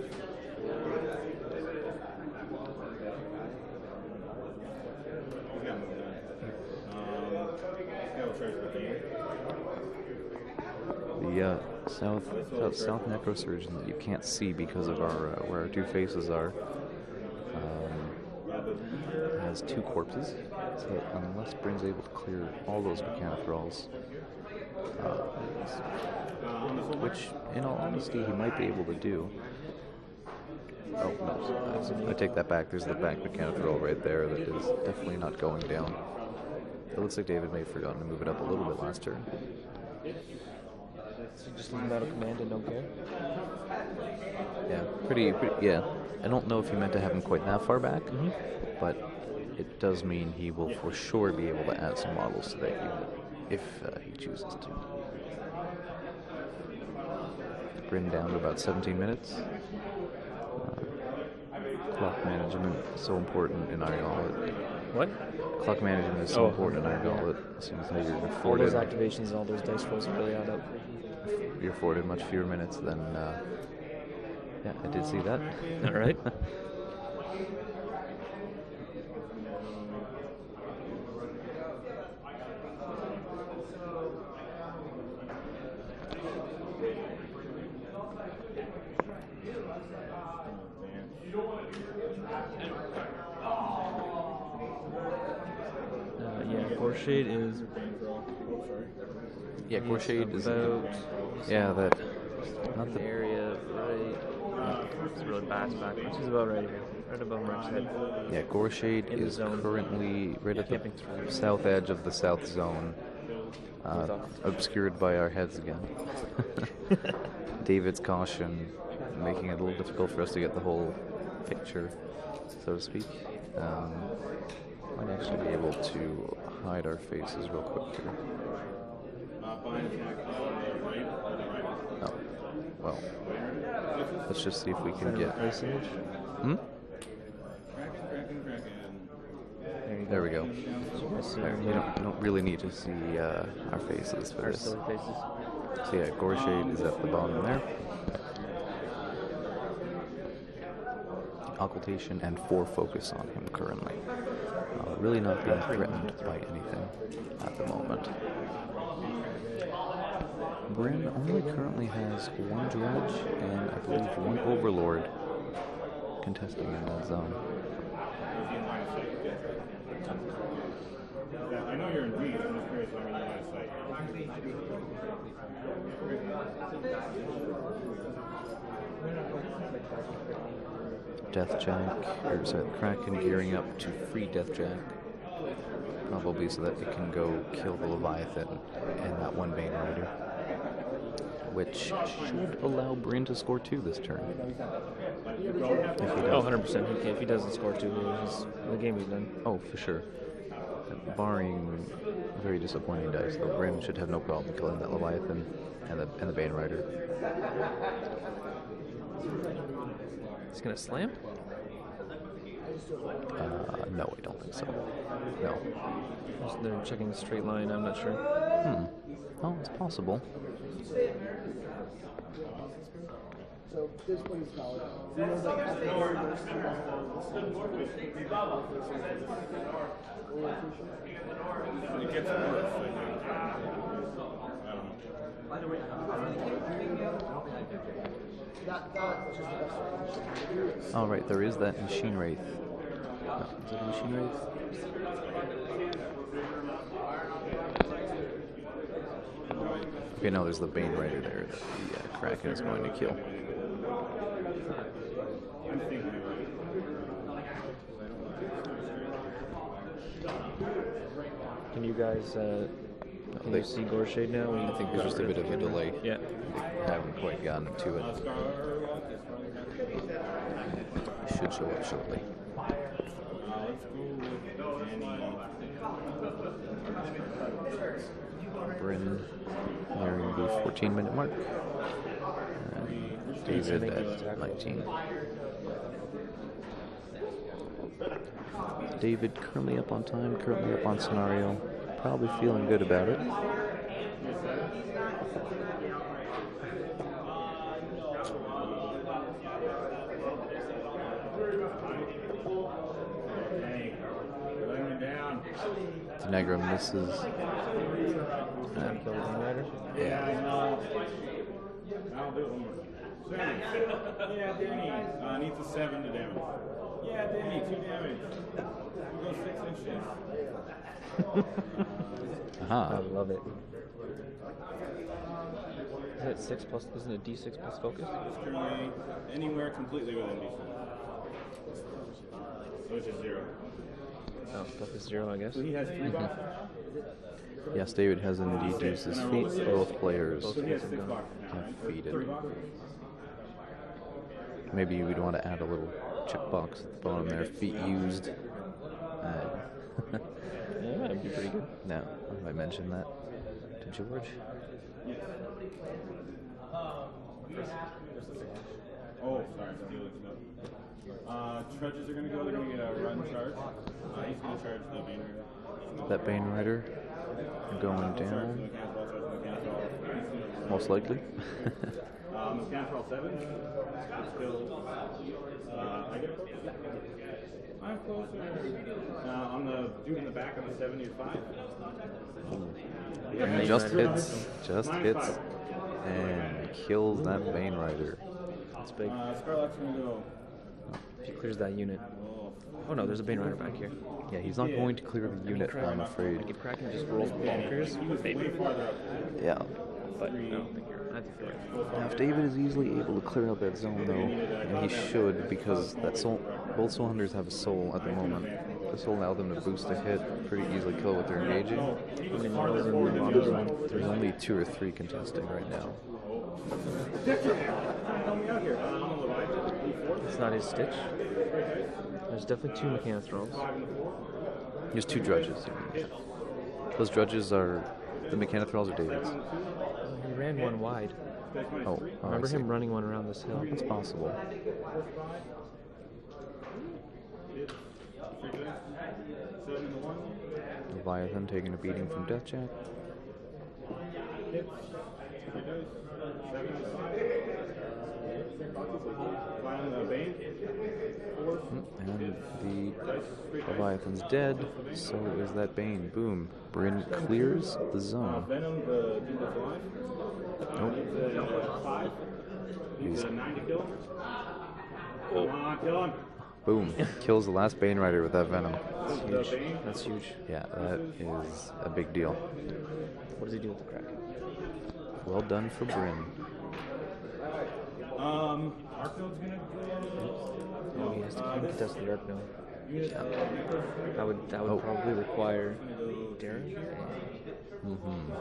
The south Necrosurgeon that you can't see because of our where our two faces are has 2 corpses. So unless Brynn's able to clear all those Mechanithralls, which in all honesty he might be able to do. Oh, no. I take that back. There's the back Mechanithrall right there that is definitely not going down. It looks like David may have forgotten to move it up a little bit last turn. So just leave him out of command and don't care? Yeah, pretty yeah. I don't know if he meant to have him quite that far back, but it does mean he will for sure be able to add some models to that unit if he chooses to. Brynn down to about 17 minutes. Clock management is so important in Iron Gauntlet. What? Clock management is so important in Iron Gauntlet. As soon as you're All afforded, those activations and all those dice rolls really add up. you're afforded much fewer minutes than. Yeah, I did see that. All right. Yeah, Gorshade is Yeah, Gorshade is. about Yeah, that. Not the. Area, right? It's really bad back. which is about right here, right above Mark's head. Yeah, Gorshade In the is zone. currently right at the Camping through. south edge of the south zone, obscured by our heads again. David's caution, making it a little difficult for us to get the whole picture, so to speak. Might actually be able to hide our faces real quick here. Behind attack, right? Oh, well. Let's just see if we can get. Ice image. Hmm? Kraken. There we go. I see. Alright, we don't really need to see our faces for Our this. silly faces. So yeah, Gorshade is at the bottom there. Occultation and 4 focus on him currently. Really not being threatened by anything at the moment. Brynn only currently has 1 Drudge and I believe 1 Overlord contesting in that zone. I know you're in B, I'm just curious if I'm in line of sight. Deathjack, or sorry, Kraken gearing up to free Deathjack. Probably so that it can go kill the Leviathan and that 1 Bane Rider. Which should allow Brynn to score 2 this turn. If he does. Oh, 100%. Okay, if he doesn't score 2, the game is done. Oh, for sure. Barring very disappointing dice, though, Brynn should have no problem killing that Leviathan and the Bane Rider. He's gonna slam? No, I don't think so. No. They're checking the straight line, I'm not sure. Oh, it's possible. So this one's solid. You know, like, at the very worst, It gets worse, I think. I don't know. by the way, that's just the best way. All right, there is that Machine Wraith. No, is it a Machine Wraith? Okay, no, there's the Bane Rider there that the Kraken is going to kill. Can you guys can you see Gorshade now? I think there's just a bit of a delay. Yeah. They haven't quite gotten to it. It should show up shortly. Brynn nearing the 14-minute mark. And David at 19. David currently up on time, currently up on scenario. Probably feeling good about it. Negra misses. Kill the Bane Rider. Yeah. I'll do it one more time. Yeah, Danny. Needs a 7 to damage. Yeah, Danny, 2 damage. We'll go 6 inches. I love it. Is it 6 plus? Isn't it D6 plus focus? It's currently anywhere completely within D4. Which is 0. Oh, focus 0, I guess. So he has 3 buffs. Yes, David has indeed used his feats. Both players Both He has feats 6 have gone. buffs now, have right? feated. 3 buffs? Maybe we'd want to add a little checkbox at the bottom there. Feet used. Yeah, that'd be pretty good. No, I mentioned that to George. Oh, sorry, stealing stuff. Drudges are going to go. They're going to get a run charge. He's going to charge the Bane Rider. That Bane Rider going down, most likely. Mechanithrall 7. Still, Aiakos. I'm closer. On the dude in the back on the 7, you're 5. Just hits, and kills that Bane Rider. That's big. Skarlock's going to go. If he clears that unit. Oh no, there's a Bane Rider back here. Yeah, he's not going to clear the unit, I'm afraid. Like if Kraken just rolls bonkers, maybe. Yeah. But I don't think you're right. Now, if David is easily able to clear out that zone, though, and he should, because that soul, both soul hunters have a soul at the moment. This will allow them to boost a hit, pretty easily kill what they're engaging. How many models in the bottom zone? There's only 2 or 3 contesting right now. It's not his Stitch. There's definitely 2 Mechanithralls. There's 2 Drudges. Those Drudges are the Mechanithralls or David's. He ran one wide. Oh, Remember I see. him running one around this hill? It's possible. Leviathan taking a beating from Deathjack. And the Leviathan's dead, so is that Bane. Boom. Brynn clears the zone. Venom, the dude that's alive. Nope. 5. He's, He's a 9 to kill. Come on, kill him. boom. Kills the last Bane Rider with that Venom. That's huge. That's huge. Yeah, that is a big deal. What does he do with the Kraken? Well done for Brynn. Arknode's gonna go. Oh, he has to contest the Arc now. Yeah. That would probably require Darragh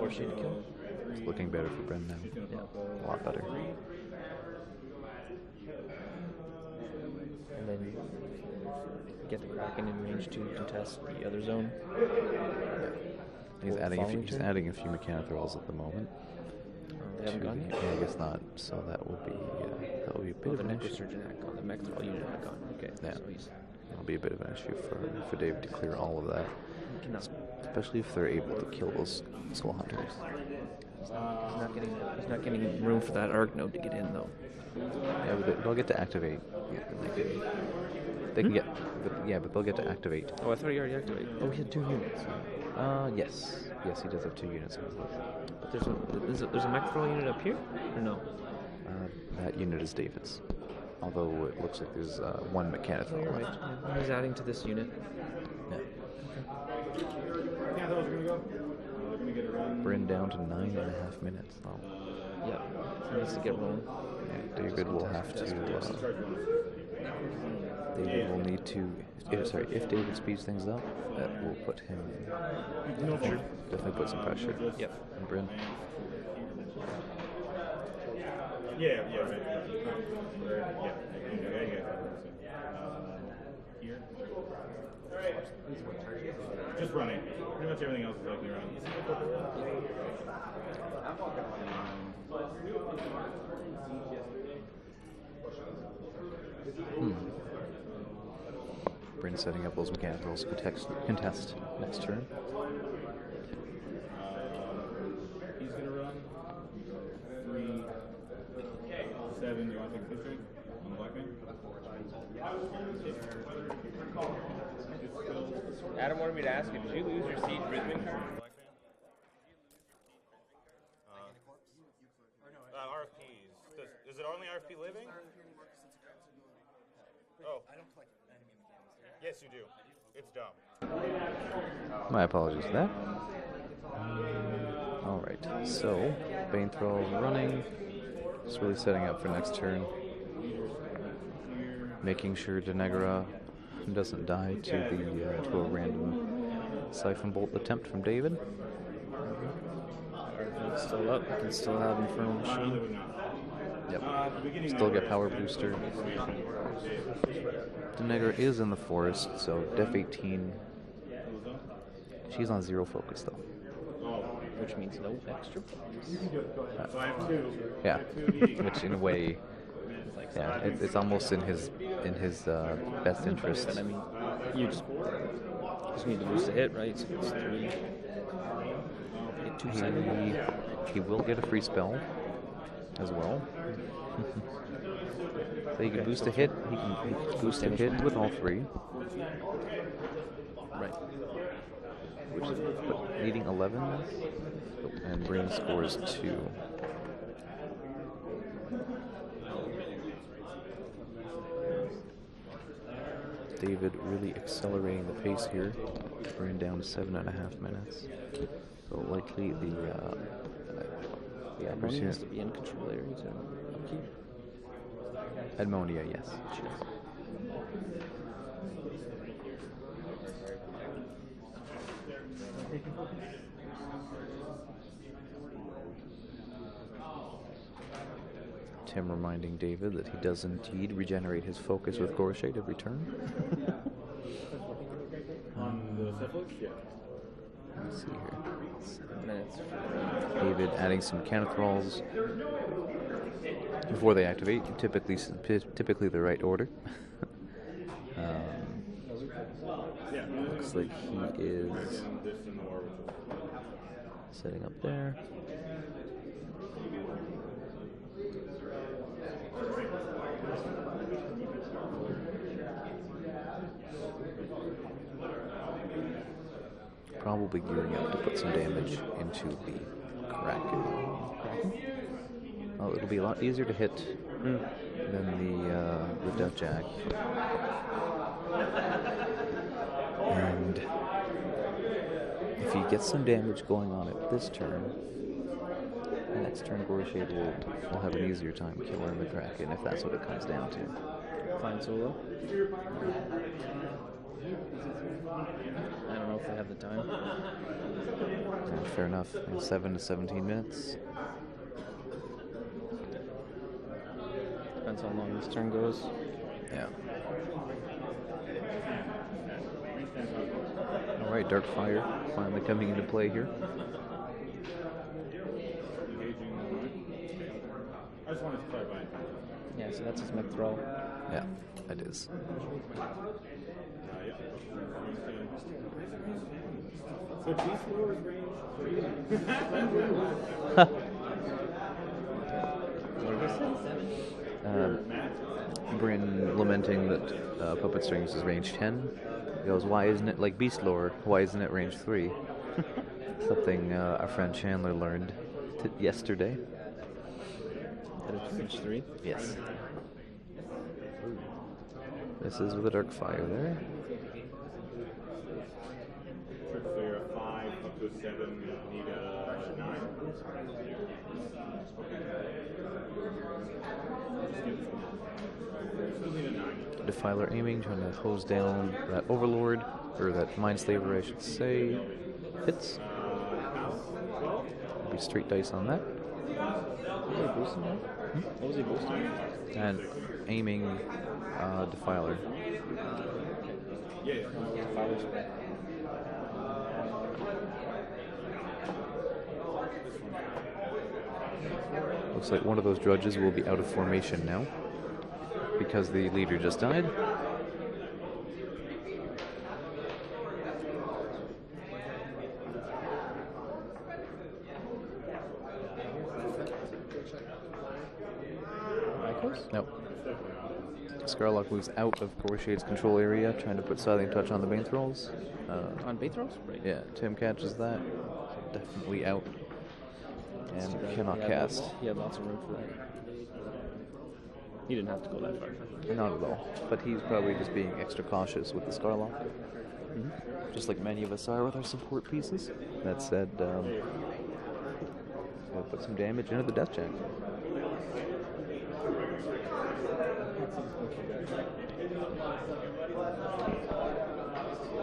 or Shade to kill. It's looking better for Brynn now. Yeah. A lot better. And then get the Kraken in range to contest the other zone. He's For adding following turn? a few Mechanithralls at the moment. They haven't gone yet? Yeah, I guess not. So that will be a bit of The an issue. Necrosurgeon had gone. The Mechanithrall unit had gone. Okay. Yeah. So he's It'll be a bit of an issue for David to clear all of that, he cannot. especially if they're able to kill those soul hunters. He's not getting room for that Arc node to get in though. Yeah, but they'll get to activate. They can get, but they'll get to activate. Oh, I thought he already activated. Oh, he had 2 units. Yes, he does have 2 units. But there's a Mechanithrall unit up here, or no? That unit is David's. Although it looks like there's 1 Mechanithrall Right. left. Yeah. He's adding to this unit. Yeah. Yeah, those are gonna go. They're gonna get a run. Brynn down to 9.5 minutes. Oh. Yeah. He needs to get rolling. Yeah, David will have to. David will need to. If David speeds things up, that will put him. Definitely put some pressure. Yep. On Brynn. Yeah, right. Here. Just running. Pretty much everything else is likely running. Brynn setting up those Mechanithralls to contest next turn. He's gonna run 3, 7. Do you want to take a picture on the black man? Adam wanted me to ask you, did you lose your seat Rhythmic card? RFPs. Is it only RFP living? Oh. Yes, you do. It's dumb. My apologies for that. Alright, so Bane Thralls running. Just really setting up for next turn. Making sure Denegra doesn't die to a random Siphon Bolt attempt from David. He's still up. We can still have Infernal Machine. Yep. Still get Power Booster. Denegra is in the forest, so Def 18. She's on 0 focus though. Which means no extra points. Yeah, which in a way, yeah, it's almost in his best interest. But I mean, you just need to boost a hit, right? So it's 3. Get 2 seconds. He will get a free spell as well. So he can boost a hit. He can boost a hit with all 3. Right. Which is needing 11, and Brynn scores 2. David really accelerating the pace here. Brynn down to 7.5 minutes. So likely the Harmonia has to be in control area to upkeep. Harmonia, yes. She does. Tim reminding David that he does indeed regenerate his focus with Gorshade every turn. Let's see here. 7 minutes. David adding some Mechanithralls before they activate. Typically the right order. Looks like he is setting up there. Probably gearing up to put some damage into the Kraken. Oh, it'll be a lot easier to hit than the Deathjack. And if he gets some damage going on it this turn, next turn Gorshade will have an easier time killing the Kraken if that's what it comes down to. Fine solo. I don't know if I have the time. Yeah, fair enough. 7 to 17 minutes. Depends how long this turn goes. Yeah. All right, Dark Fire finally coming into play here. I just wanted to clarify. Yeah, so that's his Mech Thrall. Yeah, it is. So Beast Lord's range 3. Brynn lamenting that Puppet Strings is range 10. He goes, why isn't it like Beast Lore? Why isn't it range 3? Something our friend Chandler learned yesterday. That is range 3? Yes. This is with a Dark Fire there. So you're a 5 up to a 7, need a 9. Still need a 9. Defiler aiming, trying to hose down that Overlord, or that Mindslaver, I should say. Hits. Be straight dice on that. What was he boosting now? What was he boosting? And aiming Defiler. Defiler's back. Looks like one of those Drudges will be out of formation now, because the leader just died. Aiakos? Nope. Skarlock moves out of Gorshade's control area, trying to put Silent Touch on the Bane Thralls. On Bane Thralls? Right. Yeah, Tim catches that. Definitely out. And Too bad. cannot cast. He had lots of room for that. He didn't have to go that far. Not at all. But he's probably just being extra cautious with the Skarlock. Just like many of us are with our support pieces. That said, put some damage into the Deathjack.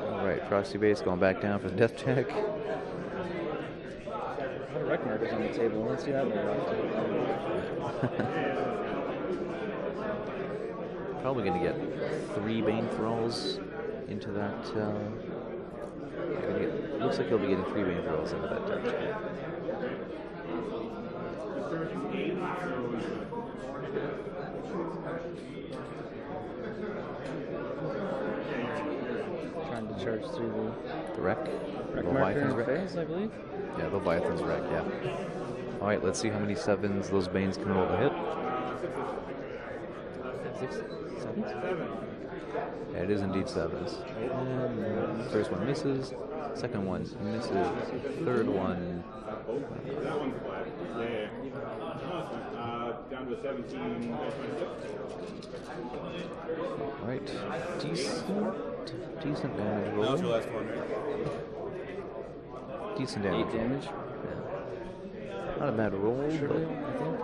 Alright, Proxy Base going back down for the Deathjack. A lot of wreck markers on the table. I don't see that very often. Probably going to get 3 Bane Thralls into that. Looks like he'll be getting 3 Bane Thralls into that Deathjack. Trying to charge through The wreck. the wreck marker Leviathan's in wreck. phase, I believe. Yeah, Leviathan's wreck, yeah. Alright, let's see how many 7s those Banes can roll to hit. 6, 7. Yeah, it is indeed 7s. And first one misses, second one misses, third one. That one's flat. Yeah. Down to 17. Alright, decent damage roll. That was your last one, right? Decent damage. 8 damage. Yeah. Not a bad roll, Surely, but I think. I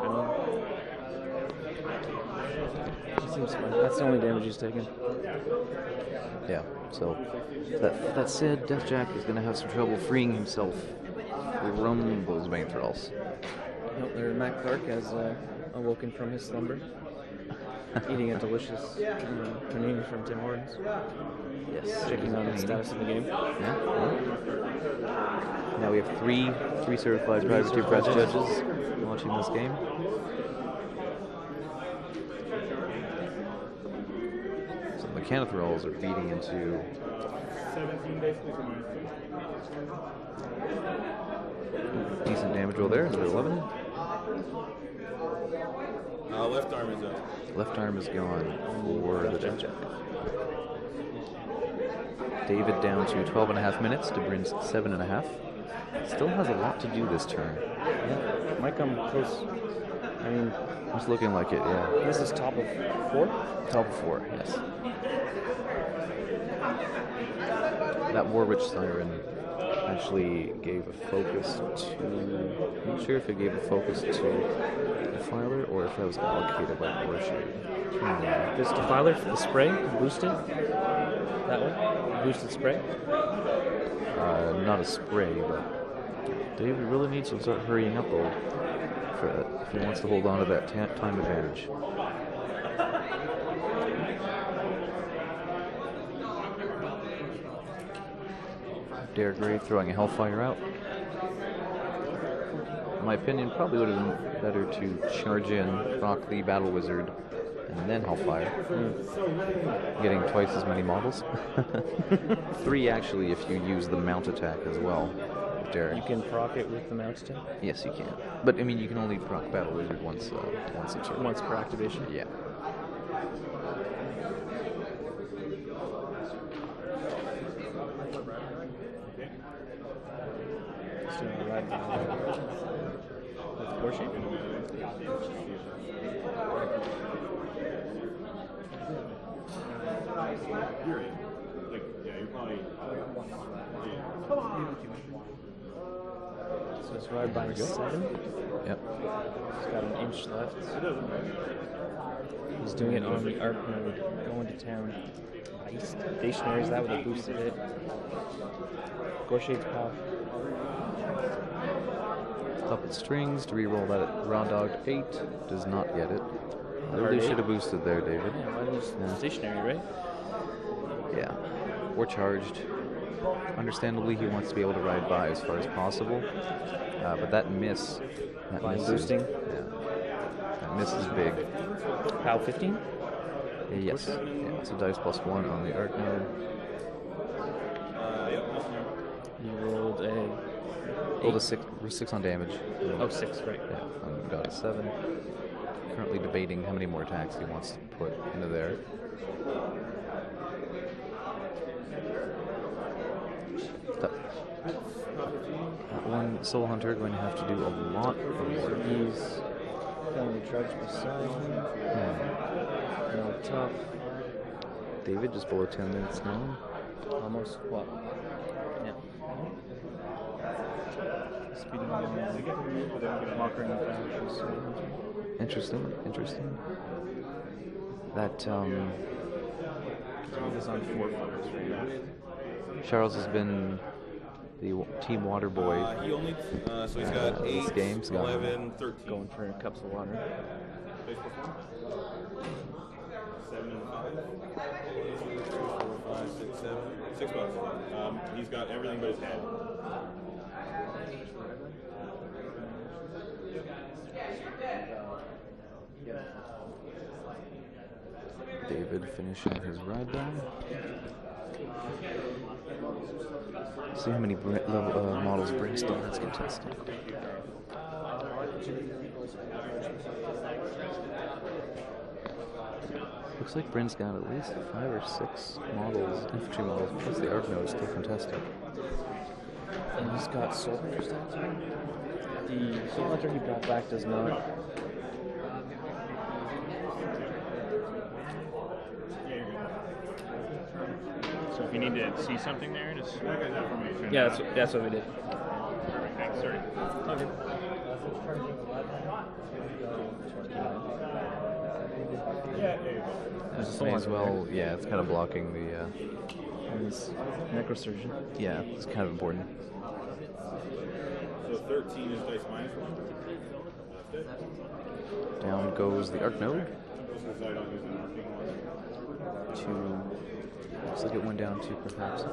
mean, seems fine. That's the only damage he's taken. yeah. So that said, Deathjack is going to have some trouble freeing himself from those Bane Thralls. Nope, there, Matt Clark has awoken from his slumber, eating a delicious panini from Tim Hortons. Yes. Checking on the Panini. status of the game. Yeah. Now we have three certified privateer press judges watching this game. So the Mechanithralls are feeding into 17 basically for minus 2. decent damage roll there. Is it 11? Left arm is up. Left arm is gone for the Deathjack. David down to 12.5 minutes to Brynn's 7.5. Still has a lot to do this turn. Yeah, might come close. I mean, It's looking like it, yeah. this is top of 4. Top of 4, yes. That Warwitch Siren actually gave a focus to... I'm not sure if it gave a focus to Defiler or if that was allocated by Warshade. This Defiler for the spray, boosted. That one, boosted spray. Not a spray, but David really needs to start hurrying up though if he wants to hold on to that time advantage. Darragh Wrathe throwing a Hellfire out. In my opinion, probably would have been better to charge in, rock the Battle Wizard, and then Hellfire. Getting twice as many models. 3 actually if you use the mount attack as well. Darragh. You can proc it with the mount attack. Yes, you can. But I mean, you can only proc Battle Wizard once a turn. Once per activation. Yeah. So right with Beauchamp. You're in. Like, yeah, you're probably. So it's right by 7. Yep. He's got an inch left. He's doing it on the arc mode, going to town. Nice. Stationaries that with a boosted hit. Gorshade's path. Up at strings to reroll that at raw dog 8. Does not get it. Really Hard should 8. have boosted there, David. Yeah, why didn't you stationary, right? Yeah. Or charged. Understandably, he wants to be able to ride by as far as possible. But that miss. That By miss boosting? Yeah. That miss is big. PAL 15? Yes. Yeah, it's a dice +1 on the arc node. You rolled a... Rolled a 6 on damage. Oh, 6, right. Yeah, and got a 7. Currently debating how many more attacks he wants to put into there. That one Soul Hunter going to have to do a lot of work. He's going to Drudge beside him. No, tough. David just below 10 minutes now. Almost, what? Yeah. speeding along, mockery in the back. Interesting. That He's on 4 fires right now. Charles has been the team water boy. He only, so he's got 8, this game's 11, 13. Going for cups of water. 7 and 5. 4, 5, 6, 7. 6 bucks. He's got everything but his head. David finishing his ride down. See how many models Brynn still has contested. Looks like Brynn's got at least 5 or 6 models, infantry models, plus the Arc Node still contested. And he's got Soul Hunter stats on him. The Soul Hunter he brought back does not. So if you need to see something there, just Yeah, that's what we did. thanks, sorry. Okay. May as well, yeah, it's kind of blocking the, And he's Necrosurgeon. yeah, it's kind of important. So 13 is dice minus 1. That's it. Down goes the Arc Node. Just because I don't use an arcing one. To, looks like it went down to perhaps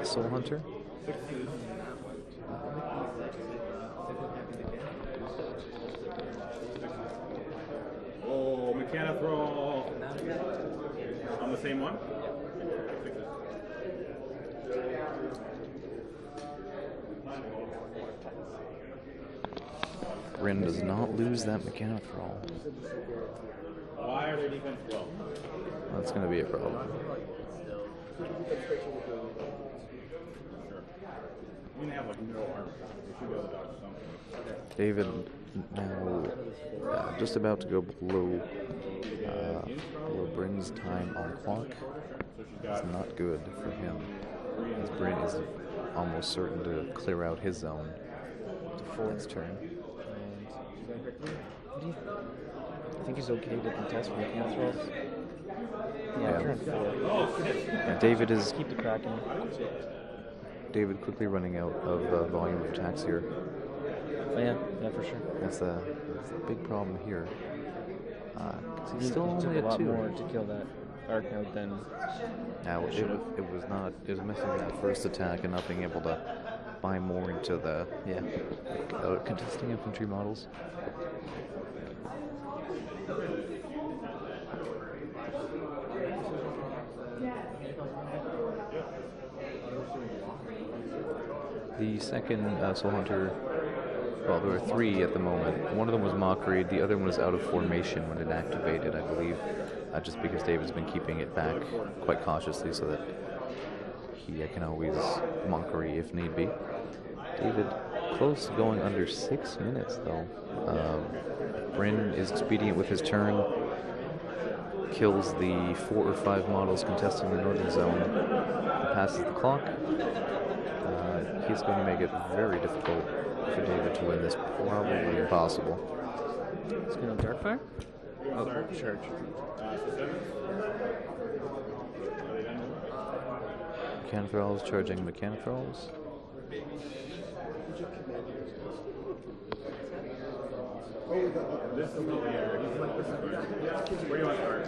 Soul Hunter. Oh, Mechanithrall. On the same one? Brynn does not lose that Mechanithrall. Why are their defense 12? That's going to be a problem. I mean, they have like no armor. They should be able to dodge something. David now just about to go below Brynn's time on clock. It's not good for him, as Brynn is almost certain to clear out his zone before his turn. I think he's okay to contest with Mechanithralls. Yeah. Turn 4. Yeah, David is Keep the Kraken. David quickly running out of volume of attacks here. Oh, yeah, for sure. That's the big problem here. 'Cause he's still He only took a at lot 2. more to kill that Arc Node than. Now it was messing with the first attack and not being able to buy more into the contesting infantry models. The second Soul Hunter, well, there were 3 at the moment. One of them was Mockery, the other one was out of formation when it activated, I believe, just because David's been keeping it back quite cautiously so that he can always Mockery if need be. David close to going under 6 minutes, though. Brynn is speeding it with his turn, kills the 4 or 5 models contesting the northern zone, and passes the clock. He's going to make it very difficult for David to win this, probably impossible. He's going to Darkfire? Oh, Charge. Mechanithralls charging Mechanithralls. This is the leader. Where do you want to start?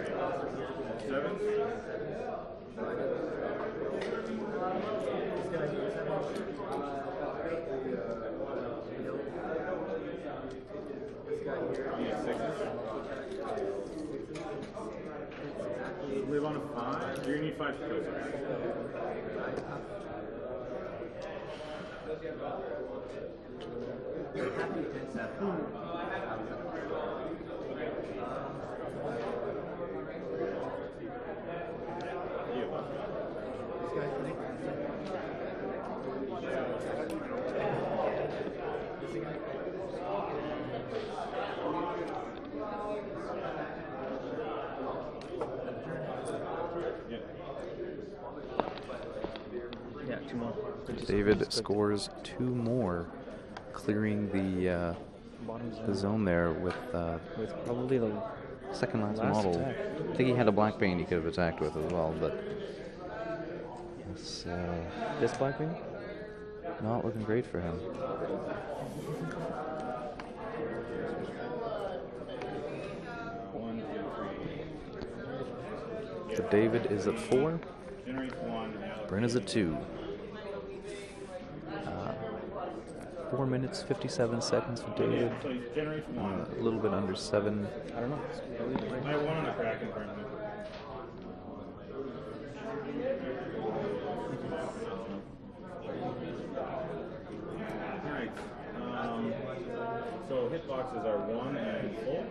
7? Live on a 5? You're gonna need 5 to kill something. Yeah, 2 more. David scores 2 more clearing the zone there with probably the second last last model. attack. I think he had a Black Bane he could have attacked with as well, but it's this Black Bane? not looking great for him. So David is at 4. Brynn is at 2. 4 minutes, 57 seconds for David. A little bit under 7. I don't know. I have one on the Kraken currently. Alright. So hitboxes are 1 and full.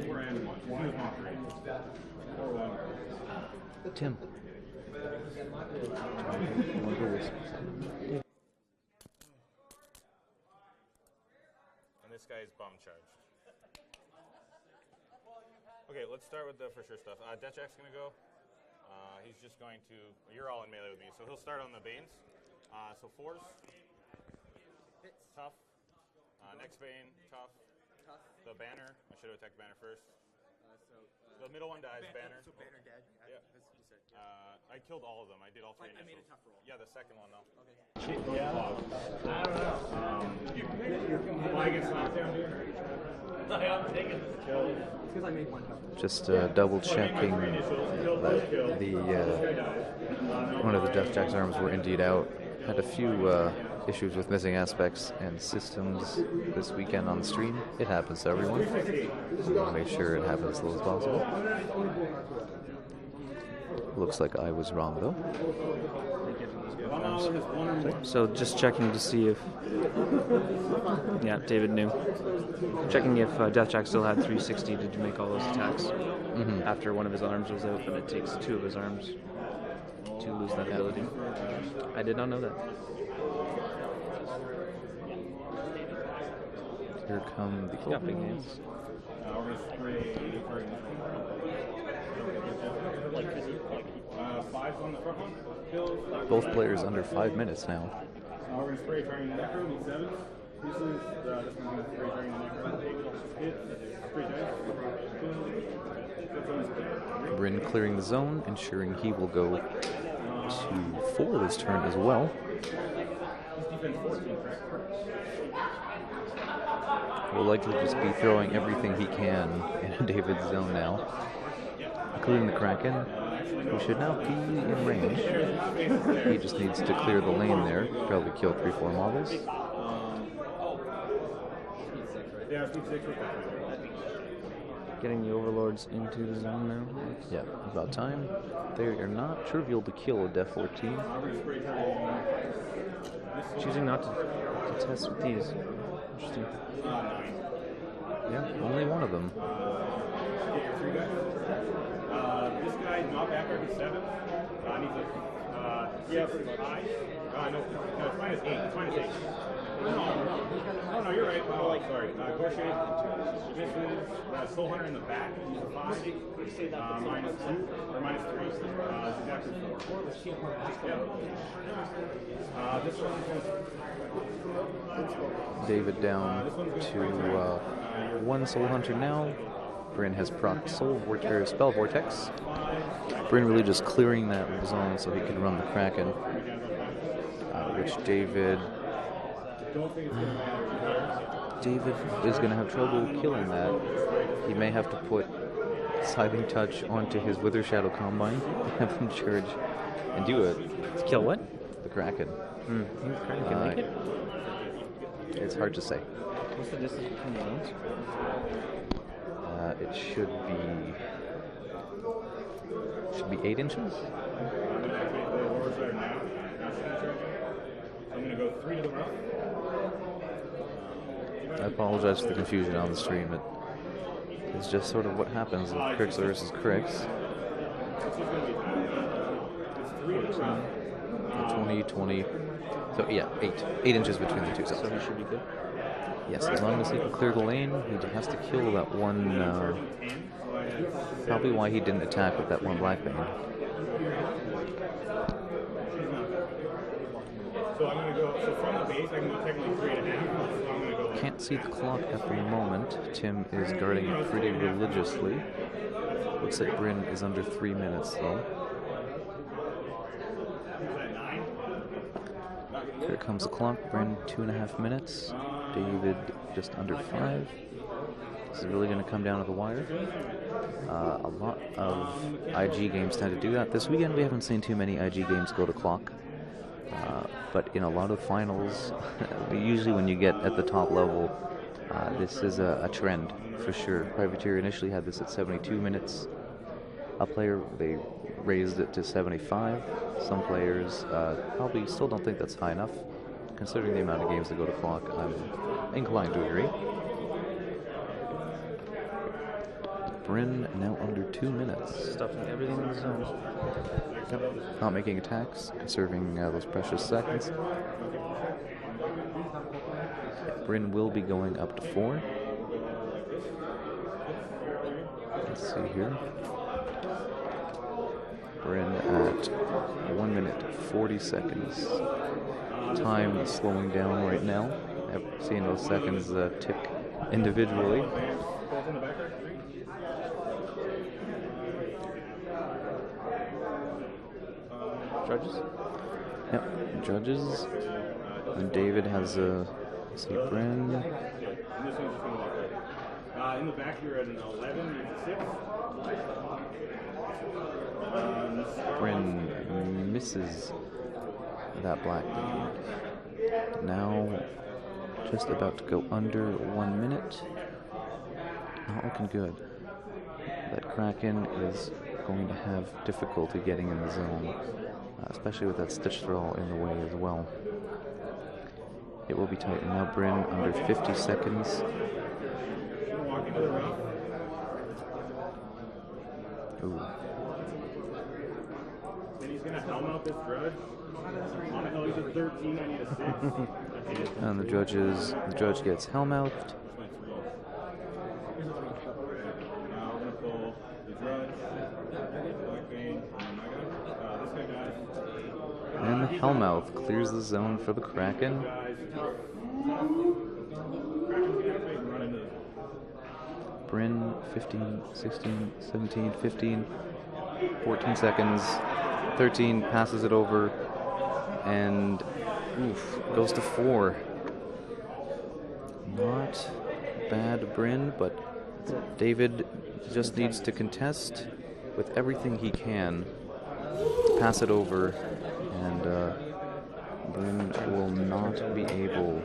4 and 1. 1 is not great. 4, 1. Tim. And this guy is bum charged. Okay, let's start with the for sure stuff. Deathjack's going to go. He's just going to... You're all in melee with me, so he'll start on the Banes. So 4s. Tough. Next Bane, tough. The Banner. I should have attacked Banner first. The middle one dies, Banner. So Banner dead? Yeah. That's what you said. I killed all of them. I did all 3 initials. I made a tough roll. Yeah, the second one, though. Okay. I don't know. Why against knockdown, dude? I'm taking this kill. It's because I made one tough roll. Just double checking that the one of the Deathjack's arms were indeed out. Had a few issues with missing aspects and systems this weekend on stream. It happens to everyone. I'll make sure it happens as little as possible. Looks like I was wrong though. So just checking to see if... Yeah, David knew. Checking if Deathjack still had 360 to make all those attacks after one of his arms was out, but it takes 2 of his arms to lose that ability. I did not know that. Here come the Yeah, big hands. Both players under 5 minutes now. We're going to spray trying the Necro, need 7. This one's going to spray trying the Necro. Hit, 3 dice. Brynn clearing the zone, ensuring he will go to 4 this turn as well. Defense 14, correct? Will likely just be throwing everything he can in David's zone now, including the Kraken, who should now be in range. He just needs to clear the lane there, probably kill 3-4 models. Getting the Overlords into the zone now. Yeah, about time. They are not trivial to kill a Def 14. Choosing not to test with these. Interesting. Yeah, only one of them. This guy, not back up to 7. Needs a... yeah, pretty much. No, it's minus 8. It's minus 8. No, you're right. Oh, sorry. Gorshade. This is Soul Hunter in the back. He's a 5. Minus 2 or minus 3. This is exactly 4. This one's David down to 1 Soul Hunter now. Brynn has proc Spell Vortex. Brynn really just clearing that zone so he can run the Kraken, which David is going to have trouble killing that. He may have to put Scything Touch onto his Withershadow Combine, have him charge, and do it. To kill what? The Kraken. Think the Kraken can make it? It's hard to say. What's the distance between the zones? It should be 8 inches. I'm going to go 3 to the rough. I apologize for the confusion on the stream. It's just sort of what happens with Cryx versus Cryx. 20, 20. So yeah, 8 inches between the two zones. So he should be good. Yes, as long as he can clear the lane, he has to kill that one. Probably why he didn't attack with that one Black Bane. So I'm going to go So from the base, I can go technically 3.5. So I'm gonna go. Can't see the clock at the moment. Tim is guarding it pretty religiously. Looks like Brynn is under 3 minutes though. Here comes the clock. Brynn 2.5 minutes. David just under 5. This is really going to come down to the wire. A lot of IG games tend to do that. This weekend we haven't seen too many IG games go to clock. But in a lot of finals, usually when you get at the top level, this is a trend for sure. Privateer initially had this at 72 minutes. A player, they raised it to 75. Some players probably still don't think that's high enough. Considering the amount of games that go to clock, I'm inclined to agree. Brynn now under 2 minutes. Stuffing everything in the zone. Yep. Not making attacks, conserving those precious seconds. Brynn will be going up to 4. Let's see here. Brynn at 1 minute 40 seconds. Time is slowing down right now. I've seen those seconds tick individually. Drudges? Yep, Drudges. And David has a Brynn. In the back, you're at an 11, you're at 6. Brynn misses that black beam. Now, just about to go under 1 minute. Not looking good. That Kraken is going to have difficulty getting in the zone, especially with that Stitch Thrall in the way as well. It will be tight. And now Brynn under 50 seconds. Ooh. Then he's gonna helm out this Drudge. On the hell, he's a 13, I need a 6. And the Drudge gets Hellmouthed. Now we're gonna pull the Drudge, Black Bane, this guy. And the Hellmouth clears the zone for the Kraken. Brynn 15, 16, 17, 15, 14 seconds, 13, passes it over, and oof, goes to 4. Not bad, Brynn, but David just needs to contest with everything he can, pass it over, and Brynn will not be able.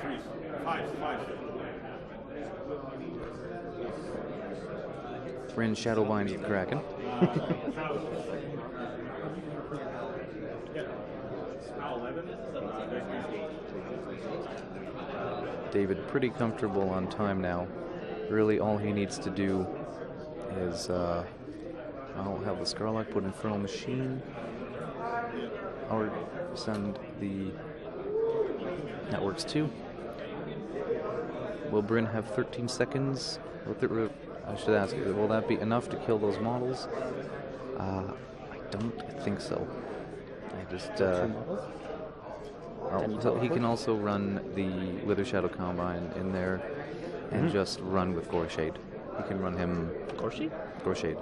3, 5. Brynn shadow binds the Kraken. David pretty comfortable on time now. Really all he needs to do is I'll have the Skarlock put Infernal Machine or send the that works too. Will Brynn have 13 seconds? I should ask, will that be enough to kill those models? I don't think so. I just so he can also run the Withershadow Combine in there and just run with Goreshade. He can run him Goreshade? Goreshade.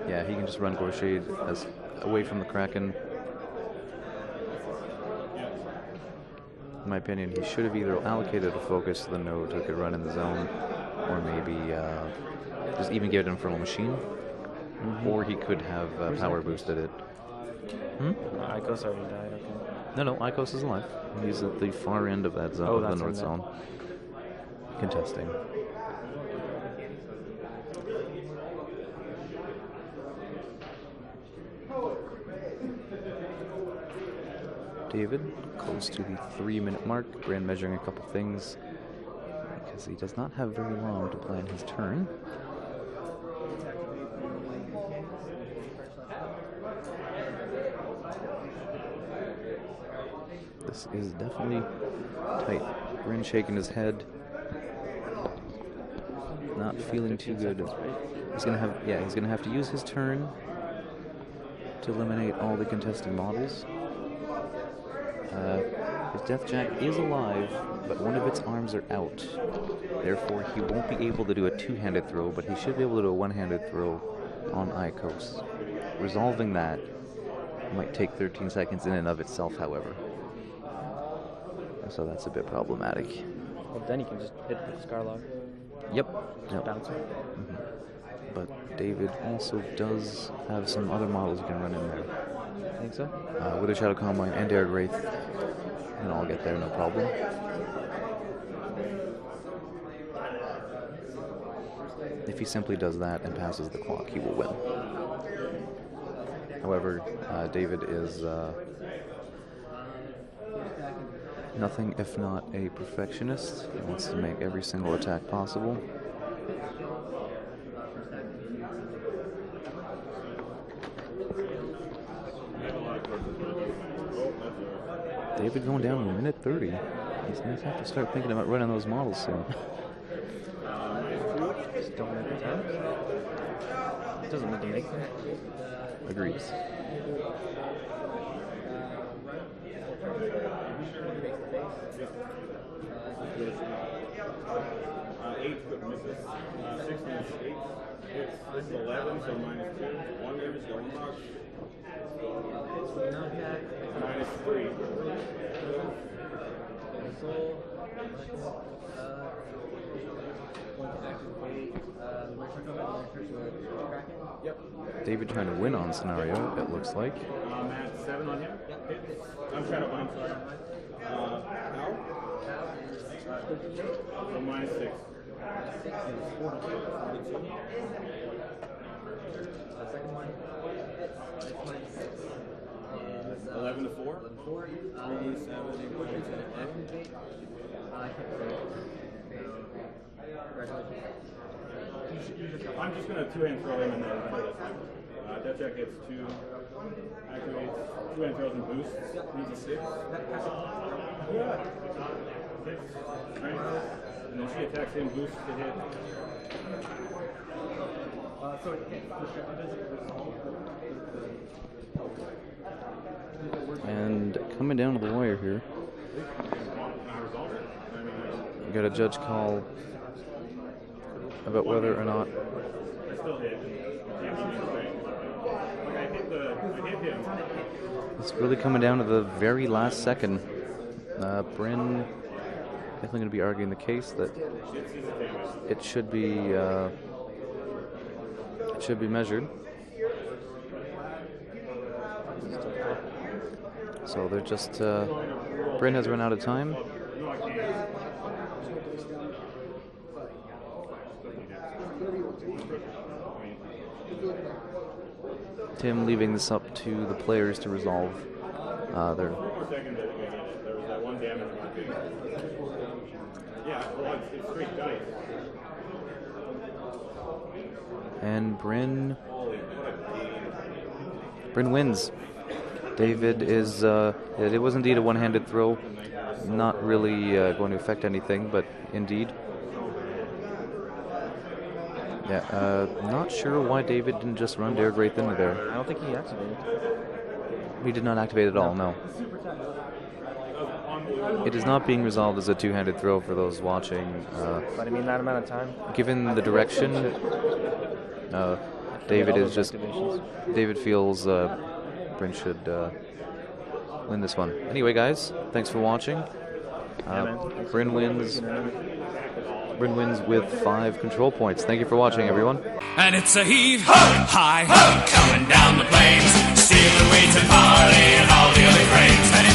Yeah, he can just run Goreshade as away from the Kraken. In my opinion, he should have either allocated a focus to the node so it could run in the zone, or maybe just even give it an Infernal Machine, or he could have power boosted it. Aiakos already died, okay. No, Aiakos is alive. He's at the far end of that zone, of the north zone, contesting. David, close to the 3-minute mark. Brynn measuring a couple things because he does not have very long to plan his turn. This is definitely tight. Brynn shaking his head, not feeling too good. He's gonna have to use his turn to eliminate all the contesting models. His Deathjack is alive, but one of its arms are out. Therefore, he won't be able to do a two-handed throw, but he should be able to do a one-handed throw on Aiakos. Resolving that might take 13 seconds in and of itself, however. So that's a bit problematic. Well, then you can just hit the Skarlock. Yep. Just bounce it. But David also does have some other models you can run in there. Think so? Withershadow Combine and Darragh Wrathe. And I'll get there, no problem. If he simply does that and passes the clock, he will win. However, David is nothing if not a perfectionist. He wants to make every single attack possible. David going down in a minute 30. He's going to have to start thinking about running those models soon. Just don't make the time. It doesn't need to make them. Agreed. 8 but misses. 6 minus 8. It's 11, so minus 2. 1 damage, go on box. Minus 3. Yep. David trying to win on scenario, it looks like. I'm at 7 on him. I'm Shadow Bind, sorry. How? So minus 6. Second one. 11 to 4. I'm just going to two-hand throw him and then Deathjack gets 2 activates, 2-hand throws and boosts. Needs a 6. Yeah. 6. Right. And then she attacks him, boosts to hit. So it doesn't resolve. And coming down to the wire here. We got a judge call about whether or not it's really coming down to the very last second. Brynn definitely going to be arguing the case that it should be measured. So they're just Brynn has run out of time. Tim leaving this up to the players to resolve their. And Brynn wins. David is, it was indeed a one-handed throw. Not really going to affect anything, but indeed. Yeah, not sure why David didn't just run Darragh Wrathe into there. I don't think he activated. He did not activate at all, no. It is not being resolved as a two-handed throw for those watching. But I mean, that amount of time. Given the direction, David is just. David feels Brynn should win this one. Anyway, guys, thanks for watching. Brynn wins. Brynn wins with 5 control points. Thank you for watching, everyone. And it's a heave-high coming down the plains, stealing wheat and barley and all the other grains. And